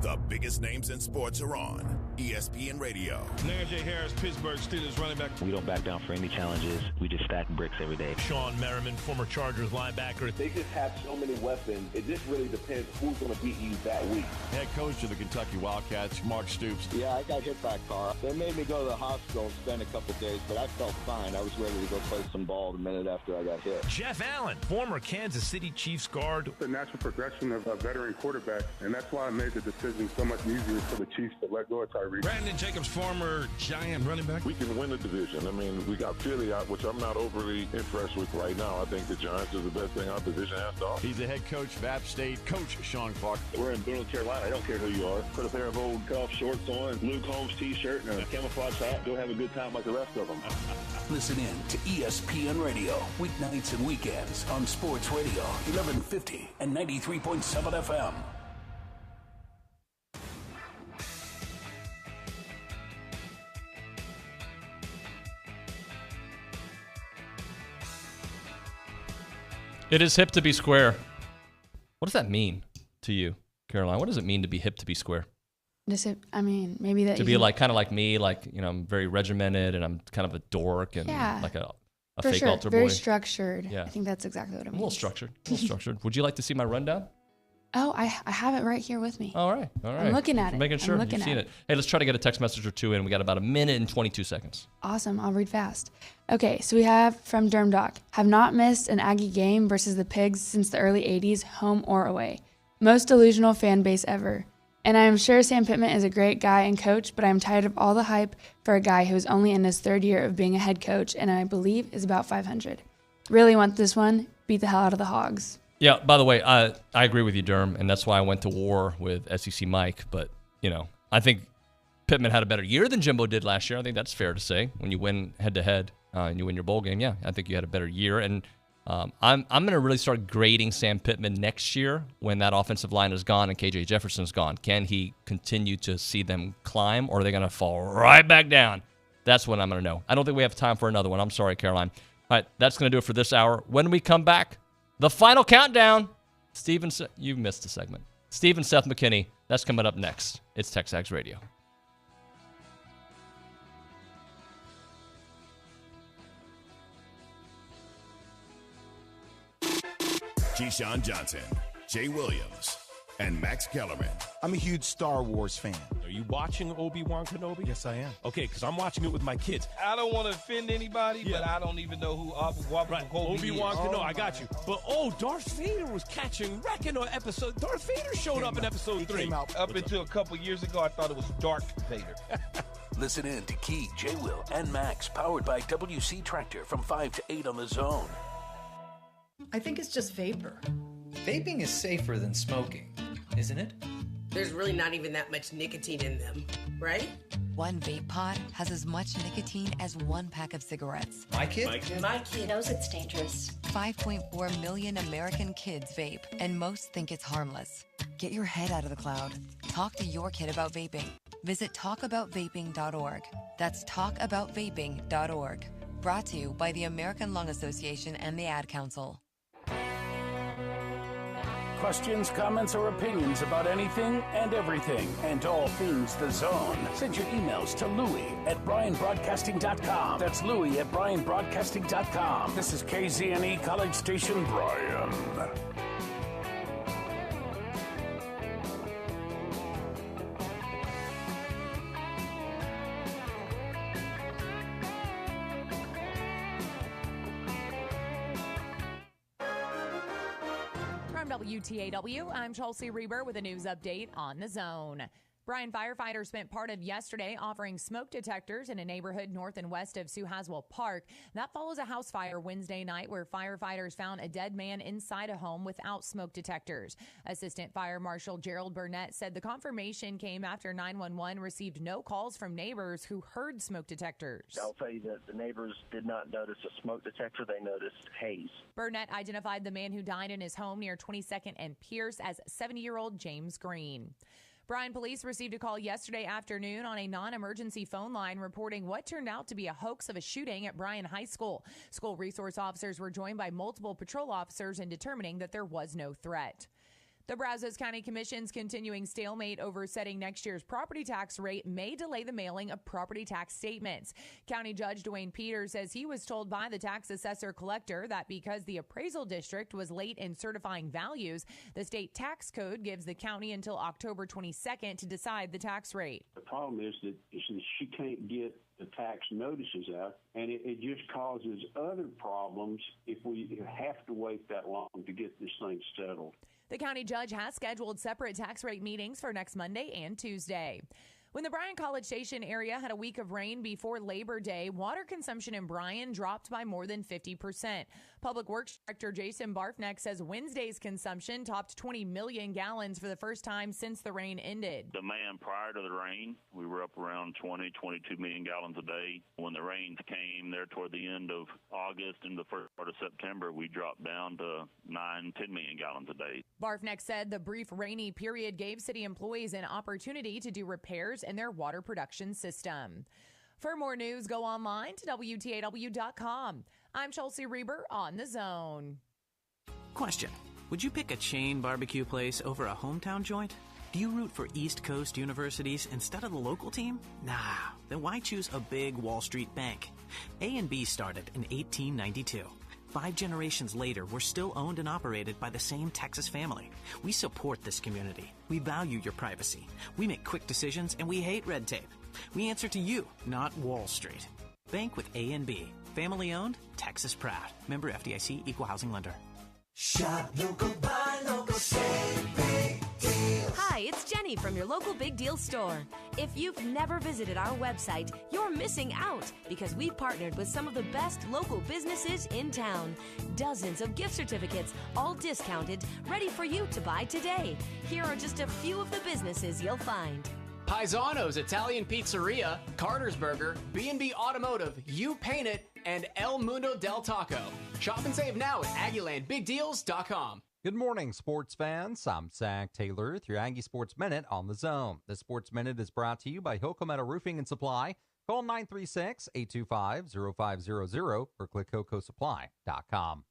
S21: The biggest names in sports are on ESPN Radio.
S22: Najee Harris, Pittsburgh Steelers running back.
S23: We don't back down for any challenges. We just stack bricks every day.
S22: Sean Merriman, former Chargers linebacker.
S27: They just have so many weapons. It just really depends who's going to beat you that week.
S28: Head coach of the Kentucky Wildcats, Mark Stoops.
S29: Yeah, I got hit by a car. They made me go to the hospital and spend a couple days, but I felt fine. I was ready to go play some ball the minute after I got hit.
S22: Jeff Allen, former Kansas City Chiefs guard.
S30: The natural progression of a veteran quarterback, and that's why I made the decision so much easier for the Chiefs to let go of Tyreek.
S22: Brandon Jacobs, former Giant running back.
S31: We can win the division. I mean, we got Philly out, which I'm not overly impressed with right now. I think the Giants is the best thing our division has to offer.
S28: He's the head coach of App State, Coach Sean Clark.
S27: We're in North Carolina. I don't care who you are. Put a pair of old golf shorts on, Luke Holmes t-shirt, and a camouflage hat. Go have a good time like the rest of them.
S4: Listen in to ESPN Radio, weeknights and weekends on Sports Radio, 1150 and 93.7 FM.
S9: It is hip to be square. What does that mean to you, Caroline? What does it mean to be hip to be square?
S1: Maybe that
S9: to be like kind of like me, like I'm very regimented and I'm kind of a dork and like a
S1: for
S9: fake
S1: sure.
S9: altar
S1: Very
S9: boy.
S1: structured.
S9: Yeah.
S1: I think that's exactly what it
S9: A
S1: means.
S9: little structured. Would you like to see my rundown?
S1: Oh, I have it right here with me.
S9: All right.
S1: I'm looking at it.
S9: Making sure
S1: I'm
S9: you've seen it. Hey, let's try to get a text message or two in. We got about a minute and 22 seconds.
S1: Awesome. I'll read fast. Okay, so we have from Dermdoc. Have not missed an Aggie game versus the Pigs since the early 80s, home or away. Most delusional fan base ever. And I am sure Sam Pittman is a great guy and coach, but I'm tired of all the hype for a guy who is only in his third year of being a head coach and I believe is about 500. Really want this one. Beat the hell out of the Hogs.
S9: Yeah, by the way, I agree with you, Derm, and that's why I went to war with SEC Mike. But, I think Pittman had a better year than Jimbo did last year. I think that's fair to say. When you win head-to-head and you win your bowl game, yeah, I think you had a better year. And I'm going to really start grading Sam Pittman next year when that offensive line is gone and KJ Jefferson's gone. Can he continue to see them climb, or are they going to fall right back down? That's when I'm going to know. I don't think we have time for another one. I'm sorry, Caroline. All right, that's going to do it for this hour. When we come back, the final countdown. You missed a segment. Steve and Seth McKinney. That's coming up next. It's TexAgs Radio.
S21: Keyshawn Johnson, Jay Williams, and Max Kellerman.
S7: I'm a huge Star Wars fan.
S22: Are you watching Obi-Wan Kenobi?
S7: Yes, I am.
S22: Okay, because I'm watching it with my kids.
S10: I don't want to offend anybody, but I don't even know who
S22: Obi-Wan Kenobi, I got you. But, Darth Vader was catching wrecking on episode. Darth Vader showed up in episode 3.
S10: Came out up until a couple years ago, I thought it was Darth Vader.
S4: Listen in to Key, J. Will, and Max, powered by WC Tractor from 5 to 8 on the Zone.
S11: I think it's just vapor.
S12: Vaping is safer than smoking, isn't it?
S13: There's really not even that much nicotine in them, right?
S14: One vape pod has as much nicotine as one pack of cigarettes.
S12: My kid?
S13: My kid knows it's dangerous.
S14: 5.4 million American kids vape, and most think it's harmless. Get your head out of the cloud. Talk to your kid about vaping. Visit talkaboutvaping.org. That's talkaboutvaping.org. Brought to you by the American Lung Association and the Ad Council.
S4: Questions, comments, or opinions about anything and everything and all things The Zone. Send your emails to Louie@BryantBroadcasting.com. That's Louie@BryantBroadcasting.com. This is KZNE College Station, Bryan.
S5: WTAW, I'm Chelsea Reber with a news update on The Zone. Bryan firefighters spent part of yesterday offering smoke detectors in a neighborhood north and west of Sue Haswell Park. That follows a house fire Wednesday night where firefighters found a dead man inside a home without smoke detectors. Assistant Fire Marshal Gerald Burnett said the confirmation came after 911 received no calls from neighbors who heard smoke detectors.
S16: I'll tell you that the neighbors did not notice a smoke detector. They noticed haze.
S5: Burnett identified the man who died in his home near 22nd and Pierce as 70-year-old James Green. Bryan police received a call yesterday afternoon on a non-emergency phone line reporting what turned out to be a hoax of a shooting at Bryan High School. School resource officers were joined by multiple patrol officers in determining that there was no threat. The Brazos County Commission's continuing stalemate over setting next year's property tax rate may delay the mailing of property tax statements. County Judge Dwayne Peters says he was told by the tax assessor collector that because the appraisal district was late in certifying values, the state tax code gives the county until October 22nd to decide the tax rate.
S24: The problem is that she can't get the tax notices out, and it just causes other problems if we have to wait that long to get this thing settled.
S5: The county judge has scheduled separate tax rate meetings for next Monday and Tuesday. When the Bryan College Station area had a week of rain before Labor Day, water consumption in Bryan dropped by more than 50%. Public Works Director Jason Barfneck says Wednesday's consumption topped 20 million gallons for the first time since the rain ended.
S27: Demand prior to the rain, we were up around 22 million gallons a day. When the rains came there toward the end of August and the first part of September, we dropped down to 10 million gallons a day.
S5: Barfneck said the brief rainy period gave city employees an opportunity to do repairs in their water production system. For more news, go online to WTAW.com. I'm Chelsea Reber on The Zone.
S2: Question. Would you pick a chain barbecue place over a hometown joint? Do you root for East Coast universities instead of the local team? Nah, then why choose a big Wall Street bank? A&B started in 1892. 5 generations later, we're still owned and operated by the same Texas family. We support this community. We value your privacy. We make quick decisions, and we hate red tape. We answer to you, not Wall Street. Bank with A&B. Family owned, Texas proud. Member FDIC, Equal Housing Lender.
S3: Shop local, buy local, save big deals.
S6: Hi, it's Jenny from your local Big Deal store. If you've never visited our website, you're missing out because we've partnered with some of the best local businesses in town. Dozens of gift certificates, all discounted, ready for you to buy today. Here are just a few of the businesses you'll find.
S8: Paisano's Italian Pizzeria, Carter's Burger, B&B Automotive, You Paint It, and El Mundo del Taco. Shop and save now at AggielandBigDeals.com.
S15: Good morning, sports fans. I'm Zach Taylor with your Aggie Sports Minute on the Zone. The Sports Minute is brought to you by Hilco Metal Roofing and Supply. Call 936-825-0500 or click HilcoSupply.com.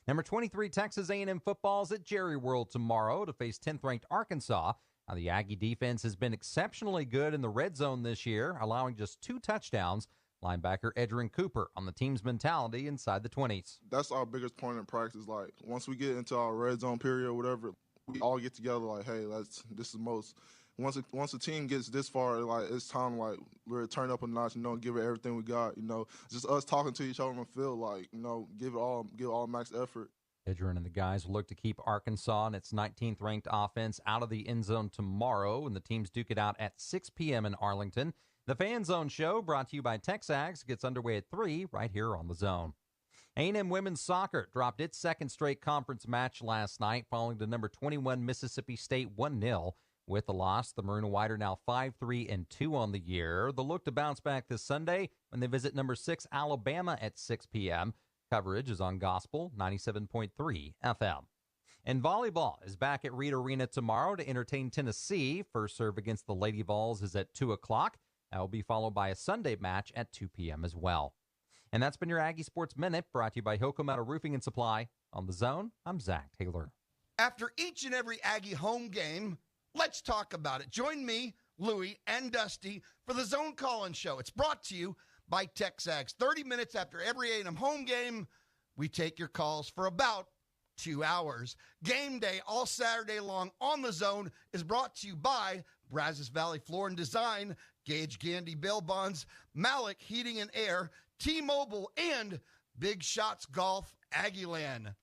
S15: Number 23 Texas A&M football's at Jerry World tomorrow to face 10th-ranked Arkansas. Now, the Aggie defense has been exceptionally good in the red zone this year, allowing just 2 touchdowns. Linebacker Edrin Cooper on the team's mentality inside the 20s.
S17: That's our biggest point in practice. Like, once we get into our red zone period or whatever, we all get together like, hey, this is most. Once the team gets this far, like, it's time, like, we're turn up a notch, give it everything we got, just us talking to each other on the field, like, give all max effort.
S15: Edrin and the guys will look to keep Arkansas and its 19th ranked offense out of the end zone tomorrow, and the teams duke it out at 6 p.m. in Arlington. The Fan Zone Show, brought to you by TexAgs, gets underway at 3 right here on the Zone. A&M women's soccer dropped its second straight conference match last night, falling to number 21 Mississippi State 1-0. With the loss, the Maroon and White are now 5-3-2 on the year. They'll look to bounce back this Sunday when they visit number 6 Alabama at 6 p.m. Coverage is on Gospel 97.3 FM. And volleyball is back at Reed Arena tomorrow to entertain Tennessee. First serve against the Lady Vols is at 2 o'clock. That will be followed by a Sunday match at 2 p.m. as well. And that's been your Aggie Sports Minute, brought to you by Hilco Metal Roofing and Supply. On the Zone, I'm Zach Taylor.
S18: After each and every Aggie home game, let's talk about it. Join me, Louie, and Dusty for the Zone Call-In Show. It's brought to you by TexAgs. 30 minutes after every A&M home game, we take your calls for about 2 hours. Game day all Saturday long on the Zone is brought to you by Brazos Valley Floor and Design, Gage Gandy Bail Bonds, Malik Heating and Air, T-Mobile, and Big Shots Golf, Aggieland.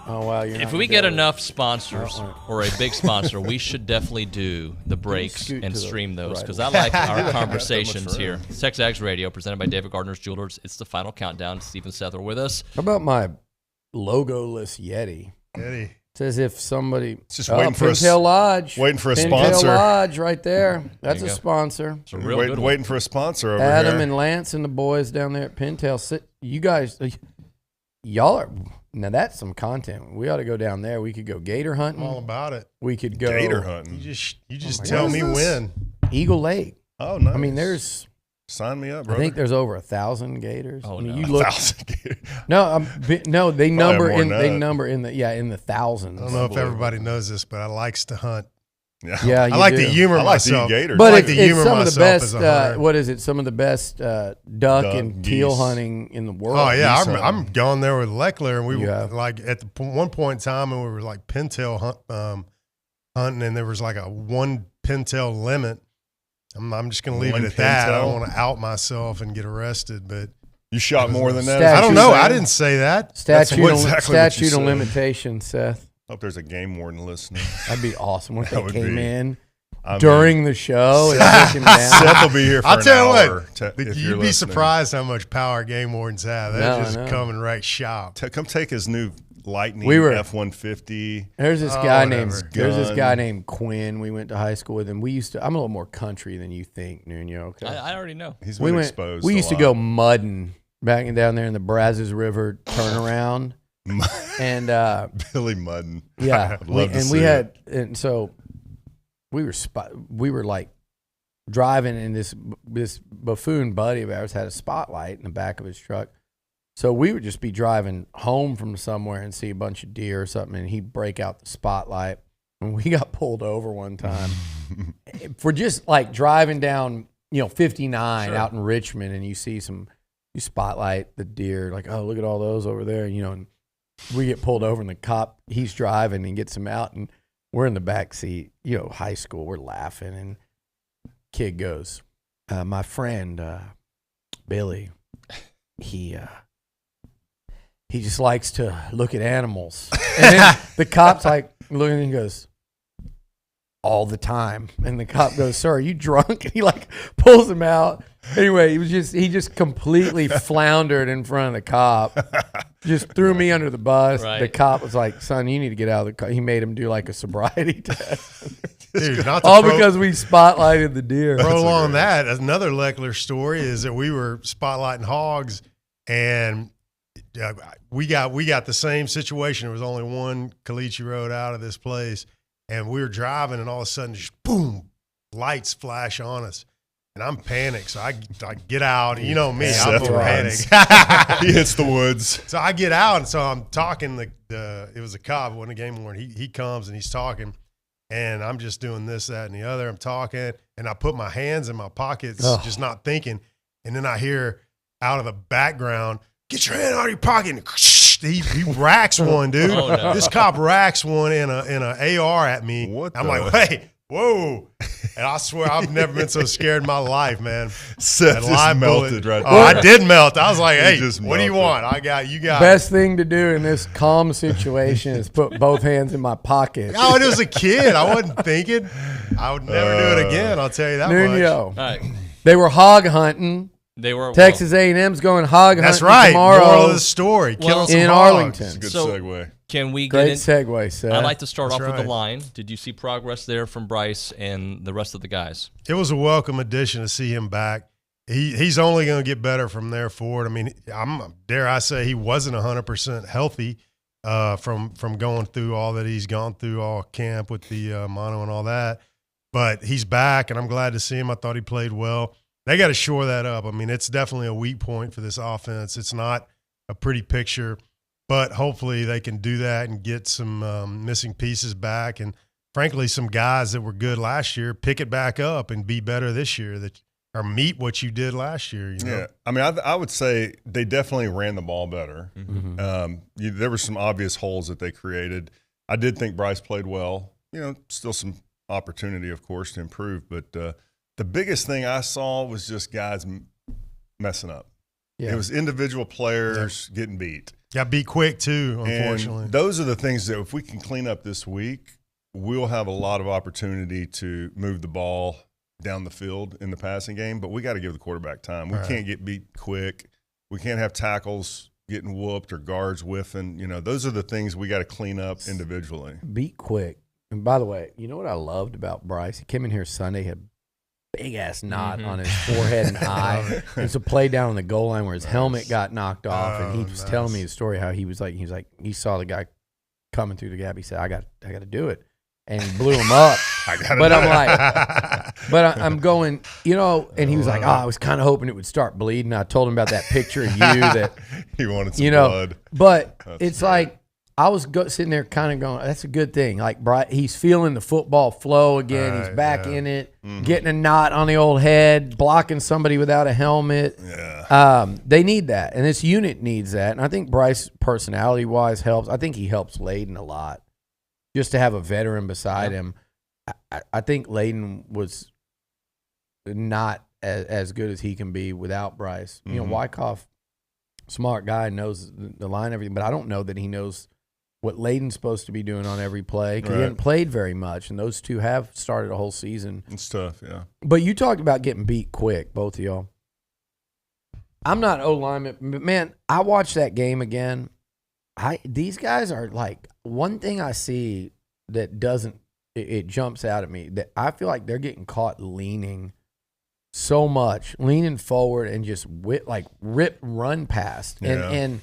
S19: Oh, wow.
S9: If we get enough sponsors or a big sponsor, we should definitely do the breaks and stream those, because I like our conversations here. TexAgs Radio, presented by David Gardner's Jewelers. It's the final countdown. Steve and Seth are with us.
S19: How about my logoless Yeti?
S20: It's
S19: as if somebody...
S20: It's just waiting for
S19: Pintail Lodge.
S20: Waiting for a
S19: Pintail
S20: sponsor.
S19: Lodge right there. That's a sponsor.
S9: It's a real good one.
S20: Waiting for a sponsor over
S19: Adam
S20: here.
S19: and Lance and the boys down there at Pintail. You guys... Y'all are... Now, that's some content. We ought to go down there. We could go gator hunting.
S20: I'm all about it.
S19: We could go...
S20: Gator hunting. You just tell me when.
S19: Eagle Lake.
S20: Oh, nice.
S19: I mean, there's...
S20: Sign me up, brother.
S19: I think there's over 1,000 gators.
S20: Oh,
S19: I mean,
S20: no.
S19: you look,
S20: 1,000 gators.
S19: No, they number
S20: more
S19: in
S20: than
S19: they
S20: that.
S19: number in the thousands.
S20: Oh,
S19: I
S20: don't know if everybody knows this, but I likes to hunt.
S19: Yeah,
S20: I like to humor myself.
S19: But
S20: it's
S19: some of the best. What is it? Some of the best duck and teal
S20: geese.
S19: hunting in the world.
S20: Oh yeah, I'm going there with Leckler, and we were like at one point in time, and we were like pintail hunting, and there was like a 1 pintail limit. I'm just going to leave it at that. I don't want to out myself and get arrested, but
S28: you shot more than that.
S20: I don't know. I didn't say that.
S19: Statute of limitations, Seth.
S28: Hope there's a game warden listening.
S19: That'd be awesome. What if they came in during the show?
S20: Seth will be here for
S19: I'll
S20: an
S19: tell you
S20: hour.
S19: what,
S20: You'd be surprised how much power game wardens have. They're just coming right shop.
S28: Come take his new Lightning F-150.
S19: There's this guy named Quinn. We went to high school with him. I'm a little more country than you think, Nuño. Okay?
S9: I already know.
S28: He's been exposed.
S19: We used to go mudding back and down there in the Brazos River turnaround. And
S28: Billy Mudden.
S19: Yeah.
S28: I'd love to see it.
S19: And so we were like driving, and this buffoon buddy of ours had a spotlight in the back of his truck. So we would just be driving home from somewhere and see a bunch of deer or something, and he'd break out the spotlight. And we got pulled over one time for just like driving down, 59 out in Richmond, and you spotlight the deer, like, oh, look at all those over there, and we get pulled over, and the cop, he's driving and gets him out, and we're in the back seat, high school, we're laughing, and kid goes, my friend Billy, he just likes to look at animals. And then the cop's like looking, and he goes, all the time. And the cop goes, sir, are you drunk? And he like pulls him out. Anyway, he just completely floundered in front of the cop. Just threw me under the bus. Right. The cop was like, son, you need to get out of the car. He made him do like a sobriety test.
S20: Dude,
S19: all because we spotlighted the deer.
S20: Prolong that. Another Leckler story is that we were spotlighting hogs, and we got the same situation. There was only one Caliche Road out of this place, and we were driving, and all of a sudden, just boom, lights flash on us. And I'm panicked, so I get out. You know me, I'm panicked.
S28: He hits the woods.
S20: So I get out, and so I'm talking. It was a cop, it wasn't a game warden. He comes, and he's talking, and I'm just doing this, that, and the other. I'm talking, and I put my hands in my pockets, just not thinking. And then I hear out of the background, get your hand out of your pocket. And he racks one, dude. Oh, no. This cop racks one in a AR at me. I'm like, wait. Whoa. And I swear I've never been so scared in my life, man.
S28: Seth just melted right there.
S20: Oh, I did melt. I was like, hey, what do you want? You got
S19: best thing to do in this calm situation is put both hands in my pocket.
S20: Oh, it was a kid. I wasn't thinking. I would never do it again. I'll tell you that
S19: Nuño.
S20: much.
S9: Right.
S19: They were hog hunting.
S9: They were
S19: Texas A&M's going hog hunting.
S20: That's right.
S19: Tomorrow.
S20: Moral of the story. Killing some
S19: in
S20: hogs.
S19: Arlington.
S28: Good segue.
S9: Can we
S19: Great
S9: get
S19: segue, Seth.
S9: I'd like to start
S20: That's
S9: off with
S20: right.
S9: the line. Did you see progress there from Bryce and the rest of the guys?
S20: It was a welcome addition to see him back. He's only going to get better from there forward. I mean, dare I say he wasn't 100% healthy from going through all that he's gone through all camp with the mono and all that. But he's back, and I'm glad to see him. I thought he played well. They got to shore that up. I mean, it's definitely a weak point for this offense. It's not a pretty picture, but hopefully they can do that and get some missing pieces back. And, frankly, some guys that were good last year pick it back up and be better this year or meet what you did last year. You know?
S28: Yeah, I mean, I would say they definitely ran the ball better. Mm-hmm. There were some obvious holes that they created. I did think Bryce played well. Still some opportunity, of course, to improve, but the biggest thing I saw was just guys messing up. Yeah. It was individual players getting beat.
S20: Got beat quick too, unfortunately.
S28: And those are the things that if we can clean up this week, we'll have a lot of opportunity to move the ball down the field in the passing game, but we got to give the quarterback time. We can't get beat quick. We can't have tackles getting whooped or guards whiffing. Those are the things we got to clean up individually.
S19: Beat quick. And by the way, you know what I loved about Bryce? He came in here Sunday, had big-ass knot on his forehead and eye. It's a play down on the goal line where his helmet got knocked off, and he was telling me the story how he he saw the guy coming through the gap. He said, I got to do it. And he blew him up. I'm going, and he was like, I was kind of hoping it would start bleeding. I told him about that picture of you that
S28: he wanted some blood.
S19: But it's like, I was sitting there kind of going, that's a good thing. Like, he's feeling the football flow again. He's back in it, getting a knot on the old head, blocking somebody without a helmet. Yeah. They need that, and this unit needs that. And I think Bryce, personality-wise, helps. I think he helps Layden a lot, just to have a veteran beside him. I think Layden was not as good as he can be without Bryce. Wyckoff, smart guy, knows the line, everything, but I don't know that he knows what Layden's supposed to be doing on every play, because he hadn't played very much, and those two have started a whole season.
S28: It's tough, yeah.
S19: But you talked about getting beat quick, both of y'all. I'm not O-lineman, but, man, I watched that game again. These guys are like, one thing I see that it jumps out at me, that I feel like they're getting caught leaning so much, leaning forward and just rip run past. And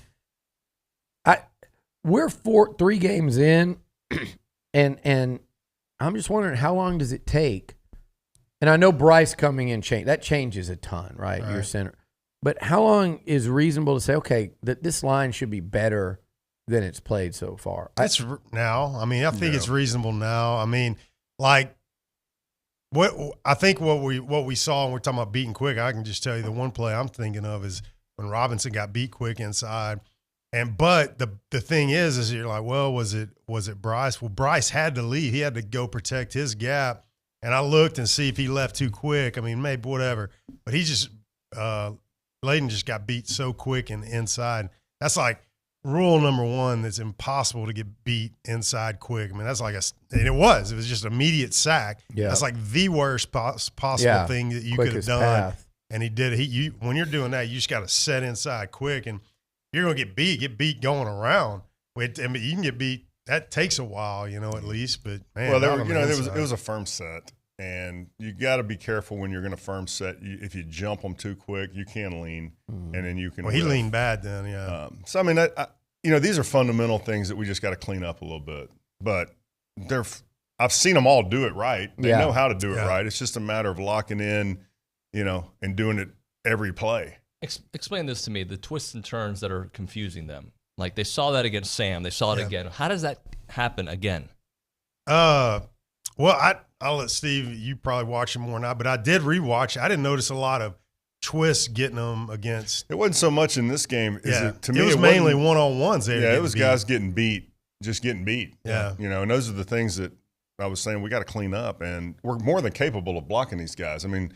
S19: we're 3 games in, and I'm just wondering how long does it take? And I know Bryce coming in changes a ton, right? Your center. But how long is reasonable to say, okay, that this line should be better than it's played so far?
S20: It's now. I mean, I think it's reasonable now. I mean, like what we saw when we're talking about beating quick. I can just tell you the one play I'm thinking of is when Robinson got beat quick inside. But the thing is you're like, well, was it Bryce? Well, Bryce had to leave. He had to go protect his gap. And I looked and see if he left too quick. I mean, maybe whatever. But he just Layden just got beat so quick and inside. That's like rule number 1. That's impossible to get beat inside quick. I mean, that's like and it was just immediate sack. Yeah. That's like the worst possible thing that you could have done. Path. And he did it. When you're doing that, you just got to set inside quick, and you're going to get beat going around. I mean, you can get beat. That takes a while, at least. But man,
S28: it was a firm set. And you got to be careful when you're going to firm set. If you jump them too quick, you can lean, and then you can.
S20: Well, he leaned bad then, yeah.
S28: So I mean, these are fundamental things that we just got to clean up a little bit. But I've seen them all do it right. They know how to do it right. It's just a matter of locking in, and doing it every play.
S9: Explain this to me: the twists and turns that are confusing them. Like they saw that against Sam, they saw it again. How does that happen again?
S20: Well, I'll let Steve, you probably watch it more now, but I did rewatch. I didn't notice a lot of twists getting them against.
S28: It wasn't so much in this game. To me,
S20: it was mainly one-on-ones.
S28: It was guys getting beat.
S20: Yeah.
S28: And those are the things that I was saying we got to clean up, and we're more than capable of blocking these guys. I mean,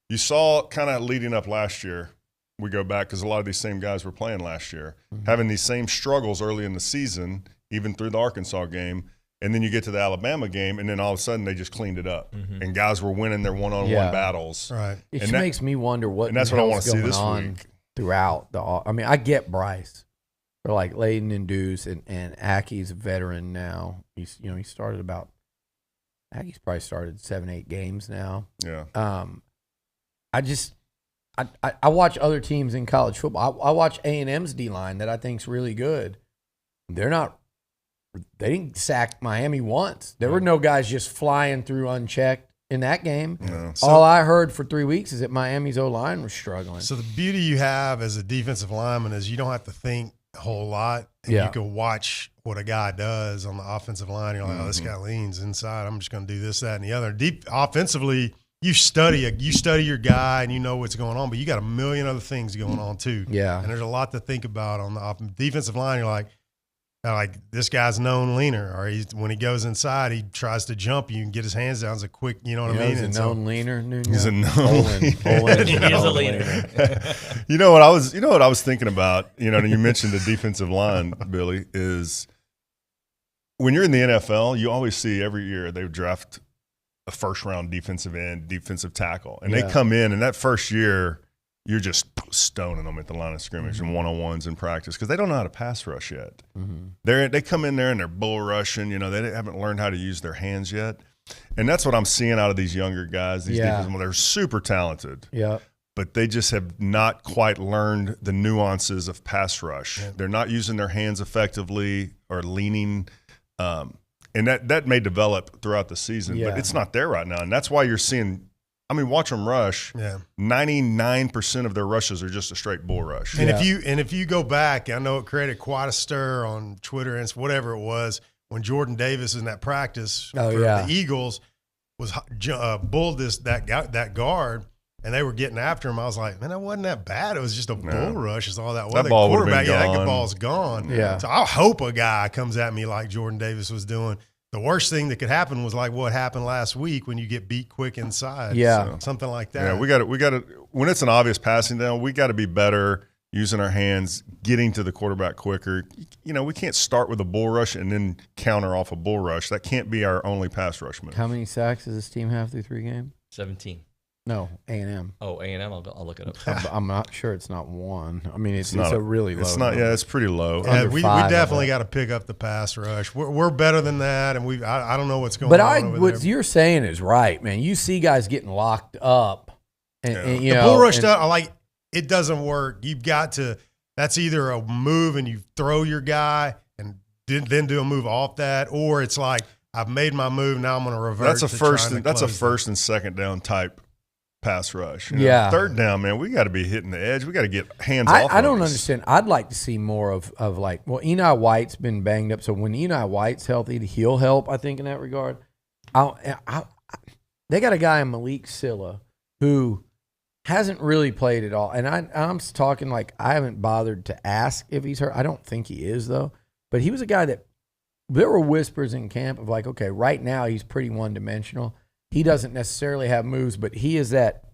S28: you saw kind of leading up last year, we go back because a lot of these same guys were playing last year, having these same struggles early in the season, even through the Arkansas game. And then you get to the Alabama game, and then all of a sudden they just cleaned it up, and guys were winning their one-on-one battles.
S20: Right.
S19: It just makes me wonder that's
S28: what I want to see this week
S19: throughout the. I mean, I get Bryce, but like Layden and Deuce and Aggie's a veteran now. He started about. Aggie's probably started 7-8 games now.
S28: Yeah.
S19: I watch other teams in college football. I watch A&M's D-line that I think's really good. They didn't sack Miami once. There were no guys just flying through unchecked in that game.
S28: No.
S19: All I heard for 3 weeks is that Miami's O-line was struggling.
S20: So the beauty you have as a defensive lineman is you don't have to think a whole lot. And you can watch what a guy does on the offensive line. You're like, oh, this guy leans inside. I'm just going to do this, that, and the other. Offensively, you study your guy and you know what's going on, but you got a million other things going on too.
S19: Yeah.
S20: And there's a lot to think about on the defensive line. You're like this guy's known leaner, or when he goes inside, he tries to jump you and get his hands down. It's a quick, you know what I mean?
S19: He's a known leaner. Nuño.
S28: He's a known
S9: Olin. He is a leaner.
S28: You know what I was thinking about? You mentioned the defensive line, Billy, is when you're in the NFL, you always see every year they draft a first-round defensive end, defensive tackle, and they come in, and that first year you're just stoning them at the line of scrimmage and one-on-ones in practice because they don't know how to pass rush yet. They come in there and they're bull rushing. They haven't learned how to use their hands yet. And that's what I'm seeing out of these younger guys. These defensive, they're super talented.
S19: Yeah.
S28: But they just have not quite learned the nuances of pass rush. Yeah. They're not using their hands effectively or leaning. And that may develop throughout the season, but it's not there right now. And that's why you're seeing – watch them rush.
S20: Yeah,
S28: 99% of their rushes are just a straight bull rush.
S20: And if you go back, I know it created quite a stir on Twitter and whatever it was when Jordan Davis in that practice for the Eagles was bulled that guard, and they were getting after him. I was like, man, that wasn't that bad. It was just a bull rush. Is all that was.
S28: That ball
S20: quarterback,
S28: that
S20: ball's gone.
S19: Yeah.
S20: So I hope a guy comes at me like Jordan Davis was doing. The worst thing that could happen was like what happened last week when you get beat quick inside.
S19: Yeah.
S20: So, something like that.
S28: Yeah, we got to when it's an obvious passing down, we got to be better using our hands, getting to the quarterback quicker. We can't start with a bull rush and then counter off a bull rush. That can't be our only pass rush move.
S19: How many sacks does this team have through 3 games?
S9: 17.
S19: No, A&M.
S9: Oh, A&M. I'll look it up.
S19: I'm not sure it's not 1. It's a really low.
S28: It's not.
S19: number.
S28: Yeah, it's pretty low.
S20: Yeah, we definitely got to pick up the pass rush. We're better than that, and I don't know what's going on. But
S19: what you're saying is right, man. You see guys getting locked up, and
S20: the bull rush it doesn't work. You've got to. That's either a move and you throw your guy and then do a move off that, or it's like I've made my move, now I'm going to revert.
S28: That's a first and second down type pass rush.
S19: Yeah.
S28: Third down, man, we got to be hitting the edge. We got to get hands off.
S19: I don't understand. I'd like to see more of like, well, Eni White's been banged up, so when Eni White's healthy, he'll help, I think, in that regard. They got a guy in Malik Silla who hasn't really played at all. And I'm talking like I haven't bothered to ask if he's hurt. I don't think he is, though. But he was a guy that there were whispers in camp of like, okay, right now he's pretty one-dimensional. He doesn't necessarily have moves, but he is that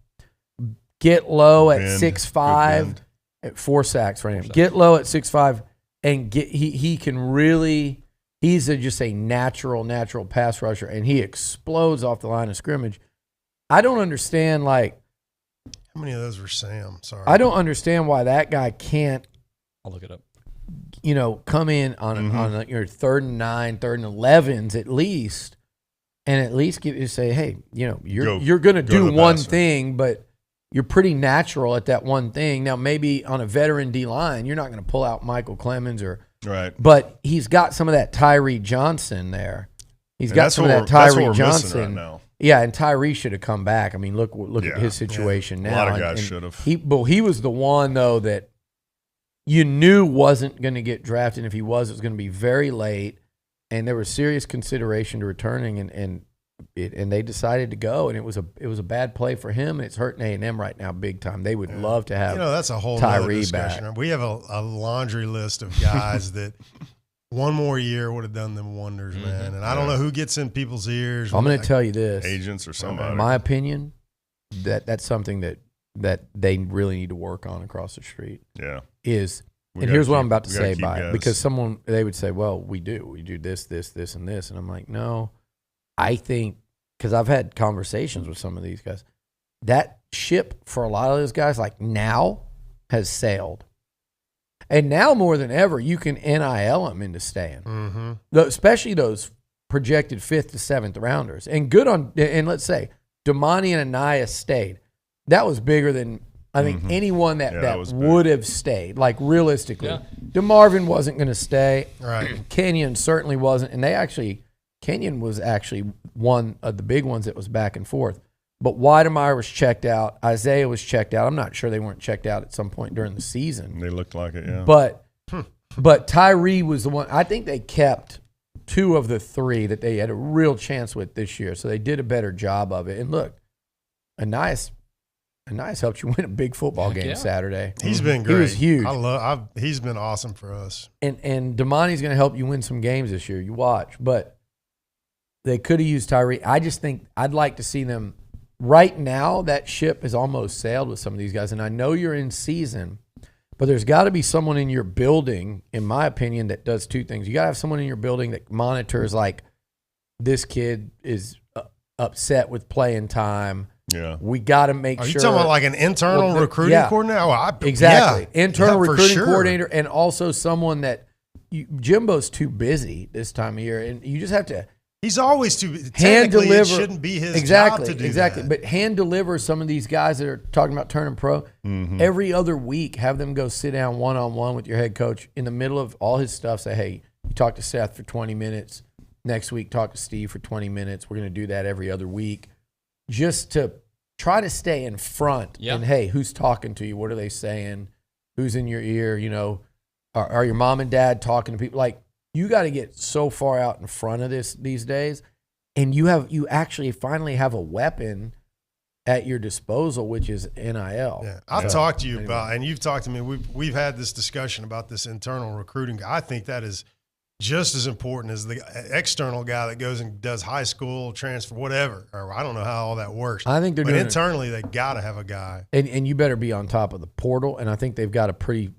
S19: get low at 6'5", at 4 sacks for him. Get low at 6'5", and he can really – he's just a natural pass rusher, and he explodes off the line of scrimmage. I don't understand, like –
S20: how many of those were Sam? Sorry.
S19: I don't understand why that guy can't –
S9: I'll look it up.
S19: Come in on your 3rd and 9, 3rd and 11s at least, and at least say, hey, you're going to do one thing, but you're pretty natural at that one thing. Now, maybe on a veteran D-line, you're not going to pull out Michael Clemens
S28: right.
S19: But he's got some of that Tyree Johnson there. He's got some of that Tyree Johnson
S28: right now.
S19: Yeah, and Tyree should have come back. I mean, look at his situation now.
S28: A lot of guys should have.
S19: He was the one though that you knew wasn't going to get drafted. If he was, it was going to be very late, and there was serious consideration to returning, and they decided to go, and it was a bad play for him, and it's hurting A&M right now big time. They would love to have
S20: that's a whole
S19: Tyree
S20: discussion.
S19: back.
S20: We have a laundry list of guys that one more year would have done them wonders, man. And I don't know who gets in people's ears.
S19: I'm going to tell you this,
S28: agents or somebody.
S19: In my opinion, that's something that they really need to work on across the street.
S28: Yeah.
S19: And here's what I'm about to say by it, because they would say, well, we do this, and this. And I'm like, no, I think, because I've had conversations with some of these guys, that ship for a lot of those guys, like now, has sailed. And now more than ever, you can NIL them into staying.
S20: Mm-hmm.
S19: Especially those projected 5th to 7th rounders. And let's say, Damani and Anaya stayed. That was bigger than I think anyone that would have stayed. Like realistically, DeMarvin wasn't going to stay.
S20: Right.
S19: Kenyon certainly wasn't, and Kenyon was actually one of the big ones that was back and forth. But Weidemeyer was checked out. Isaiah was checked out. I'm not sure they weren't checked out at some point during the season.
S28: They looked like it, yeah.
S19: But Tyree was the one. I think they kept 2 of the 3 that they had a real chance with this year, so they did a better job of it. And look, Anais helped you win a big football game Saturday.
S20: He's been great.
S19: He was huge.
S20: He's been awesome for us.
S19: And Damani's going to help you win some games this year. You watch. But they could have used Tyree. I just think I'd like to see them. Right now, that ship has almost sailed with some of these guys. And I know you're in season, but there's got to be someone in your building, in my opinion, that does 2 things. You got to have someone in your building that monitors, like, this kid is upset with playing time.
S28: Yeah,
S19: we got to make sure.
S20: Are you talking about like an internal recruiting coordinator?
S19: Exactly. Internal recruiting
S20: sure.
S19: coordinator, and also someone that Jimbo's too busy this time of year, and you just have to.
S20: He's always too busy.
S19: Hand deliver.
S20: It shouldn't be his job to do that.
S19: But hand deliver some of these guys that are talking about turning pro. Every other week, have them go sit down one-on-one with your head coach in the middle of all his stuff. Say, hey, you talk to Seth for 20 minutes. Next week, talk to Steve for 20 minutes. We're going to do that every other week. Just to try to stay in front.
S9: Yeah.
S19: And, hey, who's talking to you? What are they saying? Who's in your ear? Are your mom and dad talking to people? Like, you got to get so far out in front of these days. And you actually finally have a weapon at your disposal, which is NIL.
S20: Yeah. I've talked to you about, and you've talked to me, we've had this discussion about this internal recruiting. I think that is just as important as the external guy that goes and does high school transfer, whatever. Or I don't know how all that works.
S19: I think they're doing
S20: internally, they got to have a guy.
S19: And you better be on top of the portal. And I think they've got a pretty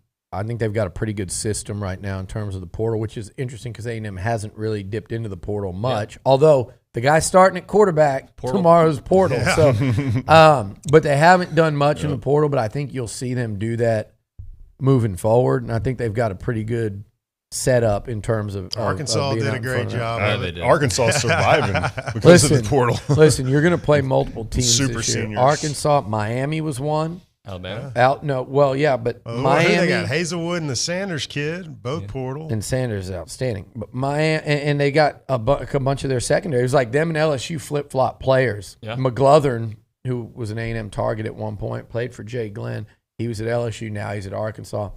S19: good system right now in terms of the portal, which is interesting because A&M hasn't really dipped into the portal much. Yeah. Although the guy starting at quarterback tomorrow's portal. Yeah. So, but they haven't done much in the portal. But I think you'll see them do that moving forward. And I think they've got a pretty good setup in terms of
S20: Arkansas did a great job.
S28: Arkansas surviving because of the portal.
S19: Listen, you're going to play multiple teams
S28: Super
S19: this year.
S28: seniors.
S19: Arkansas, Miami was one.
S9: Alabama?
S19: But Miami.
S20: They got Hazelwood and the Sanders kid, both portal.
S19: And Sanders is outstanding. But Miami, and they got a bunch of their secondary. It was like them and LSU flip-flop players.
S9: Yeah.
S19: McGlothern, who was an A&M target at one point, played for Jay Glenn. He was at LSU. Now he's at Arkansas.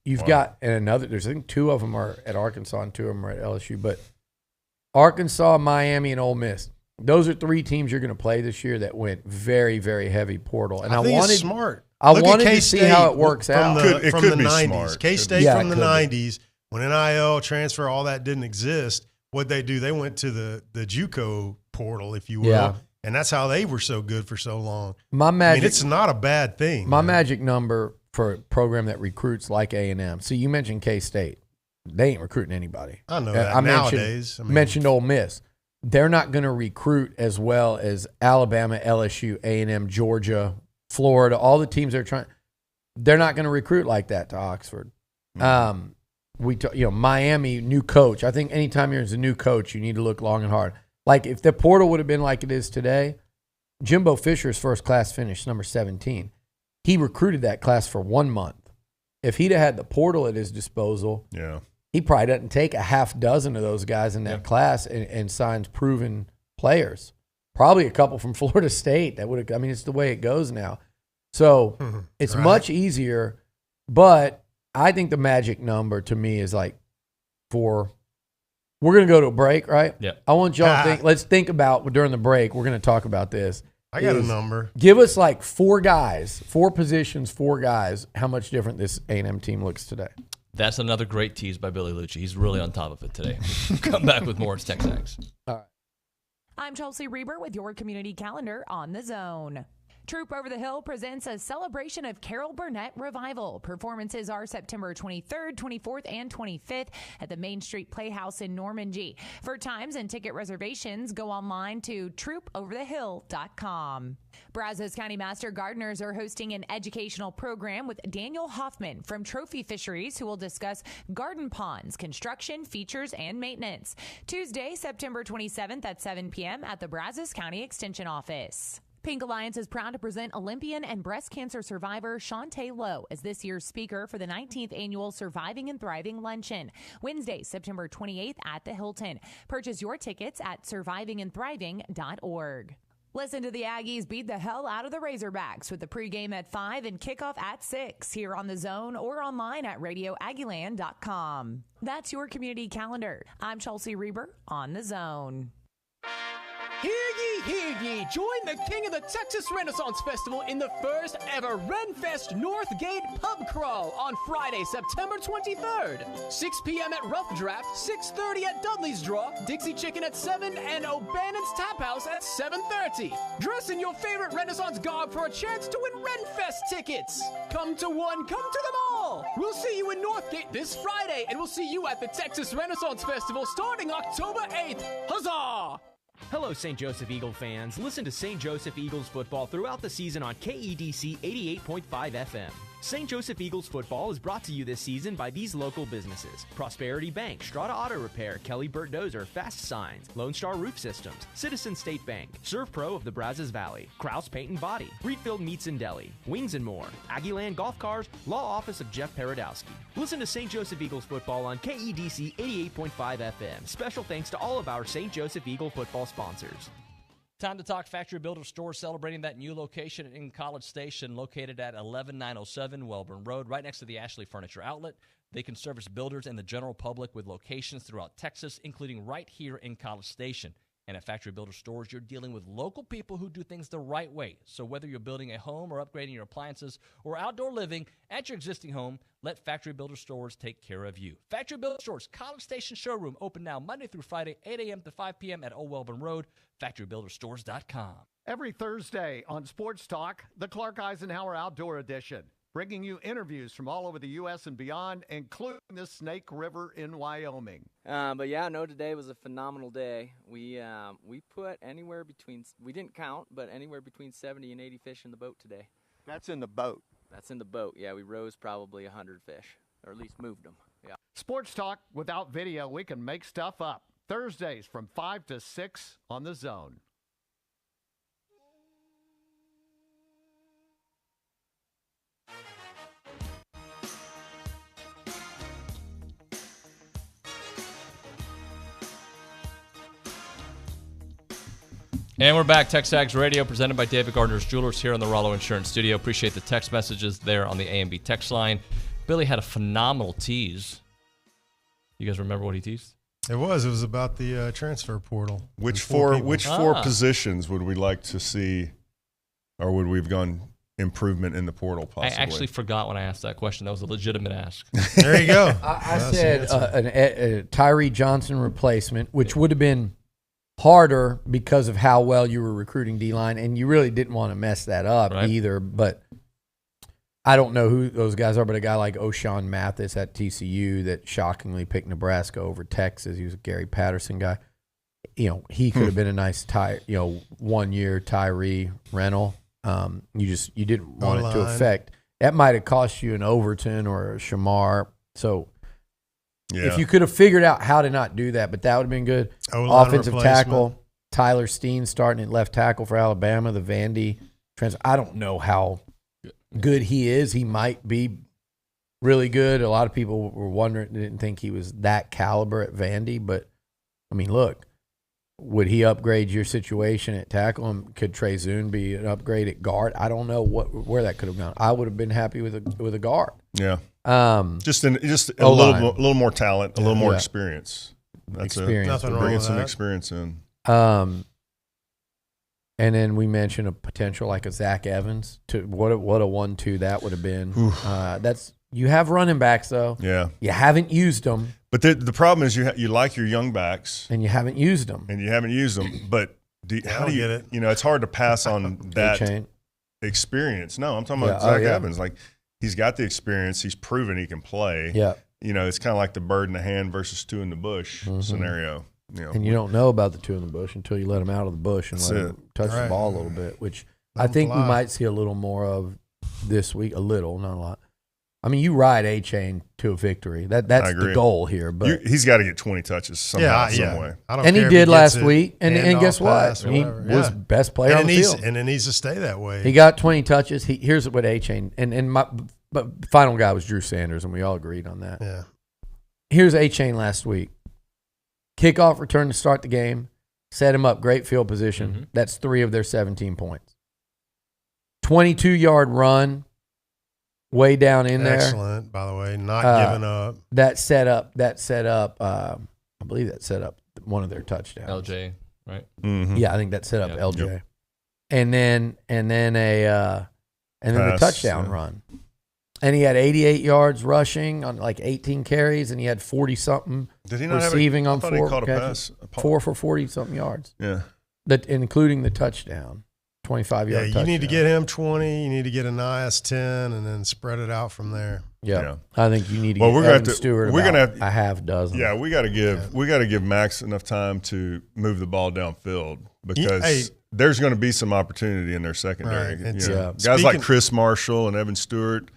S19: You've got there's I think two of them are at Arkansas and two of them are at LSU. But Arkansas, Miami, and Ole Miss. Those are three teams you're going to play this year that went very, very heavy portal. And I
S20: think
S19: wanted
S20: it's smart.
S19: I wanted to see how it works out.
S20: It
S28: could
S20: from the
S28: be
S20: 90s.
S28: smart.
S20: K-State from the 90s, when NIL, transfer, all that didn't exist, what'd they do? They went to the JUCO portal, if you will.
S19: Yeah.
S20: And that's how they were so good for so long.
S19: It's
S20: not a bad thing.
S19: My magic number for a program that recruits like A&M. So you mentioned K-State. They ain't recruiting anybody.
S20: I know that nowadays.
S19: Mentioned Ole Miss. They're not going to recruit as well as Alabama, LSU, A&M, Georgia, Florida, all the teams they're trying. They're not going to recruit like that to Oxford. Miami, new coach. I think anytime you're as a new coach, you need to look long and hard. Like if the portal would have been like it is today, Jimbo Fisher's first class finished number 17. He recruited that class for 1 month. If he'd have had the portal at his disposal, he probably doesn't take a half dozen of those guys in that class and signs proven players. Probably a couple from Florida State that would have. I mean, it's the way it goes now. So it's much easier. But I think the magic number to me is like 4. We're going to go to a break, right?
S9: Yeah.
S19: I want y'all to think. Let's think about during the break. We're going to talk about this.
S20: I got a number.
S19: Give us like 4 guys, 4 positions, 4 guys. How much different this A&M team looks today?
S9: That's another great tease by Billy Lucci. He's really on top of it today. Come back with more. It's TexAgs.
S19: All right.
S5: I'm Chelsea Reber with your community calendar on the Zone. Troop Over the Hill presents a celebration of Carol Burnett Revival. Performances are September 23rd, 24th, and 25th at the Main Street Playhouse in Normandy. For times and ticket reservations, go online to troopoverthehill.com. Brazos County Master Gardeners are hosting an educational program with Daniel Hoffman from Trophy Fisheries, who will discuss garden ponds, construction, features, and maintenance. Tuesday, September 27th at 7 p.m. at the Brazos County Extension Office. Pink Alliance is proud to present Olympian and breast cancer survivor Shantae Lowe as this year's speaker for the 19th annual Surviving and Thriving Luncheon, Wednesday, September 28th at the Hilton. Purchase your tickets at survivingandthriving.org. Listen to the Aggies beat the hell out of the Razorbacks with the pregame at 5 and kickoff at 6 here on the Zone or online at radioaggieland.com. That's your community calendar. I'm Chelsea Reber on the Zone.
S8: Hear ye, hear ye! Join the King of the Texas Renaissance Festival in the first ever Renfest Northgate Pub Crawl on Friday, September 23rd. 6 p.m. at Rough Draft, 6:30 at Dudley's Draw, Dixie Chicken at 7, and O'Bannon's Tap House at 7:30. Dress in your favorite Renaissance garb for a chance to win Renfest tickets. Come to one, come to them all! We'll see you in Northgate this Friday, and we'll see you at the Texas Renaissance Festival starting October 8th. Huzzah!
S1: Hello, St. Joseph Eagle fans. Listen to St. Joseph Eagles football throughout the season on KEDC 88.5 FM. St. Joseph Eagles football is brought to you this season by these local businesses: Prosperity Bank, Strata Auto Repair, Kelly Burt Dozer, Fast Signs, Lone Star Roof Systems, Citizen State Bank, Surf Pro of the Brazos Valley, Kraus Paint and Body, Wheatfield Meats and Deli, Wings and More, Aggieland Golf Cars, Law Office of Jeff Paradowski. Listen to St. Joseph Eagles football on KEDC 88.5 FM. Special thanks to all of our St. Joseph Eagle football sponsors.
S9: Time to talk Factory Builder Store, celebrating that new location in College Station, located at 11907 Welborn Road, right next to the Ashley Furniture Outlet. They can service builders and the general public with locations throughout Texas, including right here in College Station. And at Factory Builder Stores, you're dealing with local people who do things the right way. So whether you're building a home or upgrading your appliances or outdoor living at your existing home, let Factory Builder Stores take care of you. Factory Builder Stores, College Station Showroom, open now Monday through Friday, 8 a.m. to 5 p.m. at Old Welborn Road, factorybuilderstores.com.
S7: Every Thursday on Sports Talk, the Clark Eisenhower Outdoor Edition, bringing you interviews from all over the U.S. and beyond, including the Snake River in Wyoming.
S10: But yeah, no, today was a phenomenal day. We put anywhere between, we didn't count, but anywhere between 70 and 80 fish in the boat today.
S7: That's in the boat?
S10: That's in the boat, yeah. We rose probably 100 fish, or at least moved them, yeah.
S7: Sports Talk without video, we can make stuff up. Thursdays from 5 to 6 on the Zone.
S9: And we're back. TexAgs Radio, presented by David Gardner's Jewelers here in the Rollo Insurance Studio. Appreciate the text messages there on the A&B text line. Billy had a phenomenal tease. You guys remember what he teased?
S20: It was about the transfer portal.
S28: Which four positions would we like to see, or would we have gone improvement in the portal possibly?
S9: I actually forgot when I asked that question. That was a legitimate ask.
S20: There you go.
S19: I said a Tyree Johnson replacement, which would have been harder because of how well you were recruiting D-line, and you really didn't want to mess that up either. But I don't know who those guys are, but a guy like O'Shawn Mathis at TCU that shockingly picked Nebraska over Texas. He was a Gary Patterson guy. He could have been a nice 1 year Tyree rental. You didn't want it to affect. That might have cost you an Overton or a Shamar. So if you could have figured out how to not do that, but that would have been good. Offensive tackle, Tyler Steen starting at left tackle for Alabama, the Vandy transfer. I don't know how good he is. He might be really good. A lot of people were wondering, didn't think he was that caliber at Vandy, but I mean, look, would he upgrade your situation at tackle? And could Trey Zune be an upgrade at guard? I don't know where that could have gone. I would have been happy with a guard.
S28: Yeah. Just a little more talent, a little more experience.
S20: Nothing wrong
S28: bringing
S20: with
S28: some
S20: that.
S28: experience in.
S19: And then we mentioned a potential like a Zach Evans. What a 1-2 that would have been. You have running backs though.
S28: Yeah.
S19: You haven't used them.
S28: But the problem is you like your young backs.
S19: And you haven't used them.
S28: But how do you get it? It's hard to pass on that experience. No, I'm talking about Zach Evans. Like, he's got the experience. He's proven he can play.
S19: Yeah.
S28: It's kind of like the bird in the hand versus two in the bush scenario.
S19: And you don't know about the two in the bush until you let them out of the bush and let them touch the ball a little bit, which I think we might see a little more of this week. A little, not a lot. I mean, you ride A-Chain to a victory. That's the goal here. But
S28: he's got to get 20 touches somehow, some way.
S19: And he did last week. And guess what? He was best player on the field.
S20: And it needs to stay that way.
S19: He got 20 touches. Here's what A-Chain. But final guy was Drew Sanders, and we all agreed on that.
S20: Yeah.
S19: Here's A-Chain last week. Kickoff return to start the game. Set him up. Great field position. Mm-hmm. That's 3 of their 17 points. 22-yard run. Way down in there.
S20: Excellent, by the way. Not giving up.
S19: That set up. I believe that set up one of their touchdowns.
S9: LJ, right?
S19: Mm-hmm. Yeah, I think that set up LJ. Yep. And then the touchdown run. And he had 88 yards rushing on like 18 carries, and he had 40-something receiving on 4 catches. 4 for 40-something yards.
S28: Yeah.
S19: Including the touchdown. 25-yard touchdown.
S20: You need to get him 20. You need to get Anias 10, and then spread it out from there.
S19: Yeah. I think you need to get Evan Stewart about a half dozen.
S28: Yeah, we got to give Max enough time to move the ball downfield because there's going to be some opportunity in their secondary.
S20: Right.
S28: Guys like Chris Marshall and Evan Stewart,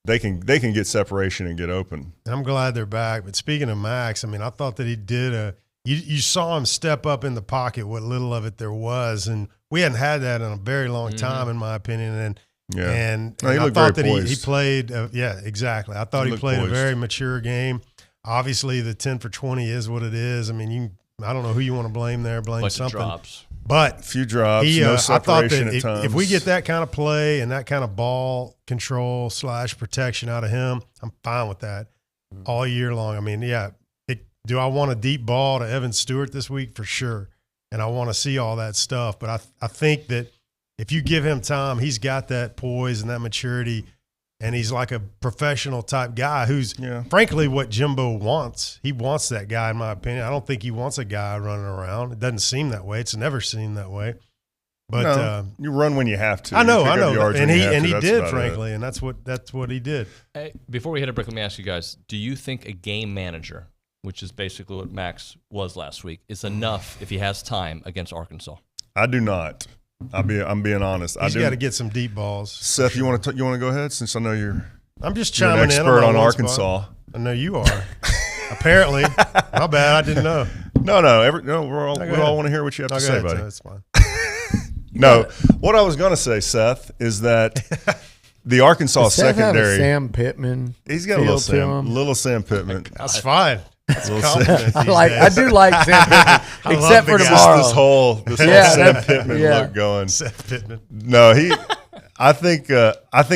S28: they can get separation and get open.
S20: I'm glad they're back. But speaking of Max, I mean, I thought that he did you saw him step up in the pocket, what little of it there was, and we hadn't had that in a very long time, in my opinion. And I thought that he played. Exactly. I thought he played a very mature game. Obviously, the 10 for 20 is what it is. I mean, I don't know who you want to blame there. Blame something.
S9: Drops.
S20: But
S28: a few drops. No separation
S20: I thought that if we get that kind of play and that kind of ball control / protection out of him, I'm fine with that all year long. I mean, do I want a deep ball to Evan Stewart this week? For sure. And I want to see all that stuff. But I think that if you give him time, he's got that poise and that maturity, and he's like a professional type guy who's, frankly, what Jimbo wants. He wants that guy, in my opinion. I don't think he wants a guy running around. It doesn't seem that way. It's never seemed that way. But
S28: you run when you have to.
S20: I know. And he did, frankly, and that's what he did.
S9: Hey, before we hit a break, let me ask you guys, do you think a game manager, which is basically what Max was last week, is enough if he has time against Arkansas?
S28: I do not. I'm being honest.
S20: He's got to get some deep balls.
S28: Seth, you want to go ahead since I know you're.
S20: I'm just chiming in.
S28: Expert on Arkansas.
S20: I know you are. Apparently, my bad. I didn't know.
S28: No. We all want to hear what you have to say, buddy.
S20: That's fine.
S28: No, what I was going to say, Seth, is that the Arkansas
S19: Does Seth
S28: secondary.
S19: Have a Sam Pittman.
S28: He's got a little Sam Pittman.
S20: That's fine.
S19: I do like Sam Pittman, except for tomorrow.
S28: This whole Sam Pittman look going.
S20: Sam Pittman.
S28: No, I think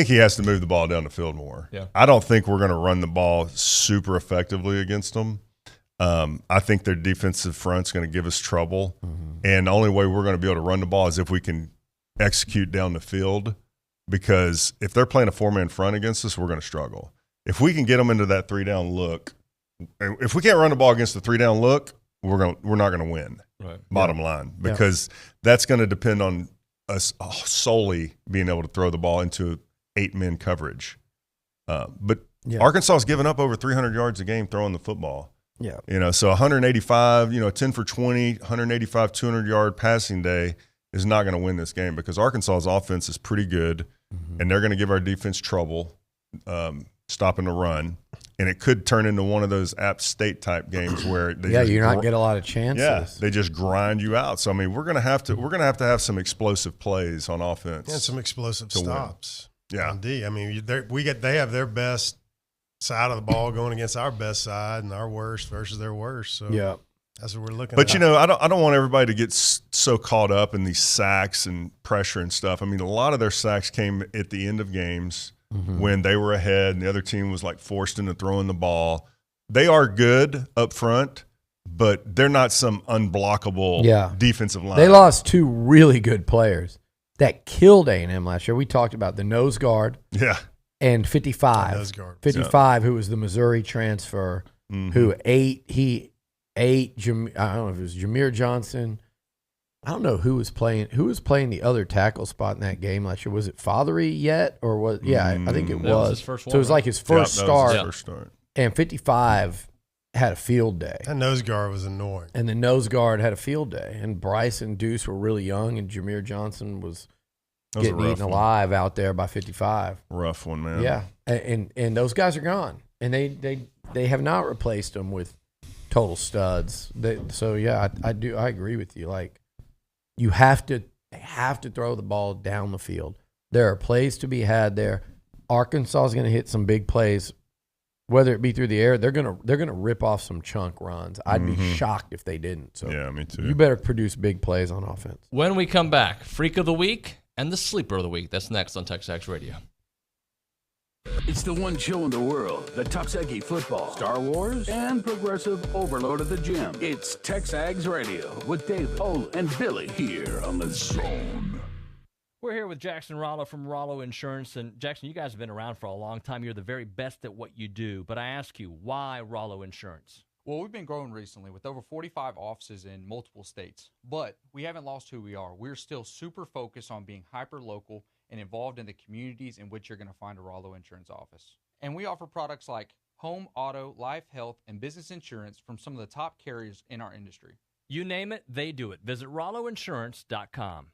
S28: he has to move the ball down the field more.
S9: Yeah.
S28: I don't think we're going to run the ball super effectively against them. I think their defensive front's going to give us trouble, and the only way we're going to be able to run the ball is if we can execute down the field. Because if they're playing a 4-man front against us, we're going to struggle. If we can get them into that 3-down look, if we can't run the ball against the 3-down look, we're not going to win.
S9: Right.
S28: Bottom line, because that's going to depend on us solely being able to throw the ball into 8-men coverage. But Arkansas has given up over 300 yards a game throwing the football.
S19: Yeah.
S28: So 185, 10 for 20, 185, 200-yard passing day is not going to win this game because Arkansas's offense is pretty good, and they're going to give our defense trouble stopping the run. And it could turn into one of those App State type games where
S19: you're not get a lot of chances.
S28: Yeah, they just grind you out. So I mean, we're gonna have to have some explosive plays on offense
S20: and some explosive stops.
S28: Win. Yeah,
S20: on D. I mean, they have their best side of the ball going against our best side, and our worst versus their worst. So that's what we're looking at.
S28: But I don't want everybody to get so caught up in these sacks and pressure and stuff. I mean, a lot of their sacks came at the end of games. When they were ahead and the other team was like forced into throwing the ball. They are good up front, but they're not some unblockable defensive line.
S19: They lost 2 really good players that killed A&M last year. We talked about the nose guard and 55.
S20: Nose guard.
S19: 55, who was the Missouri transfer, who ate, I don't know if it was Jameer Johnson. I don't know who was playing the other tackle spot in that game last year. Was it Fathery yet, or was? Yeah, I think it was.
S9: His first one,
S19: so it was like his first start.
S28: His first start.
S19: And 55 had a field day.
S20: That nose guard was annoying.
S19: And the nose guard had a field day. And Bryce and Deuce were really young, and Jameer Johnson was getting eaten alive out there by 55.
S28: Rough one, man.
S19: Yeah, and those guys are gone, and they have not replaced them with total studs. I agree with you. Like, you have to throw the ball down the field. There are plays to be had there. Arkansas is going to hit some big plays, whether it be through the air. They're gonna rip off some chunk runs. I'd be shocked if they didn't. So
S28: yeah, me too.
S19: You better produce big plays on offense.
S9: When we come back, Freak of the Week and the Sleeper of the Week. That's next on TexAgs Radio.
S4: It's the one show in the world that talks Aggie football, Star Wars, and progressive overload at the gym. It's TexAgs Radio with David, Olin, and Billy here on the Zone.
S9: We're here with Jackson Rollo from Rollo Insurance. And Jackson, you guys have been around for a long time. You're the very best at what you do. But I ask you, why Rollo Insurance?
S11: Well, we've been growing recently with over 45 offices in multiple states. But we haven't lost who we are. We're still super focused on being hyper-local and involved in the communities in which you're going to find a Rollo Insurance office. And we offer products like home, auto, life, health, and business insurance from some of the top carriers in our industry.
S9: You name it, they do it. Visit RolloInsurance.com.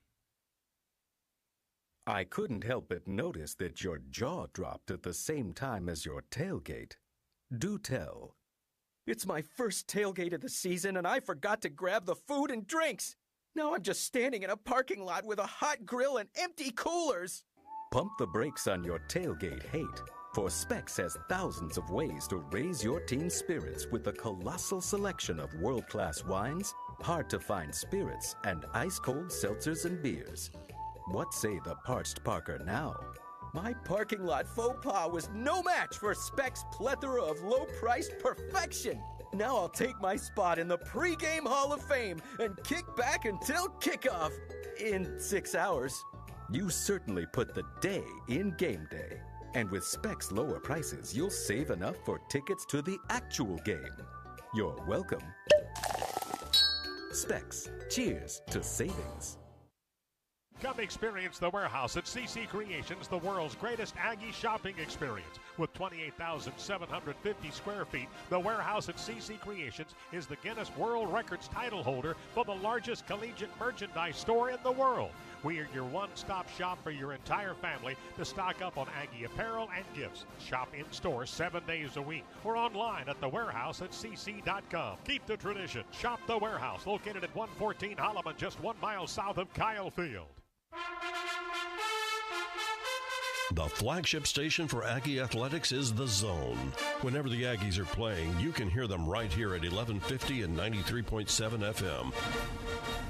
S12: I couldn't help but notice that your jaw dropped at the same time as your tailgate. Do tell.
S13: It's my first tailgate of the season, and I forgot to grab the food and drinks. Now I'm just standing in a parking lot with a hot grill and empty coolers.
S12: Pump the brakes on your tailgate hate, for Specs has thousands of ways to raise your team's spirits with a colossal selection of world-class wines, hard-to-find spirits, and ice-cold seltzers and beers. What say the parched Parker now?
S13: My parking lot faux pas was no match for Specs' plethora of low-priced perfection. Now I'll take my spot in the pregame Hall of Fame and kick back until kickoff in 6 hours.
S12: You certainly put the day in game day. And with Specs' lower prices, you'll save enough for tickets to the actual game. You're welcome. Specs. Cheers to savings.
S21: Come experience The Warehouse at CC Creations, the world's greatest Aggie shopping experience. With 28,750 square feet, The Warehouse at CC Creations is the Guinness World Records title holder for the largest collegiate merchandise store in the world. We are your one-stop shop for your entire family to stock up on Aggie apparel and gifts. Shop in-store 7 days a week or online at thewarehouseatcc.com. Keep the tradition. Shop The Warehouse, located at 114 Holloman, just 1 mile south of Kyle Field.
S14: The flagship station for Aggie athletics is The Zone. Whenever the Aggies are playing, you can hear them right here at 1150 and 93.7 FM.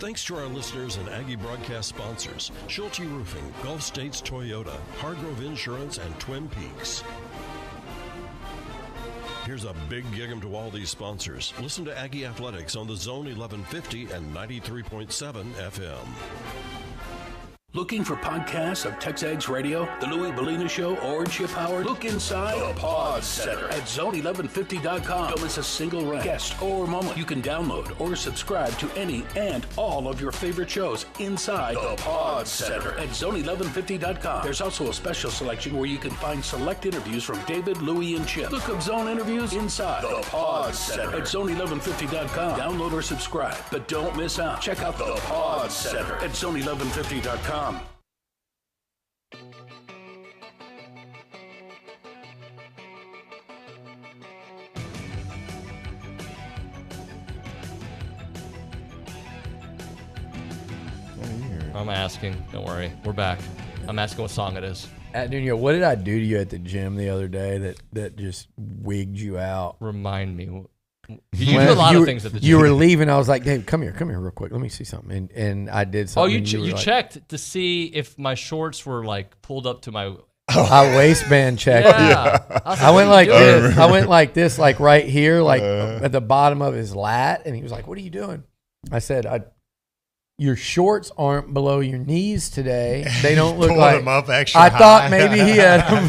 S14: Thanks to our listeners and Aggie broadcast sponsors, Schulte Roofing, Gulf States Toyota, Hargrove Insurance, and Twin Peaks. Here's a big gig 'em to all these sponsors. Listen to Aggie Athletics on The Zone 1150 and 93.7 FM.
S4: Looking for podcasts of TexAgs Radio, The Louie Bellina Show, or Chip Howard? Look inside the Pod Center at zone1150.com. Don't miss a single rant, guest, or moment. You can download or subscribe to any and all of your favorite shows inside the Pod Center at zone1150.com. There's also a special selection where you can find select interviews from David, Louie, and Chip. Look up Zone interviews inside the Pod Center at zone1150.com. Download or subscribe, but don't miss out. Check out the Pod Center at zone1150.com.
S9: I'm asking. Don't worry. We're back. I'm asking what song it is.
S19: Nuño, what did I do to you at the gym the other day that just wigged you out?
S9: Remind me. You do a lot of things at the gym.
S19: You were leaving. I was like, Dave, come here real quick. Let me see something. And I did something.
S9: Oh, you checked to see if my shorts were like pulled up to my...
S19: I waistband checked.
S9: Yeah.
S19: I went like this. I went like this, like right here, like at the bottom of his lat. And he was like, what are you doing? I said, your shorts aren't below your knees today. They don't look like
S20: them up extra
S19: I
S20: high.
S19: thought maybe he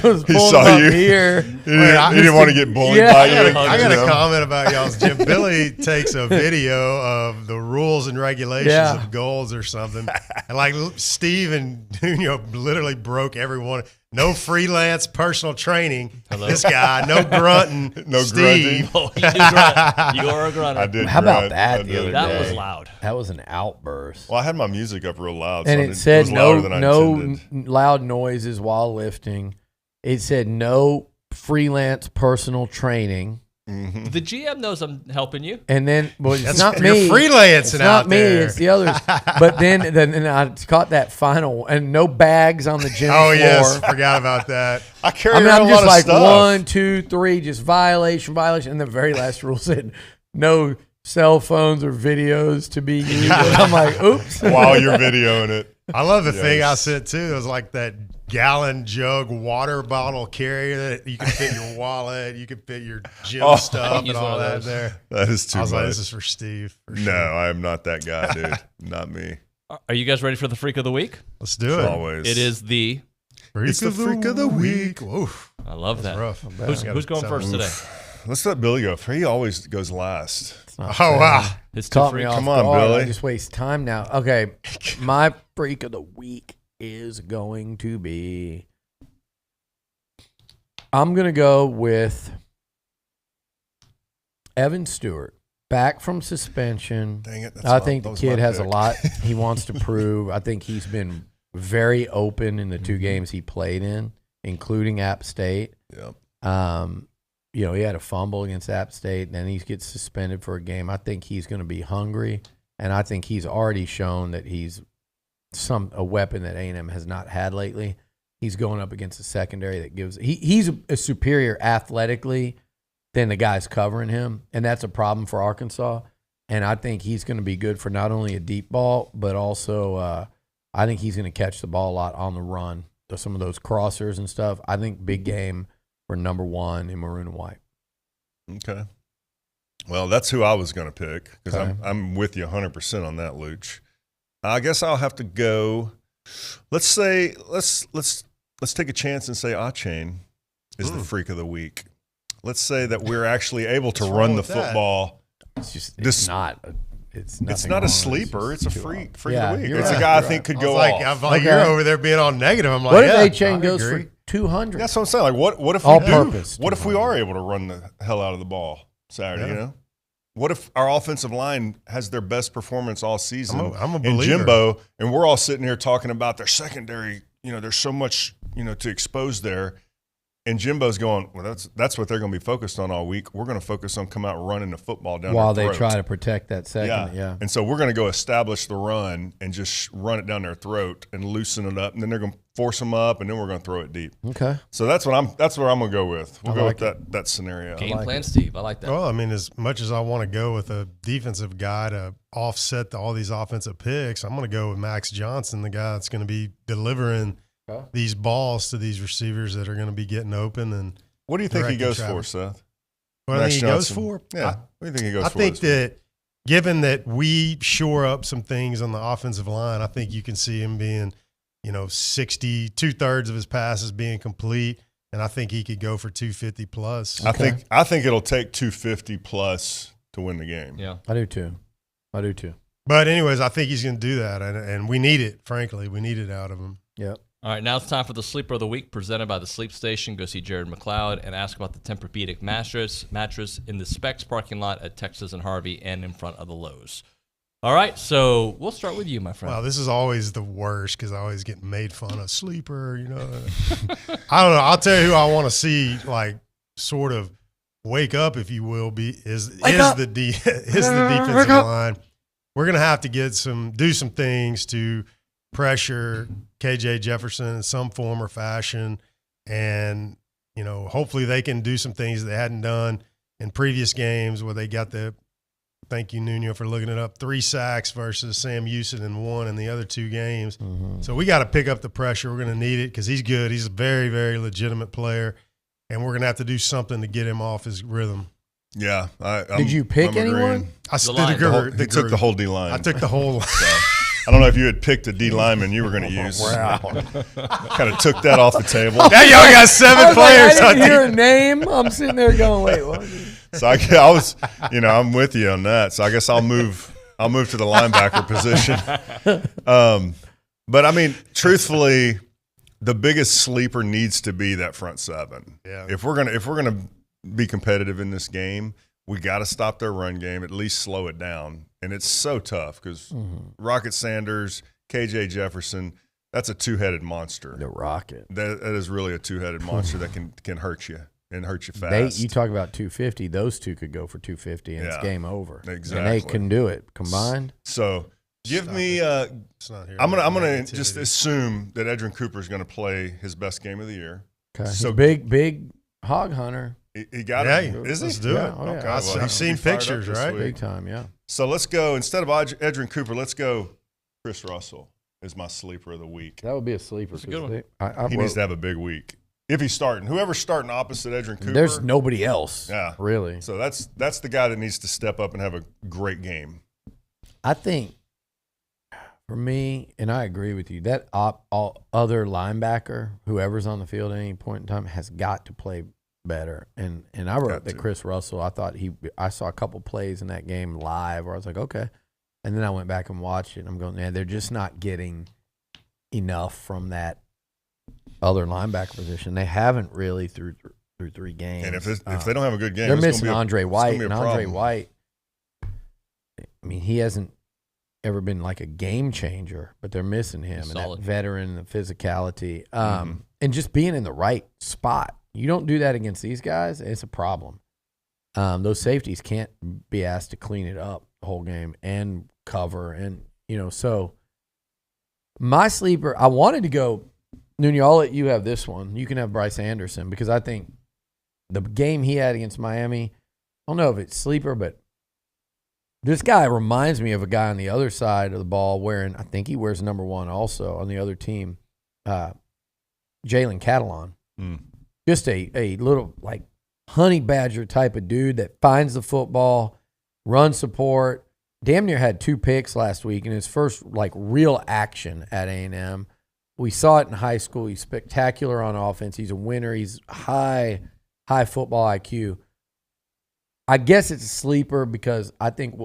S19: was pulling them up here.
S28: You didn't want to get bullied by you.
S20: I got a comment about y'all's gym. Billy takes a video of the rules and regulations of goals or something. And like Steve and Nuño literally broke every one. No freelance personal training.
S9: Hello?
S20: This guy, no grunting.
S28: No
S20: Steve.
S9: Oh, you do grunt. You're a grunter.
S28: I did.
S19: How about
S28: grunt.
S19: that the other day?
S9: That was loud.
S19: That was an outburst.
S28: Well, I had my music up real loud,
S19: And
S28: so
S19: it said
S28: was louder than I
S19: no
S28: intended.
S19: loud noises while lifting. It said no freelance personal training.
S28: Mm-hmm.
S9: The GM knows I'm helping you.
S19: And then, well, it's
S20: That's-
S19: not
S20: you're
S19: me.
S20: freelancing
S19: it's
S20: out
S19: not me.
S20: there.
S19: It's the others. But then I caught that final, and no bags on the gym floor.
S20: Oh, yes. Forgot about that.
S28: I carry
S19: I'm
S28: around a lot
S19: just
S28: of
S19: like
S28: stuff.
S19: 1, 2, 3, just violation. And the very last rule said no cell phones or videos to be used. I'm like, oops.
S28: While you're videoing it.
S20: I love the thing I said, too. It was like that gallon jug water bottle carrier that you can fit your wallet, you can fit your gym stuff and all that there.
S28: That is too
S20: I was
S28: much.
S20: like, this is for Steve. For
S28: No,
S20: sure.
S28: I am not that guy, dude. Not me.
S9: Are you guys ready for the Freak of the Week?
S20: Let's do it.
S28: Always.
S9: It is the...
S20: It's the Freak of the Week. Oof.
S9: I love that.
S20: Rough.
S9: Who's going first today?
S28: Let's let Billy go. He always goes last.
S20: Oh, wow.
S9: His
S19: Caught
S9: two
S19: me
S9: freaks.
S19: off
S28: Come on,
S19: guard.
S28: Billy.
S19: I just waste time now. Okay, my freak of the week is going to be. I'm going to go with Evan Stewart, back from suspension.
S28: Dang it.
S19: I think the kid has a lot he wants to prove. I think he's been very open in the two games he played in, including App State.
S28: Yep.
S19: You know, he had a fumble against App State, and then he gets suspended for a game. I think he's going to be hungry, and I think he's already shown that he's a weapon that A&M has not had lately. He's going up against a secondary that gives he's a superior athletically than the guys covering him, and that's a problem for Arkansas. And I think he's going to be good for not only a deep ball, but also I think he's going to catch the ball a lot on the run. Some of those crossers and stuff. I think big game for number one in maroon and white.
S28: Okay. Well, that's who I was going to pick because
S19: Okay.
S28: I'm with you 100% on that, Luch. I guess I'll have to go. Let's take a chance and say Achane is the freak of the week. Let's say that we're actually able to run the
S20: with that?
S28: football.
S19: It's not
S28: a sleeper. It's a freak of the week.
S19: you're
S28: It's a
S19: right,
S28: guy I
S19: you're
S28: think
S19: right.
S28: could go
S20: like,
S28: off.
S20: I'm like,
S19: Okay.
S20: you're over there being all negative. I'm like,
S19: What if
S20: yeah,
S19: A-Chain
S20: I
S19: goes
S20: agree.
S19: for 200?
S28: That's what I'm saying. Like, what if
S19: All
S28: we do?
S19: purpose
S28: What if we
S19: 200?
S28: are able to run the hell out of the ball Saturday?
S20: Yeah.
S28: You know, what if our offensive line has their best performance all season?
S20: I'm a
S28: in
S20: believer.
S28: Jimbo, and we're all sitting here talking about their secondary. You know, there's so much to expose there. And Jimbo's going, well, that's what they're going to be focused on all week. We're going to focus on come out running the football down
S19: while
S28: their
S19: they
S28: throat.
S19: try to protect that second. Yeah.
S28: And so we're going to go establish the run and just run it down their throat and loosen it up. And then they're going to force them up, and then we're going to throw it deep.
S19: Okay.
S28: So that's where I'm going to go with. We'll go
S19: like
S28: with that scenario.
S9: Game plan, Steve. I like that.
S20: Well, I mean, as much as I want to go with a defensive guy to offset all these offensive picks, I'm going to go with Max Johnson, the guy that's going to be delivering these balls to these receivers that are going to be getting open. And
S28: what do you think he goes for, Seth?
S20: What I think he goes for?
S28: Yeah. What do you think he goes for?
S20: I think that given we shore up some things on the offensive line, I think you can see him being, 60, 2/3 of his passes being complete. And I think he could go for 250 plus.
S28: Okay. I think it'll take 250 plus to win the game.
S9: Yeah.
S19: I do too.
S20: But anyways, I think he's going to do that. And we need it, frankly. We need it out of him.
S19: Yep.
S9: All right, now it's time for the Sleeper of the Week, presented by the Sleep Station. Go see Jared McLeod and ask about the Tempur-Pedic mattress in the Specs parking lot at Texas and Harvey and in front of the Lowe's. All right, so we'll start with you, my friend.
S20: Wow, this is always the worst because I always get made fun of sleeper. I don't know. I'll tell you who I want to see, sort of wake up, if you will, is the defensive line. We're gonna have to do some things to pressure KJ Jefferson in some form or fashion, and hopefully they can do some things they hadn't done in previous games where they got thank you Nuño for looking it up, 3 sacks versus Sam Houston and 1 in the other 2 games.
S19: Mm-hmm.
S20: So we got to pick up the pressure. We're going to need it because he's good. He's a very, very legitimate player, and we're going to have to do something to get him off his rhythm.
S28: Yeah.
S19: Did you pick anyone?
S20: I took
S28: the whole D line.
S20: I took the whole line.
S28: So, I don't know if you had picked a D lineman you were going to use.
S19: Wow.
S28: Kind of took that off the table.
S20: Now y'all got 7 players.
S19: I didn't hear a name. I'm sitting there going, wait, what?
S28: So I was, I'm with you on that. So I guess I'll move to the linebacker position. But I mean, truthfully, the biggest sleeper needs to be that front 7.
S20: Yeah.
S28: If we're gonna be competitive in this game, we got to stop their run game, at least slow it down. And it's so tough because Rocket Sanders, KJ Jefferson, that's a 2-headed monster.
S19: The Rocket.
S28: That is really a 2-headed monster that can hurt you. And hurt you fast.
S19: You talk about 250. Those two could go for 250, and it's game over.
S28: Exactly.
S19: And they can do it combined.
S28: So give me. I'm gonna just assume that Edrin Cooper is going to play his best game of the year.
S19: Okay.
S28: So
S19: big hog hunter.
S28: He got it. Is he?
S20: Let's do it.
S19: Oh, yeah.
S28: Okay. Well,
S20: I've seen pictures, right?
S19: Big time, yeah.
S28: So let's go. Instead of Edrin Cooper, let's go. Chris Russell is my sleeper of the week.
S19: That would be a sleeper.
S9: That's a good one.
S28: He needs to have a big week. If he's starting, whoever's starting opposite Edrin Cooper,
S19: there's nobody else.
S28: Yeah,
S19: really.
S28: So that's the guy that needs to step up and have a great game.
S19: I think for me, and I agree with you, that all other linebacker, whoever's on the field at any point in time, has got to play better. And I wrote that Chris Russell. I thought I saw a couple plays in that game live where I was like, okay, and then I went back and watched it. And I'm going, man, they're just not getting enough from that other linebacker position. They haven't really through 3 games.
S28: And if they don't have a good game,
S19: they're missing Andre White. And Andre White, I mean, he hasn't ever been like a game changer, but they're missing him.
S9: He's
S19: and
S9: solid.
S19: that veteran, the physicality, and just being in the right spot. You don't do that against these guys, it's a problem. Those safeties can't be asked to clean it up the whole game and cover. And, so my sleeper, I wanted to go, Nuño, I'll let you have this one. You can have Bryce Anderson because I think the game he had against Miami, I don't know if it's sleeper, but this guy reminds me of a guy on the other side of the ball I think he wears number 1 also on the other team, Jalen Catalon. Just a little like honey badger type of dude that finds the football, runs support, damn near had 2 picks last week in his first like real action at A&M. We saw it in high school. He's spectacular on offense. He's a winner. He's high football IQ. I guess it's a sleeper because I think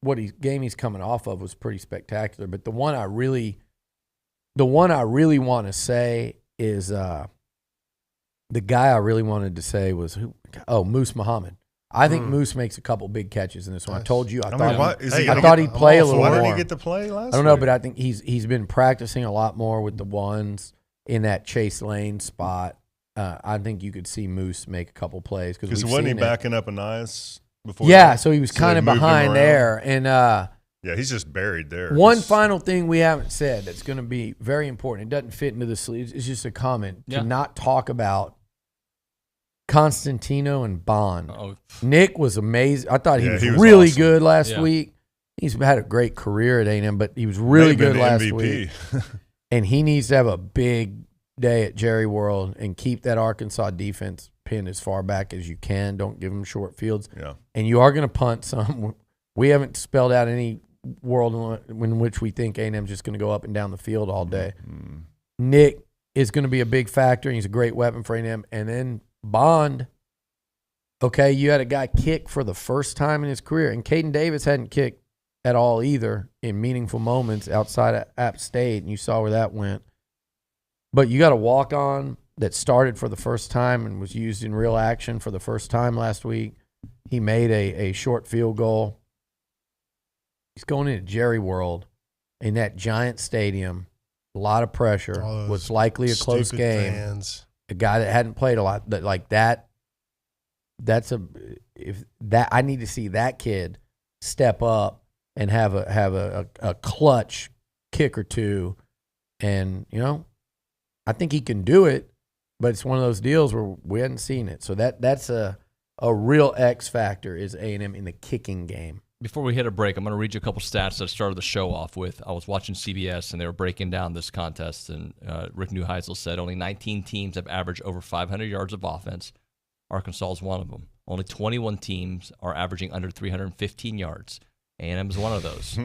S19: what game he's coming off of was pretty spectacular. But the one I really want to say is the guy I really wanted to say was Moose Muhammad. I think Moose makes a couple big catches in this one. I told you. I thought he'd play a little more.
S28: Why did he get to play last week?
S19: I don't know, but I think he's been practicing a lot more with the ones in that Chase Lane spot. I think you could see Moose make a couple plays.
S28: Because wasn't he backing up Anais before?
S19: Yeah, so he was kind of behind there. And
S28: yeah, he's just buried there.
S19: One final thing we haven't said that's going to be very important. It doesn't fit into the sleeves. It's just a comment to not talk about Constantino and Bond. Nick was amazing. I thought he was really awesome. Good last week. He's had a great career at A&M, but he was really good last week. And he needs to have a big day at Jerry World and keep that Arkansas defense pinned as far back as you can. Don't give them short fields.
S28: Yeah.
S19: And you are going to punt some. We haven't spelled out any world in which we think A&M's just going to go up and down the field all day. Mm-hmm. Nick is going to be a big factor. He's a great weapon for A&M. And then Bond, okay, you had a guy kick for the first time in his career, and Caden Davis hadn't kicked at all either in meaningful moments outside of App State, and you saw where that went. But you got a walk-on that started for the first time and was used in real action for the first time last week. He made a short field goal. He's going into Jerry World in that giant stadium. A lot of pressure. Was likely a close game.
S20: Fans.
S19: A guy that hadn't played a lot, like that. I need to see that kid step up and have a clutch kick or two, and I think he can do it, but it's one of those deals where we hadn't seen it. So that's a real X factor is A&M in the kicking game.
S9: Before we hit a break, I'm going to read you a couple stats that I started the show off with. I was watching CBS, and they were breaking down this contest, and Rick Neuheisel said only 19 teams have averaged over 500 yards of offense. Arkansas is one of them. Only 21 teams are averaging under 315 yards. A&M is one of those.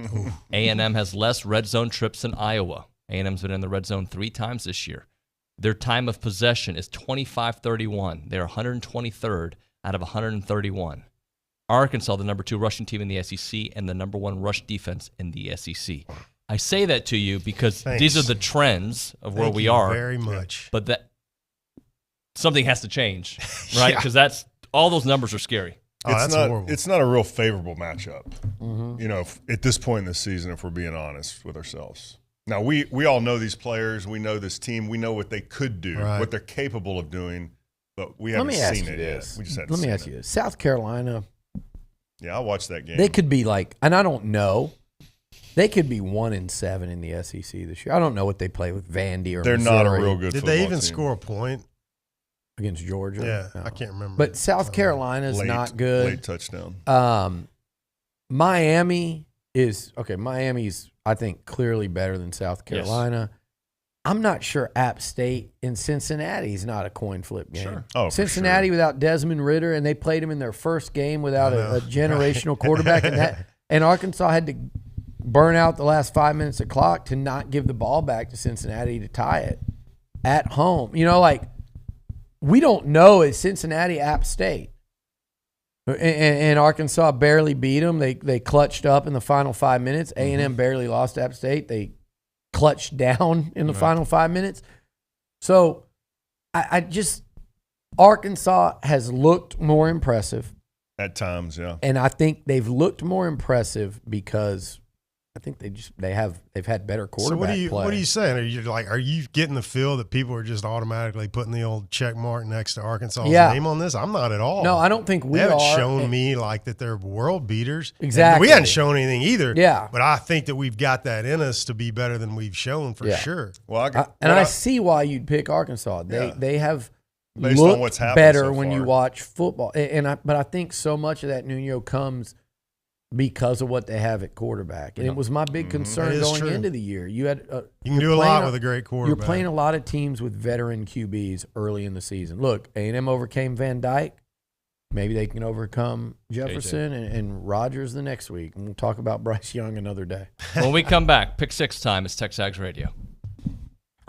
S9: A&M has less red zone trips than Iowa. A&M's been in the red zone 3 times this year. Their time of possession is 25-31. They're 123rd out of 131. Arkansas, the number 2 rushing team in the SEC, and the number 1 rush defense in the SEC. I say that to you because these are the trends of where we are.
S20: Very much.
S9: But that something has to change, right? Because that's all those numbers are scary.
S20: That's horrible.
S28: It's not a real favorable matchup.
S19: Mm-hmm.
S28: At this point in the season, if we're being honest with ourselves. Now, we all know these players. We know this team. We know what they could do, what they're capable of doing, but we haven't seen it yet. We just haven't
S19: Let me ask you this. South Carolina.
S28: Yeah, I watched that game.
S19: They could be and I don't know, they could be 1-7 in the SEC this year. I don't know what they play with Vandy or
S28: They're
S19: Missouri.
S28: not a real good
S20: Did
S28: football
S20: they even
S28: team.
S20: score a point?
S19: Against Georgia?
S20: Yeah, I can't remember.
S19: But South Carolina's not good.
S28: Late touchdown.
S19: Miami is, Miami's, I think, clearly better than South Carolina. Yes. I'm not sure App State in Cincinnati is not a coin flip game.
S28: Sure. Oh,
S19: Cincinnati without Desmond Ridder, and they played him in their first game without a generational quarterback, and Arkansas had to burn out the last 5 minutes of clock to not give the ball back to Cincinnati to tie it at home. We don't know is Cincinnati App State. And Arkansas barely beat them. They clutched up in the final 5 minutes. A&M barely lost to App State. They clutched down in the final 5 minutes. So Arkansas has looked more impressive.
S28: At times, yeah.
S19: And I think they've looked more impressive because I think they've had better quarterback play.
S20: What are you saying? Are you getting the feel that people are just automatically putting the old check mark next to Arkansas's name on this? I'm not at all.
S19: No, I don't think we
S20: They haven't
S19: are.
S20: shown me that they're world beaters.
S19: Exactly.
S20: We haven't shown anything either.
S19: Yeah.
S20: But I think that we've got that in us to be better than we've shown for sure.
S28: Well,
S19: I see why you'd pick Arkansas. They have
S28: based
S19: looked
S28: on what's happened
S19: better
S28: so
S19: when
S28: far.
S19: you watch football. But I think so much of that, Nuño, comes because of what they have at quarterback. And it was my big concern going into the year. You
S20: can do a lot with a great quarterback.
S19: You're playing a lot of teams with veteran QBs early in the season. Look, A&M overcame Van Dyke. Maybe they can overcome Jefferson and Rodgers the next week. And we'll talk about Bryce Young another day.
S9: When we come back, pick 6 time. It's TexAgs Radio.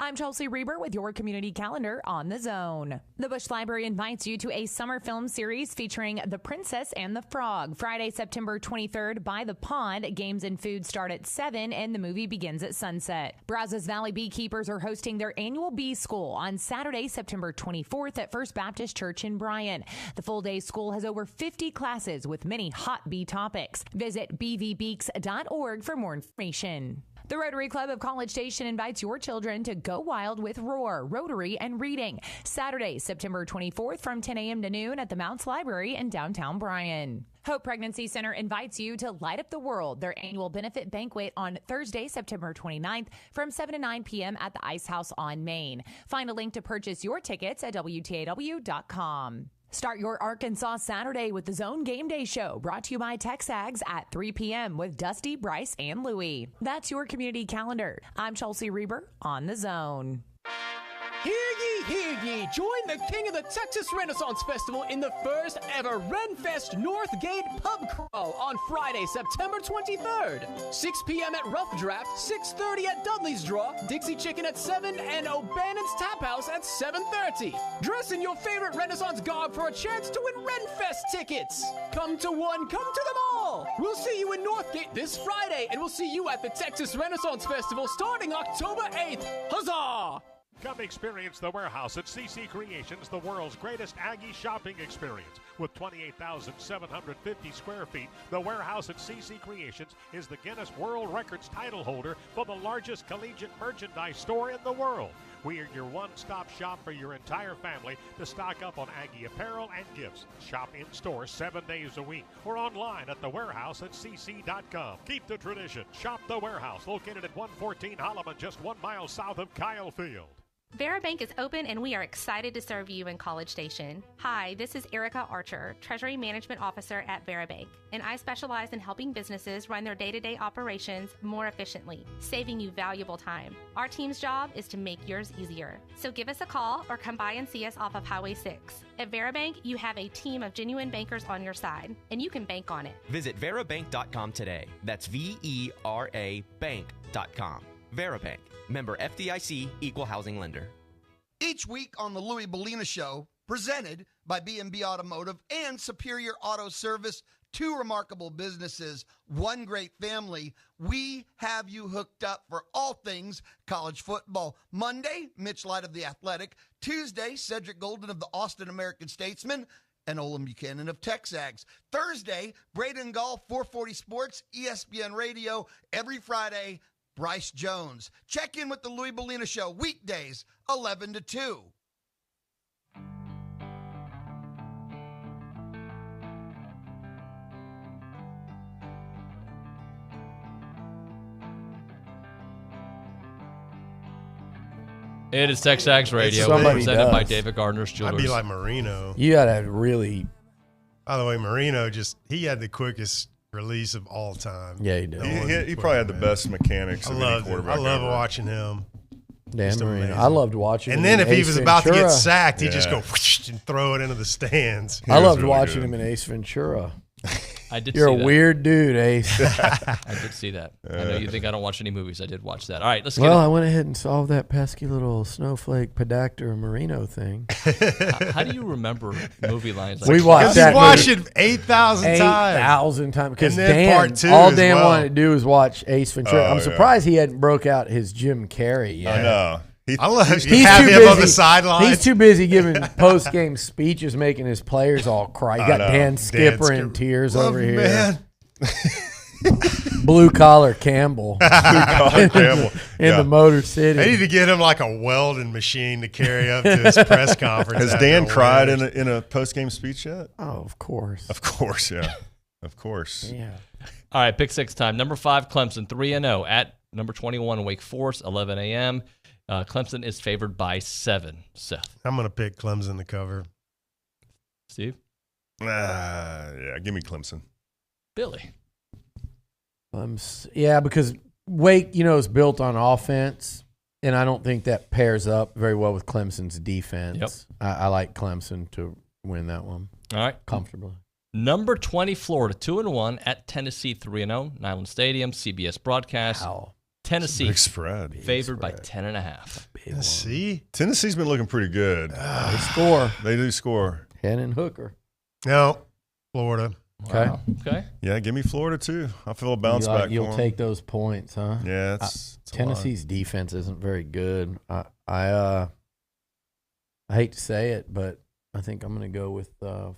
S5: I'm Chelsea Reber with your community calendar on The Zone. The Bush Library invites you to a summer film series featuring The Princess and the Frog. Friday, September 23rd, by the pond. Games and food start at 7 and the movie begins at sunset. Brazos Valley beekeepers are hosting their annual bee school on Saturday, September 24th at First Baptist Church in Bryan. The full-day school has over 50 classes with many hot bee topics. Visit bvbeaks.org for more information. The Rotary Club of College Station invites your children to go wild with Roar, Rotary, and Reading. Saturday, September 24th from 10 a.m. to noon at the Mounts Library in downtown Bryan. Hope Pregnancy Center invites you to light up the world, their annual benefit banquet on Thursday, September 29th from 7 to 9 p.m. at the Ice House on Main. Find a link to purchase your tickets at WTAW.com. Start your Arkansas Saturday with the Zone Game Day Show, brought to you by TexAgs at 3 p.m. with Dusty, Bryce, and Louie. That's your community calendar. I'm Chelsea Reber on The Zone.
S8: Hear ye, join the King of the Texas Renaissance Festival in the first ever Renfest Northgate Pub Crawl on Friday, September 23rd. 6 p.m. at Rough Draft, 6:30 at Dudley's Draw, Dixie Chicken at 7, and O'Bannon's Tap House at 7:30. Dress in your favorite Renaissance garb for a chance to win Renfest tickets. Come to one, come to them all. We'll see you in Northgate this Friday, and we'll see you at the Texas Renaissance Festival starting October 8th. Huzzah!
S21: Come experience the Warehouse at CC Creations, the world's greatest Aggie shopping experience. With 28,750 square feet, the Warehouse at CC Creations is the Guinness World Records title holder for the largest collegiate merchandise store in the world. We are your one-stop shop for your entire family to stock up on Aggie apparel and gifts. Shop in-store 7 days a week or online at thewarehouseatcc.com. Keep the tradition. Shop the Warehouse, located at 114 Holloman, just 1 mile south of Kyle Field.
S2: VeraBank is open and we are excited to serve you in College Station. Hi, this is Erica Archer, Treasury Management Officer at VeraBank, and I specialize in helping businesses run their day-to-day operations more efficiently, saving you valuable time. Our team's job is to make yours easier. So give us a call or come by and see us off of Highway 6. At VeraBank, you have a team of genuine bankers on your side, and you can bank on it.
S1: Visit verabank.com today. That's VERA bank.com. VeraBank. Member FDIC, Equal Housing Lender.
S18: Each week on the Louie Bellina Show, presented by B&B Automotive and Superior Auto Service, two remarkable businesses, one great family, we have you hooked up for all things college football. Monday, Mitch Light of The Athletic. Tuesday, Cedric Golden of the Austin American Statesman and Olin Buchanan of TexAgs. Thursday, Braden Gall, 440 Sports, ESPN Radio. Every Friday, Bryce Jones. Check in with the Louie Bellina Show weekdays, 11 to 2.
S9: It is TexAgs Radio, presented by David Gardner's Jewelers.
S20: I'd be like Marino.
S19: You got to really...
S20: By the way, Marino he had the quickest release of all time.
S19: Yeah, he did.
S28: He probably had the best mechanics of any quarterback.
S20: I love watching him.
S19: Dan Marino. I loved watching him.
S20: And then if he was about to get sacked, he'd
S28: Yeah.
S20: just go whoosh and throw it into the stands.
S19: I loved watching him in Ace Ventura.
S9: I did.
S19: You're
S9: see
S19: a
S9: that.
S19: weird dude, Ace.
S9: I did see that. I know you think I don't watch any movies. I did watch that. All right, let's get
S19: Well, I went ahead and solved that pesky little snowflake pedactor Marino thing.
S9: How do you remember movie lines?
S19: We watched that.
S20: You watched it 8,000 times.
S19: 8,000 times. Because
S20: And then part two
S19: all
S20: as
S19: Dan
S20: well.
S19: wanted to do was watch Ace Ventura.
S28: Oh,
S19: I'm
S28: yeah.
S19: surprised he hadn't broke out his Jim Carrey yet.
S28: I know.
S20: I love
S19: He's
S20: have
S19: too
S20: him on the
S19: busy.
S20: sideline.
S19: He's too busy giving post-game speeches, making his players all cry. You
S28: I
S19: got
S28: know.
S19: Dan Skipper in tears
S20: Love
S19: over
S20: him,
S19: here.
S20: man.
S19: Blue Collar Campbell.
S28: Collar Campbell.
S19: in
S28: Yeah.
S19: the Motor City.
S20: They need to get him like a welding machine to carry up to his press conference.
S28: Has
S20: after
S28: Dan
S20: a
S28: cried
S20: win.
S28: in a post-game speech yet?
S19: Oh, of course.
S28: Of course, yeah. Of course.
S19: Yeah.
S9: All right, pick six time. Number 5, Clemson, 3-0 at number 21, Wake Forest, 11 a.m. Clemson is favored by 7. Seth.
S20: I'm going to pick Clemson to cover.
S9: Steve?
S28: Yeah, give me Clemson.
S9: Billy?
S19: Yeah, because Wake, is built on offense, and I don't think that pairs up very well with Clemson's defense.
S9: Yep.
S19: I like Clemson to win that one.
S9: All right.
S19: Comfortably.
S9: Number 20, Florida, 2-1 at Tennessee, 3-0. Nyland Stadium, CBS broadcast.
S19: Wow.
S9: Tennessee
S28: Big spread.
S9: favored by 10.5.
S20: Tennessee?
S28: Tennessee's been looking pretty good.
S19: They score.
S28: They do score.
S19: Hennon Hooker.
S20: No, Florida.
S19: Okay.
S9: Wow. Okay.
S28: Yeah, give me Florida too. I feel a bounce back.
S19: You'll
S28: for 'em.
S19: take those points, huh?
S28: Yeah, it's a
S19: Tennessee's defense isn't very good. I hate to say it, but I think I'm going to go with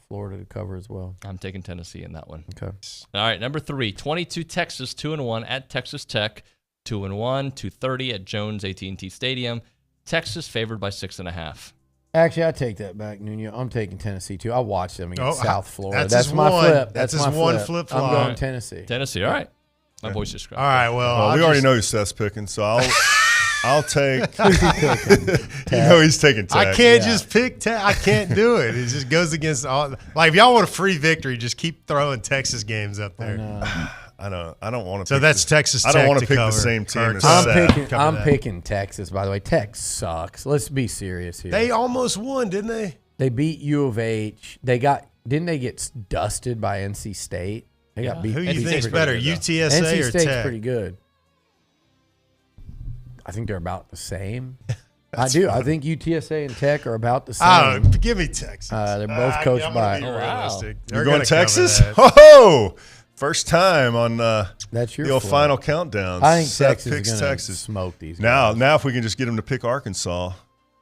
S19: Florida to cover as well.
S9: I'm taking Tennessee in that one.
S19: Okay.
S9: All right, number 3, 22 Texas, 2-1 at Texas Tech. 2-1, 2:30 at Jones AT&T Stadium. Texas favored by 6.5.
S19: Actually, I take that back, Nuño. I'm taking Tennessee, too. I watched them against South Florida.
S20: That's
S19: my
S20: one.
S19: flip.
S20: That's
S19: my
S20: his one flip-flop.
S19: I'm going Tennessee.
S9: Tennessee, all right. My voice just
S20: All right, well,
S28: we already know who Seth's picking, so I'll take. You know he's taking Tech.
S20: I can't just pick Tech. I can't do it. It just goes against all. Like, if y'all want a free victory, just keep throwing Texas games up there.
S28: I don't want to.
S20: So that's Texas Tech.
S28: I don't want to pick
S20: cover.
S28: the same team as
S19: I'm picking Texas, by the way. Tech sucks. Let's be serious here.
S20: They almost won, didn't they?
S19: They beat U of H. Didn't they get dusted by NC State? They got beat.
S20: Who do you think's better, UTSA
S19: NC
S20: or
S19: State's
S20: Tech?
S19: pretty good. I think they're about the same. I do. I think UTSA and Tech are about the same.
S20: Give me Texas.
S19: They're both coached by.
S20: Realistic.
S28: You're going Texas? Oh, first time on
S19: that's your
S28: the old
S19: flip.
S28: final countdown.
S19: I think
S28: Seth
S19: Texas
S28: picks
S19: is going to
S28: Texas.
S19: smoke these guys.
S28: Now if we can just get them to pick Arkansas.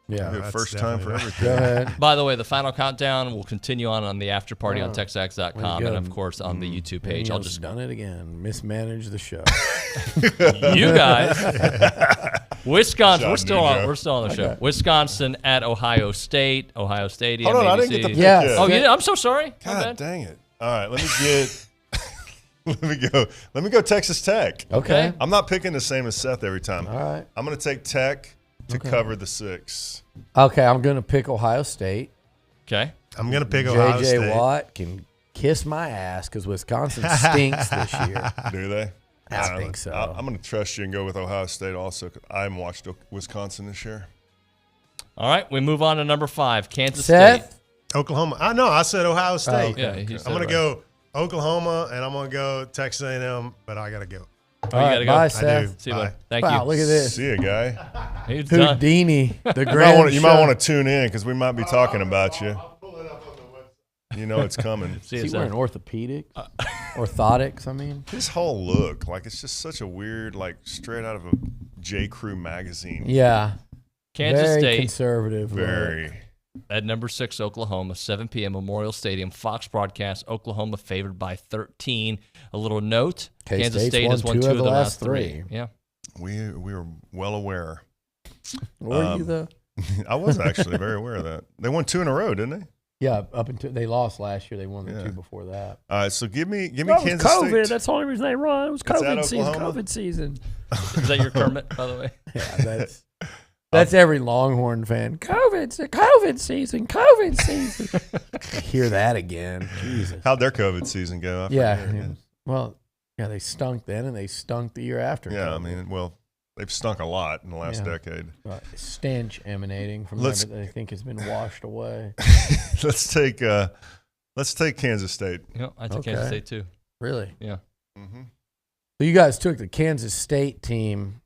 S19: Yeah,
S28: that's first time for everything.
S19: Go ahead.
S9: By the way, the final countdown will continue on the after party on TexAgs.com and, of course, on the YouTube page. I'll just
S19: done it again. Mismanaged the show.
S9: You guys. Wisconsin. We're still on the show.
S19: Okay.
S9: Wisconsin at Ohio State. Ohio Stadium.
S28: Hold on,
S9: ABC.
S28: I didn't get the pick yet.
S9: Oh, you did? I'm so sorry.
S28: God dang it. All right, let me get. Let me go Texas Tech.
S19: Okay.
S28: I'm not picking the same as Seth every time.
S19: All right.
S28: I'm going to take Tech to cover the 6.
S19: Okay, I'm going to pick Ohio State.
S9: Okay.
S20: I'm going to pick Ohio State.
S19: J.J. Watt can kiss my ass because Wisconsin stinks this year.
S28: Do they?
S19: I think so.
S28: I'm going to trust you and go with Ohio State also. I haven't watched Wisconsin this year.
S9: All right, we move on to number 5, Kansas
S19: Seth?
S9: State.
S20: Oklahoma. I said Ohio State.
S9: Yeah,
S20: I'm going to go Oklahoma, and I'm going to go Texas A&M, but I got to go.
S9: Oh, you got to go.
S19: Bye,
S20: I
S19: Seth.
S20: do.
S9: See you,
S20: Bye.
S9: bud. Thank
S19: Wow,
S9: you.
S19: look at this.
S28: See you, guy.
S9: He's done.
S19: Houdini, the grand
S28: You might want to tune in because we might be talking about you. You know it's coming.
S19: Is he wearing orthopedics? Orthotics, I mean?
S28: His whole look, like it's just such a weird, like straight out of a J. Crew magazine.
S19: Yeah.
S9: Kansas
S19: Very
S9: State.
S19: conservative.
S28: Very.
S19: Look.
S9: At number 6, Oklahoma, 7 p.m. Memorial Stadium, Fox broadcast. Oklahoma favored by 13. A little note: Kansas State has won 2 of the last 3. Yeah,
S28: we were well aware.
S19: Were you though?
S28: I was actually very aware of that. They won 2 in a row, didn't they?
S19: Yeah, up until they lost last year. They won the 2 before that.
S28: All right, so give me
S19: That
S28: Kansas
S19: was COVID.
S28: State.
S19: That's the only reason they run. It was
S28: It's at
S19: COVID season.
S28: Oklahoma?
S19: COVID season.
S9: is that your Kermit, by the way?
S19: Yeah, that's every Longhorn fan. COVID season. COVID season. Hear that again. Jesus.
S28: How'd their COVID season go? I forget.
S19: Well, yeah, they stunk then, and they stunk the year after.
S28: Yeah,
S19: COVID.
S28: I mean, well, they've stunk a lot in the last decade.
S19: Stench emanating from there that they think has been washed away.
S28: Let's take Kansas State.
S9: Yeah, I took Kansas State too.
S19: Really?
S9: Yeah.
S28: Mm-hmm.
S19: So you guys took the Kansas State team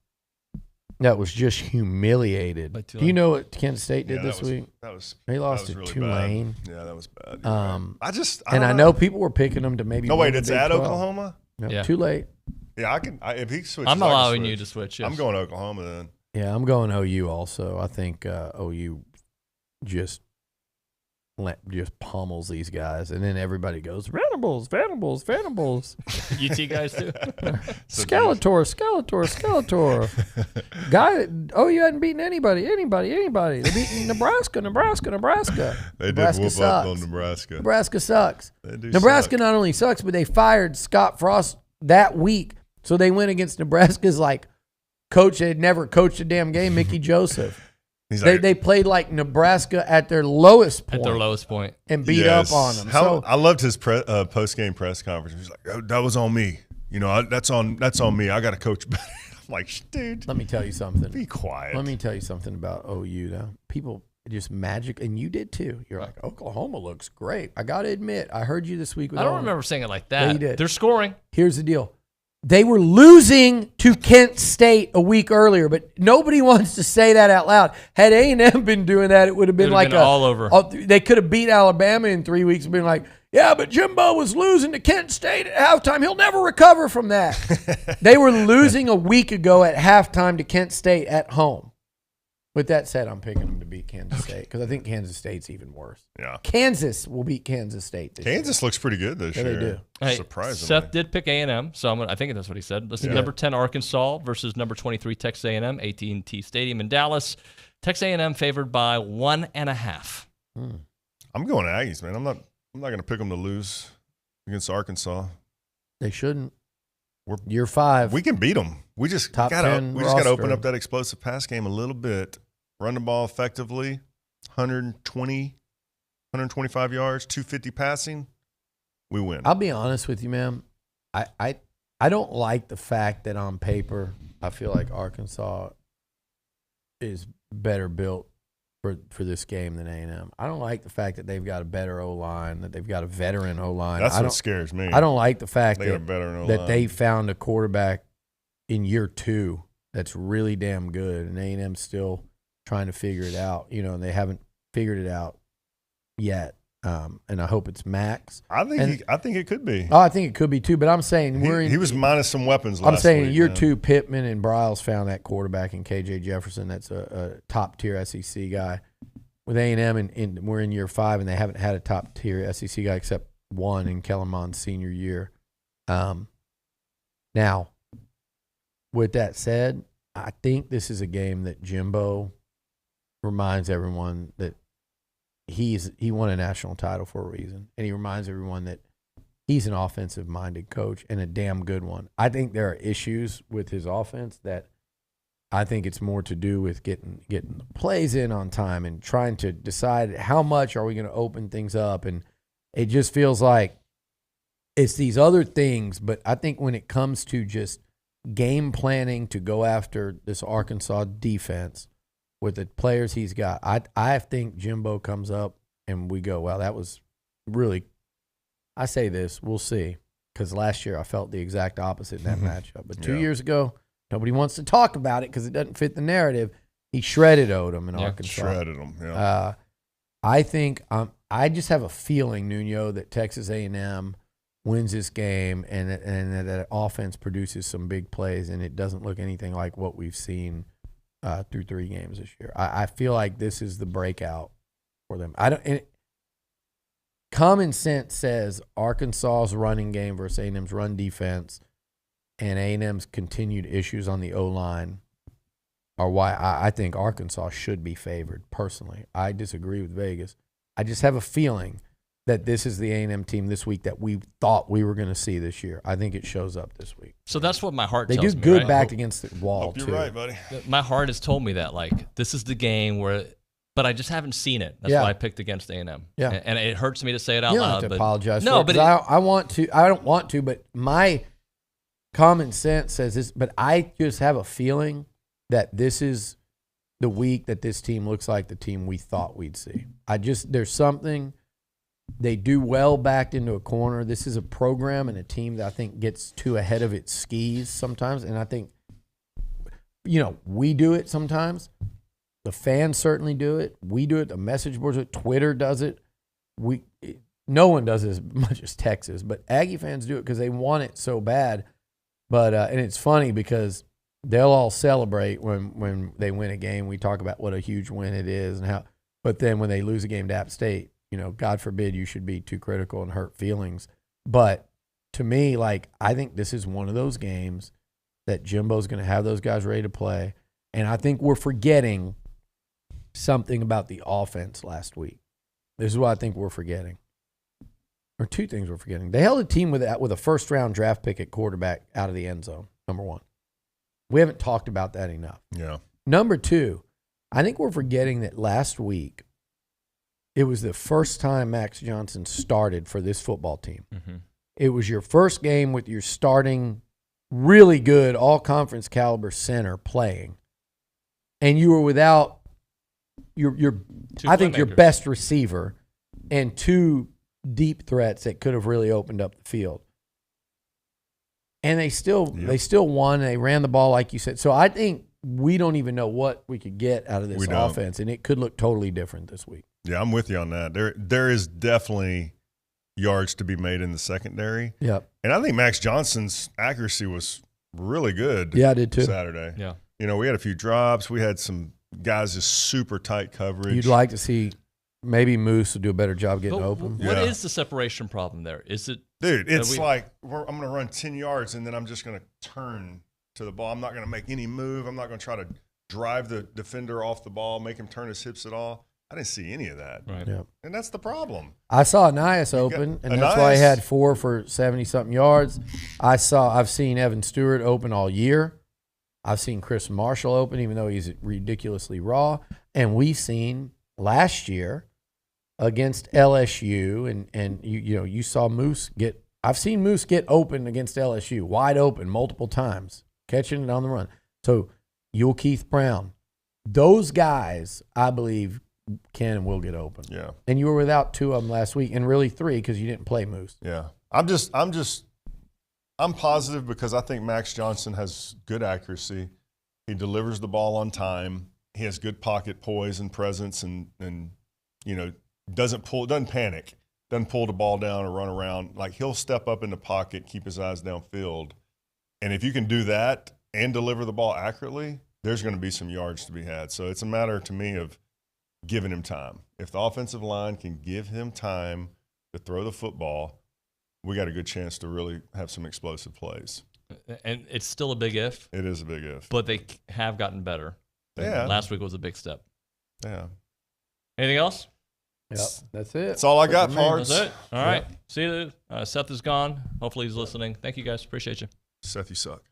S19: that was just humiliated. Do you know what Kansas State did this week? They lost to
S28: really
S19: Tulane.
S28: Bad. Yeah, that was bad.
S19: I know people were picking them to maybe.
S28: No, wait, it's
S19: Big
S28: at
S19: 12.
S28: Oklahoma.
S19: No,
S9: Yeah.
S19: Too late.
S28: Yeah, if he switches,
S9: I'm allowing you to switch. Yes.
S28: I'm going Oklahoma then.
S19: Yeah, I'm going OU also. I think OU just pummels these guys, and then everybody goes Venables.
S9: UT guys too.
S19: Skeletor. Guy that OU hadn't beaten anybody. They're beating Nebraska.
S28: They did
S19: Nebraska
S28: whoop
S19: sucks.
S28: up on Nebraska.
S19: Nebraska sucks.
S28: They do
S19: Nebraska
S28: suck.
S19: not only sucks, but they fired Scott Frost that week, so they went against Nebraska's coach that had never coached a damn game, Mickey Joseph. They played like Nebraska at their lowest point. And beat up on them.
S28: I loved his post-game press conference. He's like, oh, that was on me. You know, that's on me. I got to coach better. I'm like, dude.
S19: Let me tell you something.
S28: Be quiet.
S19: Let me tell you something about OU, though. People just magic, and you did too. You're like, Oklahoma looks great. I got to admit, I heard you this week.
S9: I don't remember saying it like that.
S19: Yeah, you did.
S9: They're scoring.
S19: Here's the deal. They were losing to Kent State a week earlier, but nobody wants to say that out loud. Had A&M been doing that, it would have been
S9: all over.
S19: They could have beat Alabama in 3 weeks and been like, yeah, but Jimbo was losing to Kent State at halftime. He'll never recover from that. They were losing a week ago at halftime to Kent State at home. With that said, I'm picking them to beat Kansas State because I think Kansas State's even worse.
S28: Yeah.
S19: Kansas will beat Kansas State this
S28: Kansas looks pretty good this year.
S19: They do.
S9: Hey,
S28: surprisingly.
S9: Seth did pick A&M, so I think that's what he said. Listen, number 10 Arkansas versus number 23 Texas A&M, AT&T Stadium in Dallas. Texas A&M favored by 1.5.
S28: I'm going Aggies, man. I'm not going to pick them to lose against Arkansas.
S19: They shouldn't. Year 5.
S28: We can beat them. We just got to open up that explosive pass game a little bit. Run the ball effectively, 120, 125 yards, 250 passing. We win.
S19: I'll be honest with you, man. I don't like the fact that on paper I feel like Arkansas is better built for this game than A&M. I don't like the fact that they've got a better O-line, that they've got a veteran O-line.
S28: That's what scares me.
S19: I don't like the fact
S28: that
S19: they found a quarterback in year 2 that's really damn good, and A&M's still trying to figure it out. And they haven't figured it out yet. And I hope it's Max.
S28: I think it could be.
S19: Oh, I think it could be too. But I'm saying
S28: he was minus some weapons last week.
S19: I'm saying year 2, Pittman and Bryles found that quarterback in KJ Jefferson. That's a top tier SEC guy. With A&M, and we're in year 5, and they haven't had a top tier SEC guy except one in Kellerman's senior year. Now, with that said, I think this is a game that Jimbo reminds everyone that he won a national title for a reason, and he reminds everyone that he's an offensive-minded coach and a damn good one. I think there are issues with his offense that I think it's more to do with getting the plays in on time and trying to decide how much are we going to open things up, and it just feels like it's these other things. But I think when it comes to just game planning to go after this Arkansas defense with the players he's got, I think Jimbo comes up and we go, well, that was really – I say this, we'll see, because last year I felt the exact opposite in that matchup. But 2 years ago, nobody wants to talk about it because it doesn't fit the narrative. He shredded Odom in Arkansas.
S28: Shredded him, yeah.
S19: I think I just have a feeling, Nuño, that Texas A&M wins this game and that offense produces some big plays, and it doesn't look anything like what we've seen through 3 games this year. I feel like this is the breakout for them. Common sense says Arkansas's running game versus A&M's run defense and A&M's continued issues on the O-line are why I think Arkansas should be favored, personally. I disagree with Vegas. I just have a feeling that this is the A&M team this week that we thought we were going to see this year. I think it shows up this week.
S9: So that's what my heart
S19: tells
S9: me.
S19: They do good
S9: right?
S19: backed against the wall,
S28: Hope
S19: too.
S28: You're right, buddy.
S9: My heart has told me that, like, this is the game where – but I just haven't seen it. That's why I picked against A&M.
S19: Yeah.
S9: And it hurts me to say it out
S19: loud. You don't
S9: loud.
S19: have to apologize
S9: no,
S19: for it.
S9: but
S19: I want to. I don't want to, but my common sense says this. But I just have a feeling that this is the week that this team looks like the team we thought we'd see. There's something. They do well backed into a corner. This is a program and a team that I think gets too ahead of its skis sometimes. And I think, we do it sometimes. The fans certainly do it. We do it. The message boards do it. Twitter does it. No one does it as much as Texas, but Aggie fans do it because they want it so bad. But and it's funny because they'll all celebrate when they win a game. We talk about what a huge win it is and how. But then when they lose a game to App State, God forbid you should be too critical and hurt feelings. But to me, I think this is one of those games that Jimbo's going to have those guys ready to play, and I think we're forgetting something about the offense last week. This is what I think we're forgetting. Or 2 things we're forgetting. They held a team with a first-round draft pick at quarterback out of the end zone, number 1. We haven't talked about that enough.
S28: Yeah.
S19: Number 2, I think we're forgetting that last week it was the first time Max Johnson started for this football team.
S9: Mm-hmm.
S19: It was your first game with your starting really good all-conference caliber center playing, and you were without your best receiver and 2 deep threats that could have really opened up the field. And they still won. They ran the ball like you said. So I think we don't even know what we could get out of this offense, and it could look totally different this week.
S28: Yeah, I'm with you on that. There is definitely yards to be made in the secondary.
S19: Yep.
S28: And I think Max Johnson's accuracy was really good.
S19: Yeah, I did too.
S28: Saturday.
S9: Yeah.
S28: We had a few drops. We had some guys just super tight coverage.
S19: You'd like to see maybe Moose would do a better job getting open.
S9: What is the separation problem there? Is it,
S28: dude? It's like I'm going to run 10 yards and then I'm just going to turn to the ball. I'm not going to make any move. I'm not going to try to drive the defender off the ball, make him turn his hips at all. I didn't see any of that.
S9: Right.
S19: Yeah.
S28: And that's the problem.
S19: I saw Anias open, and that's why he had 4 for 70-something yards. I've seen Evan Stewart open all year. I've seen Chris Marshall open, even though he's ridiculously raw. And we've seen last year against LSU, and you saw Moose get. I've seen Moose get open against LSU, wide open multiple times, catching it on the run. So Yul Keith Brown, those guys, I believe, can and will get open.
S28: Yeah.
S19: And you were without 2 of them last week, and really 3 because you didn't play Moose.
S28: Yeah. I'm positive because I think Max Johnson has good accuracy. He delivers the ball on time. He has good pocket poise and presence, and doesn't panic, doesn't pull the ball down or run around. Like, he'll step up in the pocket, keep his eyes downfield. And if you can do that and deliver the ball accurately, there's going to be some yards to be had. So it's a matter to me of giving him time. If the offensive line can give him time to throw the football, we got a good chance to really have some explosive plays.
S9: And it's still a big if.
S28: It is a big if.
S9: But they have gotten better.
S28: Yeah.
S9: Last week was a big step.
S28: Yeah.
S9: Anything else?
S19: Yep, that's it.
S28: That's all I got, Pards.
S9: That's it. All right. See you. Seth is gone. Hopefully he's listening. Thank you, guys. Appreciate you.
S28: Seth, you suck.